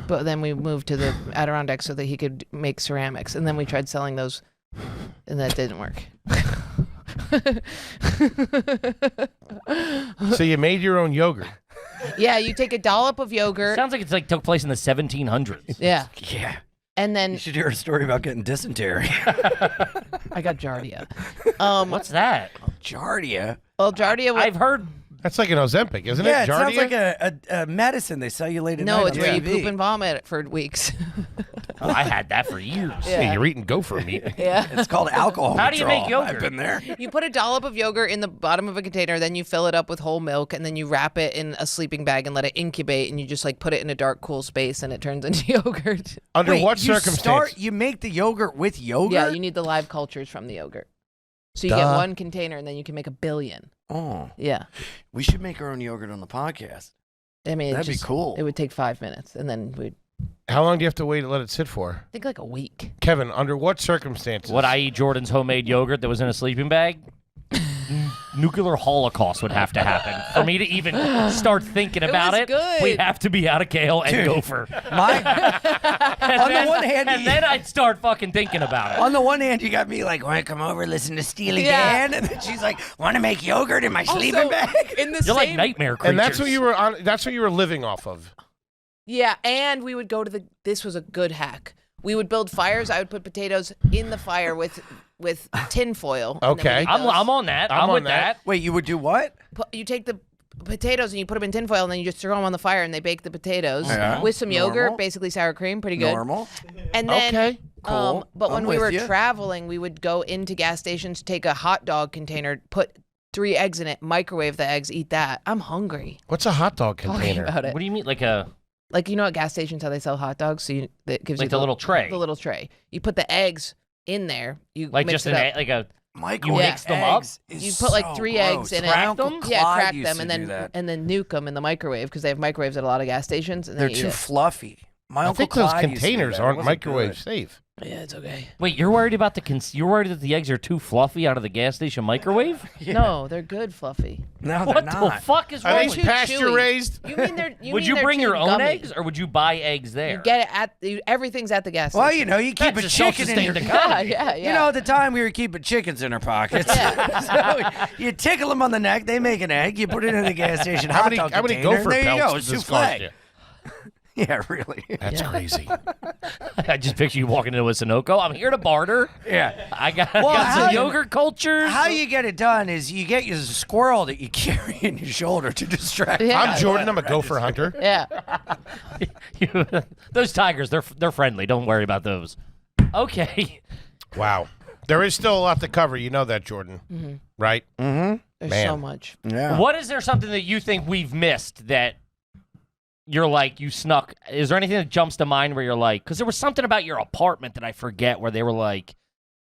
But then we moved to the Adirondacks so that he could make ceramics. And then we tried selling those, and that didn't work. So you made your own yogurt. Yeah, you take a dollop of yogurt. Sounds like it's like took place in the 1700s. Yeah. Yeah. And then You should hear a story about getting dysentery. I got Giardia. What's that? Giardia. Well, Giardia was... I've heard. That's like an Ozempic, isn't Yeah, it? it sounds Giardia? like a medicine they sell you late at No, night it's on where you TV. poop and vomit for weeks. Oh, I had that for years. Yeah, you're eating gopher meat. Yeah. It's called alcohol How do you make withdrawal. yogurt? I've been there. You put a dollop of yogurt in the bottom of a container, then you fill it up with whole milk, and then you wrap it in a sleeping bag and let it incubate, and you just like put it in a dark, cool space, and it turns into yogurt. Under Wait, what you circumstance? You make the yogurt with yogurt? Yeah, you need the live cultures from the yogurt. So you get one container, and then you can make 1 billion. Oh, Yeah. we should make our own yogurt on the podcast. I mean, That'd be cool. It would take 5 minutes, and then we'd How long do you have to wait to let it sit for? think like a week. Kevin, under what circumstances? Would I eat Jordan's homemade yogurt that was in a sleeping bag? Nuclear holocaust would have to happen for me to even start thinking about was it. good. We'd have to be out of kale and gopher. My, And on then, the one hand, and then I'd start fucking thinking about it. on the one hand, you got me like, want to come over, listen to Steely Yeah. Dan? And then she's like, want to make yogurt in my sleeping Also, bag? in the You're like same nightmare creatures. And that's what you were on. That's what you were living off of. Yeah, and we would go to this was a good hack. We would build fires. I would put potatoes in the fire with tin foil. and then Okay. we'd eat I'm those. on that. I'm I'm on with that. that. Wait, you would do what? You take the potatoes and you put them in tin foil, and then you just throw them on the fire, and they bake the potatoes Yeah. with some yogurt, Normal. basically sour cream, pretty good. Normal. And then, Okay, cool. but when I'm we with were ya. traveling, we would go into gas stations, take a hot dog container, put 3 eggs in it, microwave the eggs, eat that. I'm hungry. What's a hot dog Talking container? about it. What do you mean, like a Like, you know at gas stations how they sell hot dogs? So that gives like you the little tray? The little tray. You put the eggs in there. You Like mix just it an up. like a Microwave mix them up? eggs is You put like so 3 gross. eggs in it. My Crack Uncle them? Clyde Yeah, crack used them to and do that. then nuke them in the microwave because they have microwaves at a lot of gas stations. And They're then you too eat it. fluffy. My I Uncle think those Clyde used to do containers that. It aren't wasn't microwave good. safe. Yeah, it's okay. Wait, you're worried about you're worried that the eggs are too fluffy out of the gas station microwave? No, they're good, fluffy. No, What they're the not. fuck is Are wrong they with too pasture chewy. raised? You mean they're? Would you they're bring your too own gummy. eggs, or would you buy eggs there? You get it everything's at the gas station. Well, you know, you keep That's a a chicken in your self-sustained yeah, economy. yeah. You know, at the time we were keeping chickens in our pockets. So you tickle them on the neck, they make an egg. You put it in the gas station. How hot many dog how many container, gopher there you go. pelts It's does this cost souffle. you? Yeah, really. That's crazy. I just picture you walking into a Sunoco. I'm here to barter. Yeah. I got Well, how some you- yogurt cultures. How you get it done is you get your squirrel that you carry in your shoulder to distract. Yeah. I'm Jordan. I'm a gopher hunter. Yeah. Those tigers, they're friendly. Don't worry about those. Okay. Wow. There is still a lot to cover. You know that, Jordan. Right? There's Man. so much. Yeah. What is there something that you think we've missed that you're like, you snuck? Is there anything that jumps to mind where you're like, because there was something about your apartment that I forget where they were like,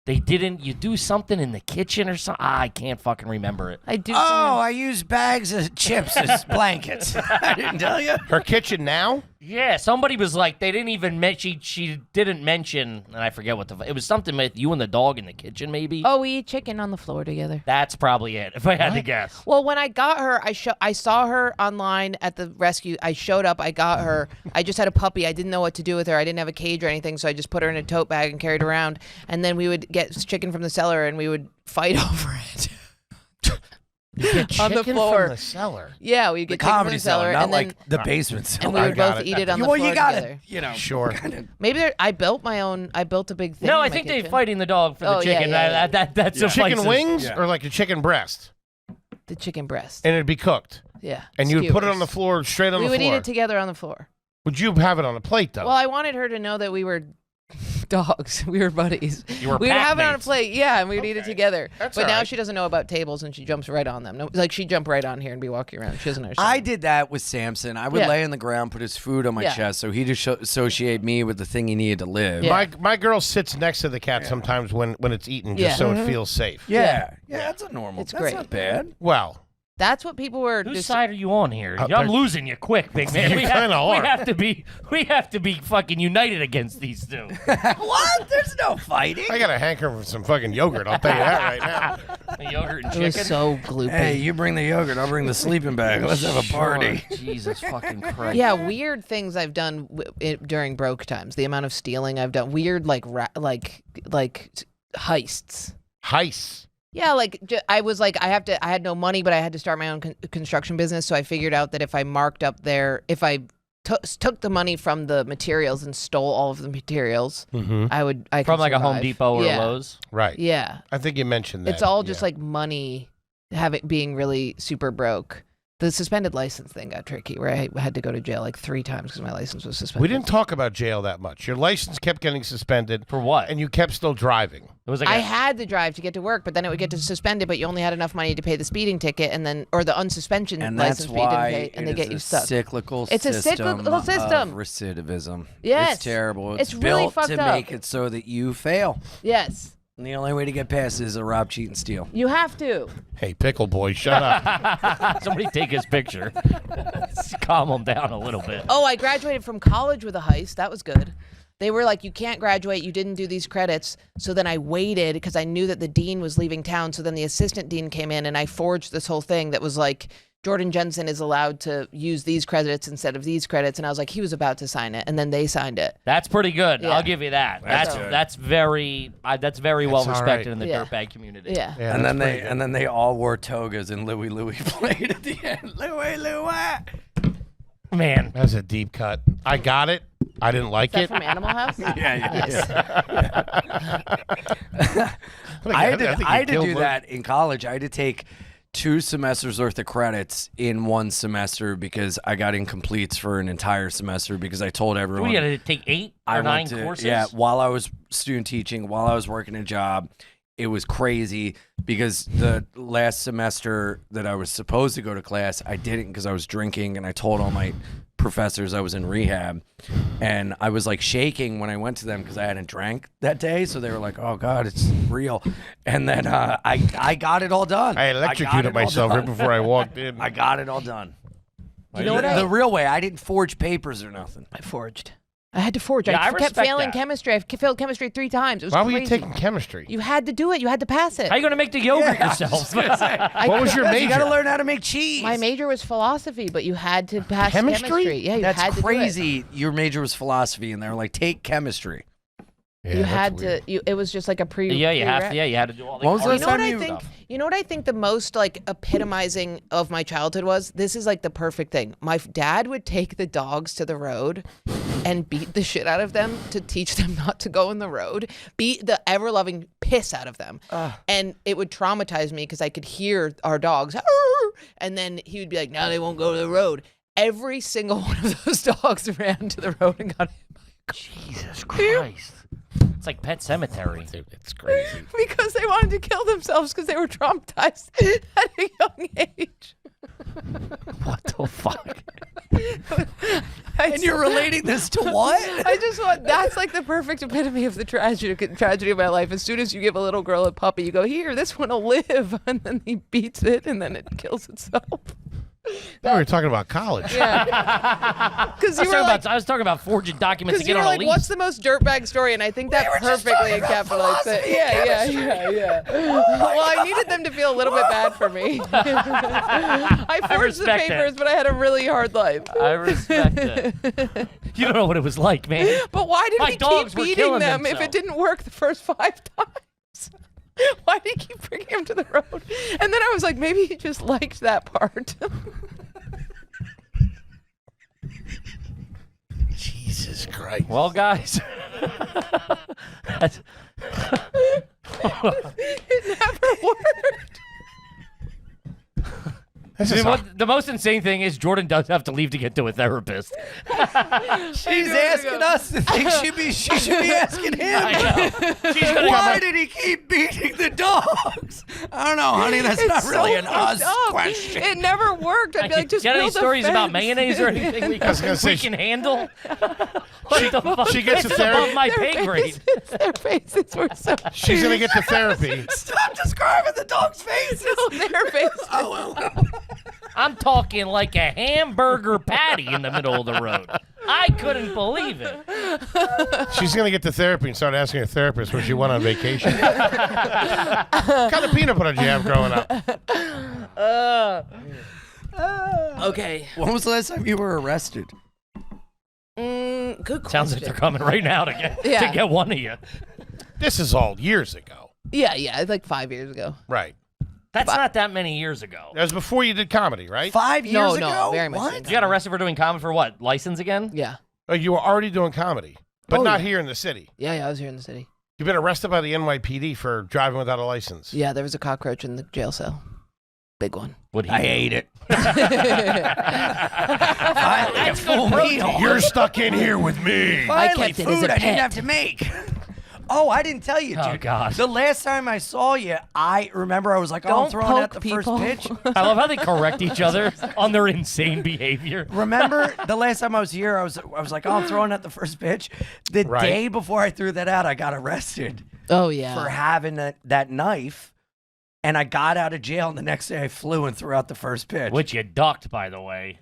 you do something in the kitchen or something? I can't fucking remember it. I do. Oh, I use bags of chips as blankets. I didn't tell you. Her kitchen now? Yeah, somebody was like, they didn't even mention, she didn't mention, and I forget what it was something with you and the dog in the kitchen, maybe? Oh, we eat chicken on the floor together. That's probably it, if I had to guess. Well, when I got her, I saw her online at the rescue. I showed up. I got her. I just had a puppy. I didn't know what to do with her. I didn't have a cage or anything, so I just put her in a tote bag and carried her around. And then we would get chicken from the cellar, and we would fight over it. On the Chicken floor. from the cellar. Yeah, we'd The get chicken from comedy the cellar, cellar, not and then like the basement cellar. and we I would got both it. eat it on the well, floor you got together. it. You know, Sure. Maybe I built my own. I built a big thing. No, in I my think they're kitchen. fighting the dog for the Oh, yeah, chicken. yeah, yeah. That Chicken suffices. wings Yeah. or like a chicken breast? The chicken breast. And it'd be cooked. Yeah. And you'd put it on the skewers. floor, straight on We the would floor. eat it together on the floor. Would you have it on a plate, though? Well, I wanted her to know that we were dogs. We were buddies. You were We would pack have it on a mates. plate, yeah, and we'd eat it together. That's but all now right. she doesn't know about tables, and she jumps right on them. No, like she'd jump right on here and be walking around. She doesn't understand. I did that with Samson. I would Yeah. lay on the ground, put his food on my Yeah. chest, so he'd associate me with the thing he needed to live. Yeah. my girl sits next to the cat sometimes when it's eaten, just Yeah. so it feels safe. Yeah, that's a normal. It's that's great. not bad. Well, That's what people were. Whose side are you on here? I'm they're- losing you quick, big man. You kinda are. We have to be fucking united against these two. What? There's no fighting. I got a hankering for some fucking yogurt. I'll tell you that right now. The yogurt and It was chicken. so gloopy. Hey, you bring the yogurt. I'll bring the sleeping bag. Let's have a party. Sure. Jesus fucking Christ. Yeah, weird things I've done during broke times. The amount of stealing I've done. Weird, like heists. Heists. Yeah, like I was like, I had no money, but I had to start my own construction business. So I figured out that if I marked up if I took the money from the materials and stole all of the materials, I could From like a Home survive. Depot or Yeah. a Lowe's. Right. Yeah, I think you mentioned that. it's all just like money, being really super broke. The suspended license thing got tricky, where I had to go to jail like 3 times because my license was suspended. We didn't talk about jail that much. Your license kept getting suspended. For what? And you kept still driving. It was like I had to drive to get to work, but then it would get suspended, but you only had enough money to pay the speeding ticket or the unsuspension And that's license fee didn't why pay, and they it get is you a stuck. cyclical It's a system cyclical system. of recidivism. Yes. It's terrible. It's really built fucked to up. make it so that you fail. Yes, And the only way to get past it is to rob, cheat, and steal. you have to. Hey, pickle boy, shut up. Somebody take his picture. Calm him down a little bit. Oh, I graduated from college with a heist. That was good. They were like, you can't graduate. You didn't do these credits. So then I waited because I knew that the dean was leaving town. So then the assistant dean came in and I forged this whole thing that was like, Jordan Jensen is allowed to use these credits instead of these credits. And I was like, he was about to sign it. And then they signed it. That's pretty good. Yeah. I'll give you that. That's very well all respected right. in the Yeah. dirtbag community. Yeah. Yeah, and that's then pretty good. they all wore togas and Louie played at the end. Louie. Man. That's a deep cut. I got it. I didn't like Is that it. from Animal House? Yeah. think I had to think you killed do one. that in college. I had to take 2 semesters worth of credits in 1 semester because I got incompletes for an entire semester because I told everyone. We had to take 8 I or 9 went to, courses. Yeah, while I was student teaching, while I was working a job, it was crazy because the last semester that I was supposed to go to class, I didn't because I was drinking, and I told all my professors I was in rehab, and I was like shaking when I went to them because I hadn't drank that day, so they were like, "Oh God, it's real." And then I got it all done. I got electrocuted it all myself right done. before I walked in. I got it all done. You know what the real way. I didn't forge papers or nothing. I forged. I had to forge. Yeah, I I kept respect failing that. chemistry. I failed chemistry 3 times. It was Why crazy. were you taking chemistry? You had to do it. You had to pass it. How you going to make the yogurt yourself? What was your major? You got to learn how to make cheese. My major was philosophy, but you had to pass Chemistry? Yeah, you That's had to crazy. Your major was philosophy, and they were like, take chemistry. Yeah, do it. You that's had weird. to. It was just like a pre. Yeah, you have prereq. to. Yeah, you had to do all the. What was hard the You know what time I you- think? You know what I think the most like epitomizing of my childhood was? This is like the perfect thing. My dad would take the dogs to the road and beat the shit out of them to teach them not to go in the road. Beat the ever loving piss out of them, and it would traumatize me because I could hear our dogs, "Arr!" and then he would be like, "Now they won't go to the road." Every single one of those dogs ran to the road and got hit by a car. Jesus Christ. It's like Pet Cemetery. Dude, it's crazy. Because they wanted to kill themselves because they were traumatized at a young age. What the fuck? And you're relating this to what? I just want, that's like the perfect epitome of the tragedy of my life. As soon as you give a little girl a puppy, you go, here, this one will live. And then he beats it and then it kills itself. No, we were talking about college. Yeah. Because I you was, were like, I was talking about forging documents to because you get were on a like, lease. what's the most dirtbag story? And I think that perfectly encapsulates it. Yeah. Well, I needed them to feel a little bit bad for me. I forged the respect papers, it. but I had a really hard life. I respect it. You don't know what it was like, man. But why did My he dogs keep were beating killing them if themselves. it didn't work the first 5 times? Why did he keep bringing him to the road? And then I was like, maybe he just liked that part. Jesus Christ. Well, guys. It never worked. This is The most insane thing is Jordan does have to leave to get to a therapist. She's asking us the things she should be asking him. I know. She's gonna Why did he keep beating the dogs? I don't know, honey. That's not really an us fucked up. question. It never worked. I'd be like, just Got any build a stories about fence. mayonnaise or anything we was gonna say, can handle? What the fuck? she gets a It's therapy- above my Their pay grade. faces- Their faces were so. She's going to get to therapy. Stop describing the dog's faces. Their faces. Oh, well. I'm talking like a hamburger patty in the middle of the road. I couldn't believe it. She's going to get to therapy and start asking her therapist where she went on vacation. What kind of peanut butter did you have growing up? Okay. When was the last time you were arrested? Good question. Sounds like they're coming right now to get one of you. This is all years ago. Yeah, like 5 years ago. Right. That's not that many years ago. That was before you did comedy, right? 5 years ago? No, very much. What? You got arrested for doing comedy for what? License again? Yeah. Oh, you were already doing comedy, but not here in the city. Yeah, I was here in the city. You've been arrested by the NYPD for driving without a license. Yeah, there was a cockroach in the jail cell. Big one. I ate it. That's full meal. You're stuck in here with me. Finally, kept it as food a I didn't pet. have to make. Oh, I didn't tell you, dude. Oh, God. The last time I saw you, I remember I was like, I'm Don't throwing out the poke people. first pitch. I love how they correct each other on their insane behavior. Remember the last time I was here, I was like, I'm throwing out the first pitch. The Right. day before I threw that out, I got arrested Oh, yeah. for having that knife. And I got out of jail, and the next day I flew and threw out the first pitch. Which you ducked, by the way.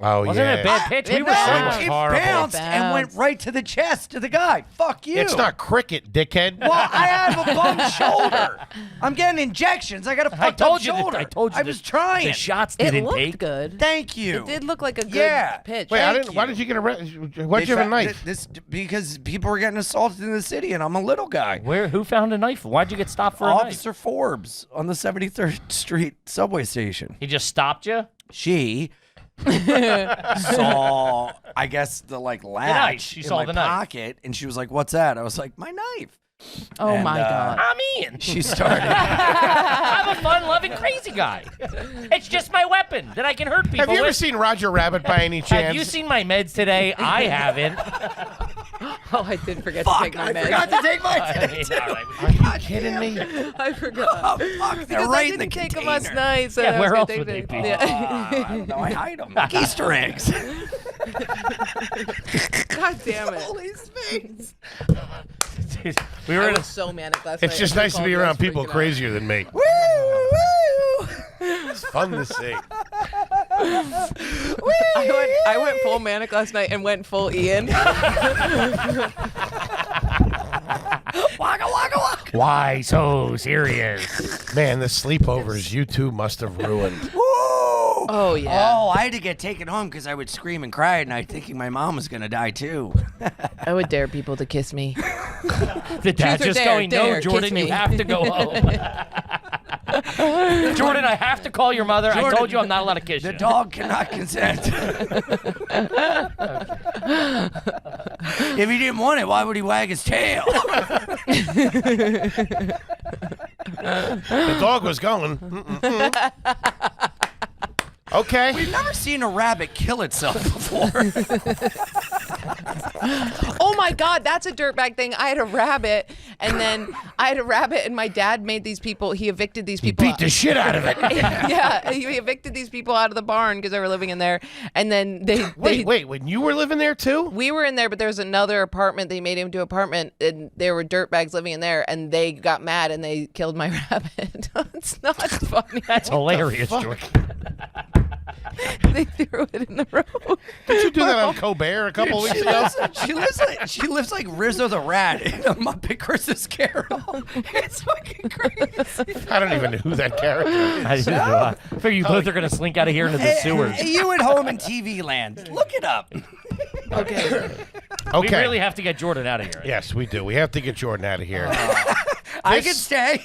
Oh, Wasn't yeah. it a bad pitch? It We were bounced. saying it it was horrible. bounced and went Bounced. right to the chest to the guy. Fuck you. It's not cricket, dickhead. Well, I have a bum shoulder. I'm getting injections. I got a fucked up shoulder. I told you I was trying. The shots It didn't looked take. good. Thank you. It did look like a good Yeah. pitch. Wait, Thank why you. did you get arrested? Why'd you have a knife? This because people were getting assaulted in the city, and I'm a little guy. Who found a knife? Why'd you get stopped for a knife? Officer Forbes on the 73rd Street subway station. He just stopped you? She saw, I guess, the knife. latch She in saw my the knife. pocket, and she was like, "What's that?" I was like, "My knife." Oh, And, my God. I'm Ian. She started. I'm a fun-loving crazy guy. It's just my weapon that I can hurt people Have you ever with. seen Roger Rabbit by any chance? Have you seen my meds today? I haven't. Oh, I did forget to take my meds. forgot to take my All right. Are you kidding me? I forgot. Oh, fuck, they're Because right I in the didn't take them container. last night. So Yeah, I was where gonna else take would they them. be? Yeah. I don't know. I hide them like Easter eggs. God damn it. Holy smokes. We were I in a, was so manic last night. It's just I nice to called be you, I around was people freaking out. crazier than me. Woo! Woo! It's fun to see. I went full manic last night and went full Ian. Waka waka waka. why so serious? Man, the sleepovers you two must have ruined. Woo! Oh, yeah. Oh, I had to get taken home because I would scream and cry at night thinking my mom was going to die too. I would dare people to kiss me. The dad Truth or just dare, going, no, dare, kiss Jordan, you me." have to go home. Jordan, I have to call your mother. I Jordan, told you I'm not allowed to kiss The you. dog cannot consent. If he didn't want it, why would he wag his tail? The dog was going. Okay. We've never seen a rabbit kill itself before. Oh my God, that's a dirtbag thing. I had a rabbit, and my dad made these people. He evicted these people. Beat the shit out of it. Yeah, he evicted these people out of the barn because they were living in there, and then Wait, when you were living there too? we were in there, but there was another apartment. They made him do apartment, and there were dirtbags living in there, and they got mad and they killed my rabbit. It's not funny. That's hilarious, Jordan. They threw it in the road. Did you do that on Colbert a couple weeks ago? She lives like Rizzo the Rat in a Muppet Christmas Carol. It's fucking crazy. I don't even know who that character is. I didn't know. I figure you both are going to slink out of here into the sewers. Hey, you at home in TV land, look it up. Okay. We Okay. really have to get Jordan out of here. Yes, we do. We have to get Jordan out of here. I can stay.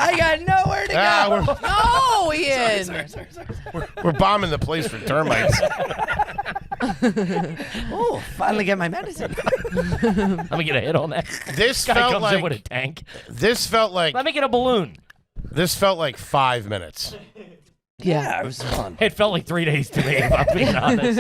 I got nowhere to go. Ah, No, Ian. we're bombing the place for termites. Oh, finally get my medicine. Let me get a hit on that. This Guy felt comes in with a like tank. this felt like Let me get a balloon. this felt like 5 minutes. Yeah, it was fun. It felt like 3 days to me, if I'm being honest.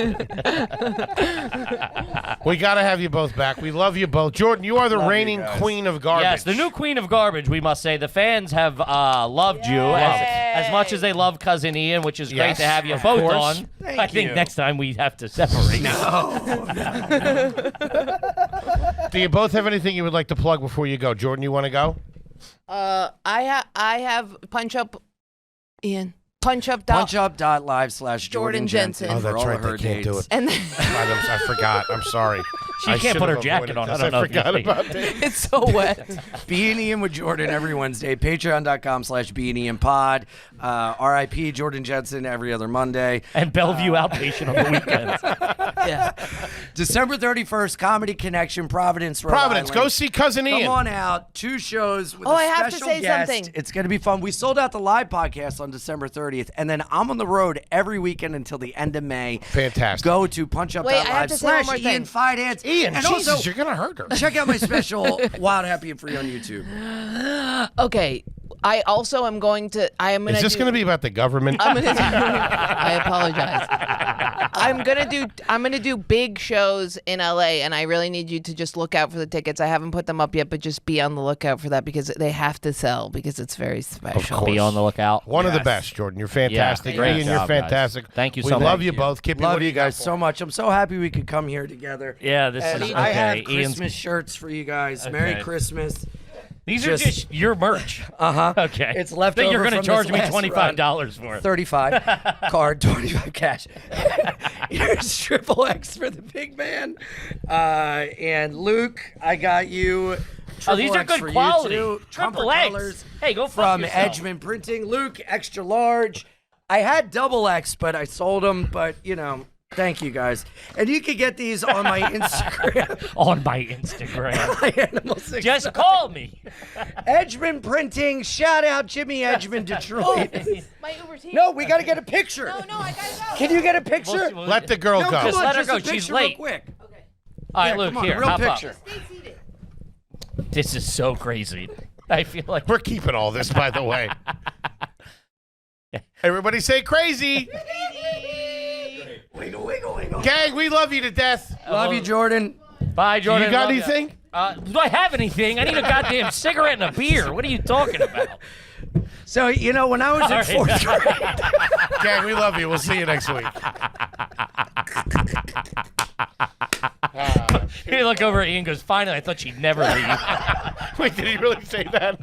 We got to have you both back. We love you both. Jordan, you are the Love you reigning guys. queen of garbage. Yes, the new queen of garbage, we must say. The fans have loved you as much as they love Cousin Ian, which is great Yes, to have you of both course. on. Thank I think you. next time we have to separate. Do you both have anything you would like to plug before you go? Jordan, you want to go? I have Punch Up Ian. Punchup. Punchup.live/Jordan Jensen. Oh, for that's all right. of her They can't do dates. it. And then, I forgot. I'm sorry. She I can't should put her have jacket avoided on. I this. don't know. I if you forgot see. about that. it's so wet. Be an Ian with Jordan every Wednesday. Patreon.com/Be an Ian Pod. RIP Jordan Jensen every other Monday. And Bellevue outpatient on the weekends. Yeah. December 31st, Comedy Connection, Providence, Rhode Providence, Island. go see Cousin Ian. Come on out. 2 shows with Oh, a I have to special say guest. something. It's going to be fun. We sold out the live podcast on December 30th, and then I'm on the road every weekend until the end of May. Fantastic. Go to punchup.live Wait, I have to say one more thing. Ian Fidance. Ian, and Jesus, also, you're going to hurt her. check out my special, Wild, Happy, and Free on YouTube. Okay. I also am going to. I am going to. Is this going to be about the government? I'm gonna do, I apologize. I'm gonna do big shows in LA, and I really need you to just look out for the tickets. I haven't put them up yet, but just be on the lookout for that because they have to sell because it's very special. Be on the lookout. One of the best, Jordan. You're fantastic. Yeah, great Ian, you're job, guys. fantastic. Thank you we so much. love you both. Kippy, what Love do you got guys for so much. I'm so happy we could come here together. Yeah, this And is I have okay. Ian's. Christmas shirts for you guys. Merry Okay. Christmas. These are just your merch. Uh-huh. Okay. It's left Think you're over gonna from charge this me last $25 for it. 35 card, 25 cash. Here's triple X for the big man. And Luke, I got you. Oh, these are X good for you quality. too. Triple Comfort X. colors Hey, go fuck from yourself. Edgman Printing. Luke, extra large. I had double X, but I sold them. But thank you guys. And you can get these on my Instagram. On my Instagram. My Animal 6. Just call me. Edgman Printing. Shout out Jimmy Edgman, Detroit. My Uber's here. No, we got to get a picture. No, I gotta go. Can you get a picture? Let the girl No, go. come Just on, let her just go. a She's picture late. Real quick. Okay. All right, Yeah, Luke, come on, here, real hop picture. Stay seated. up. This is so crazy. I feel like We're keeping all this, by the way. Everybody say crazy. Wiggle, wiggle, wiggle. Gang, we love you to death. Love you, Jordan. Bye, Jordan. You got Love ya. anything? Do I have anything? I need a goddamn cigarette and a beer. What are you talking about? So, when I was in All fourth right. grade, Gang, we love you. We'll see you next week. You look over at Ian and goes, finally, I thought she'd never leave. Wait, did he really say that?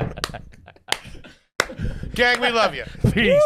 Gang, we love you. Peace.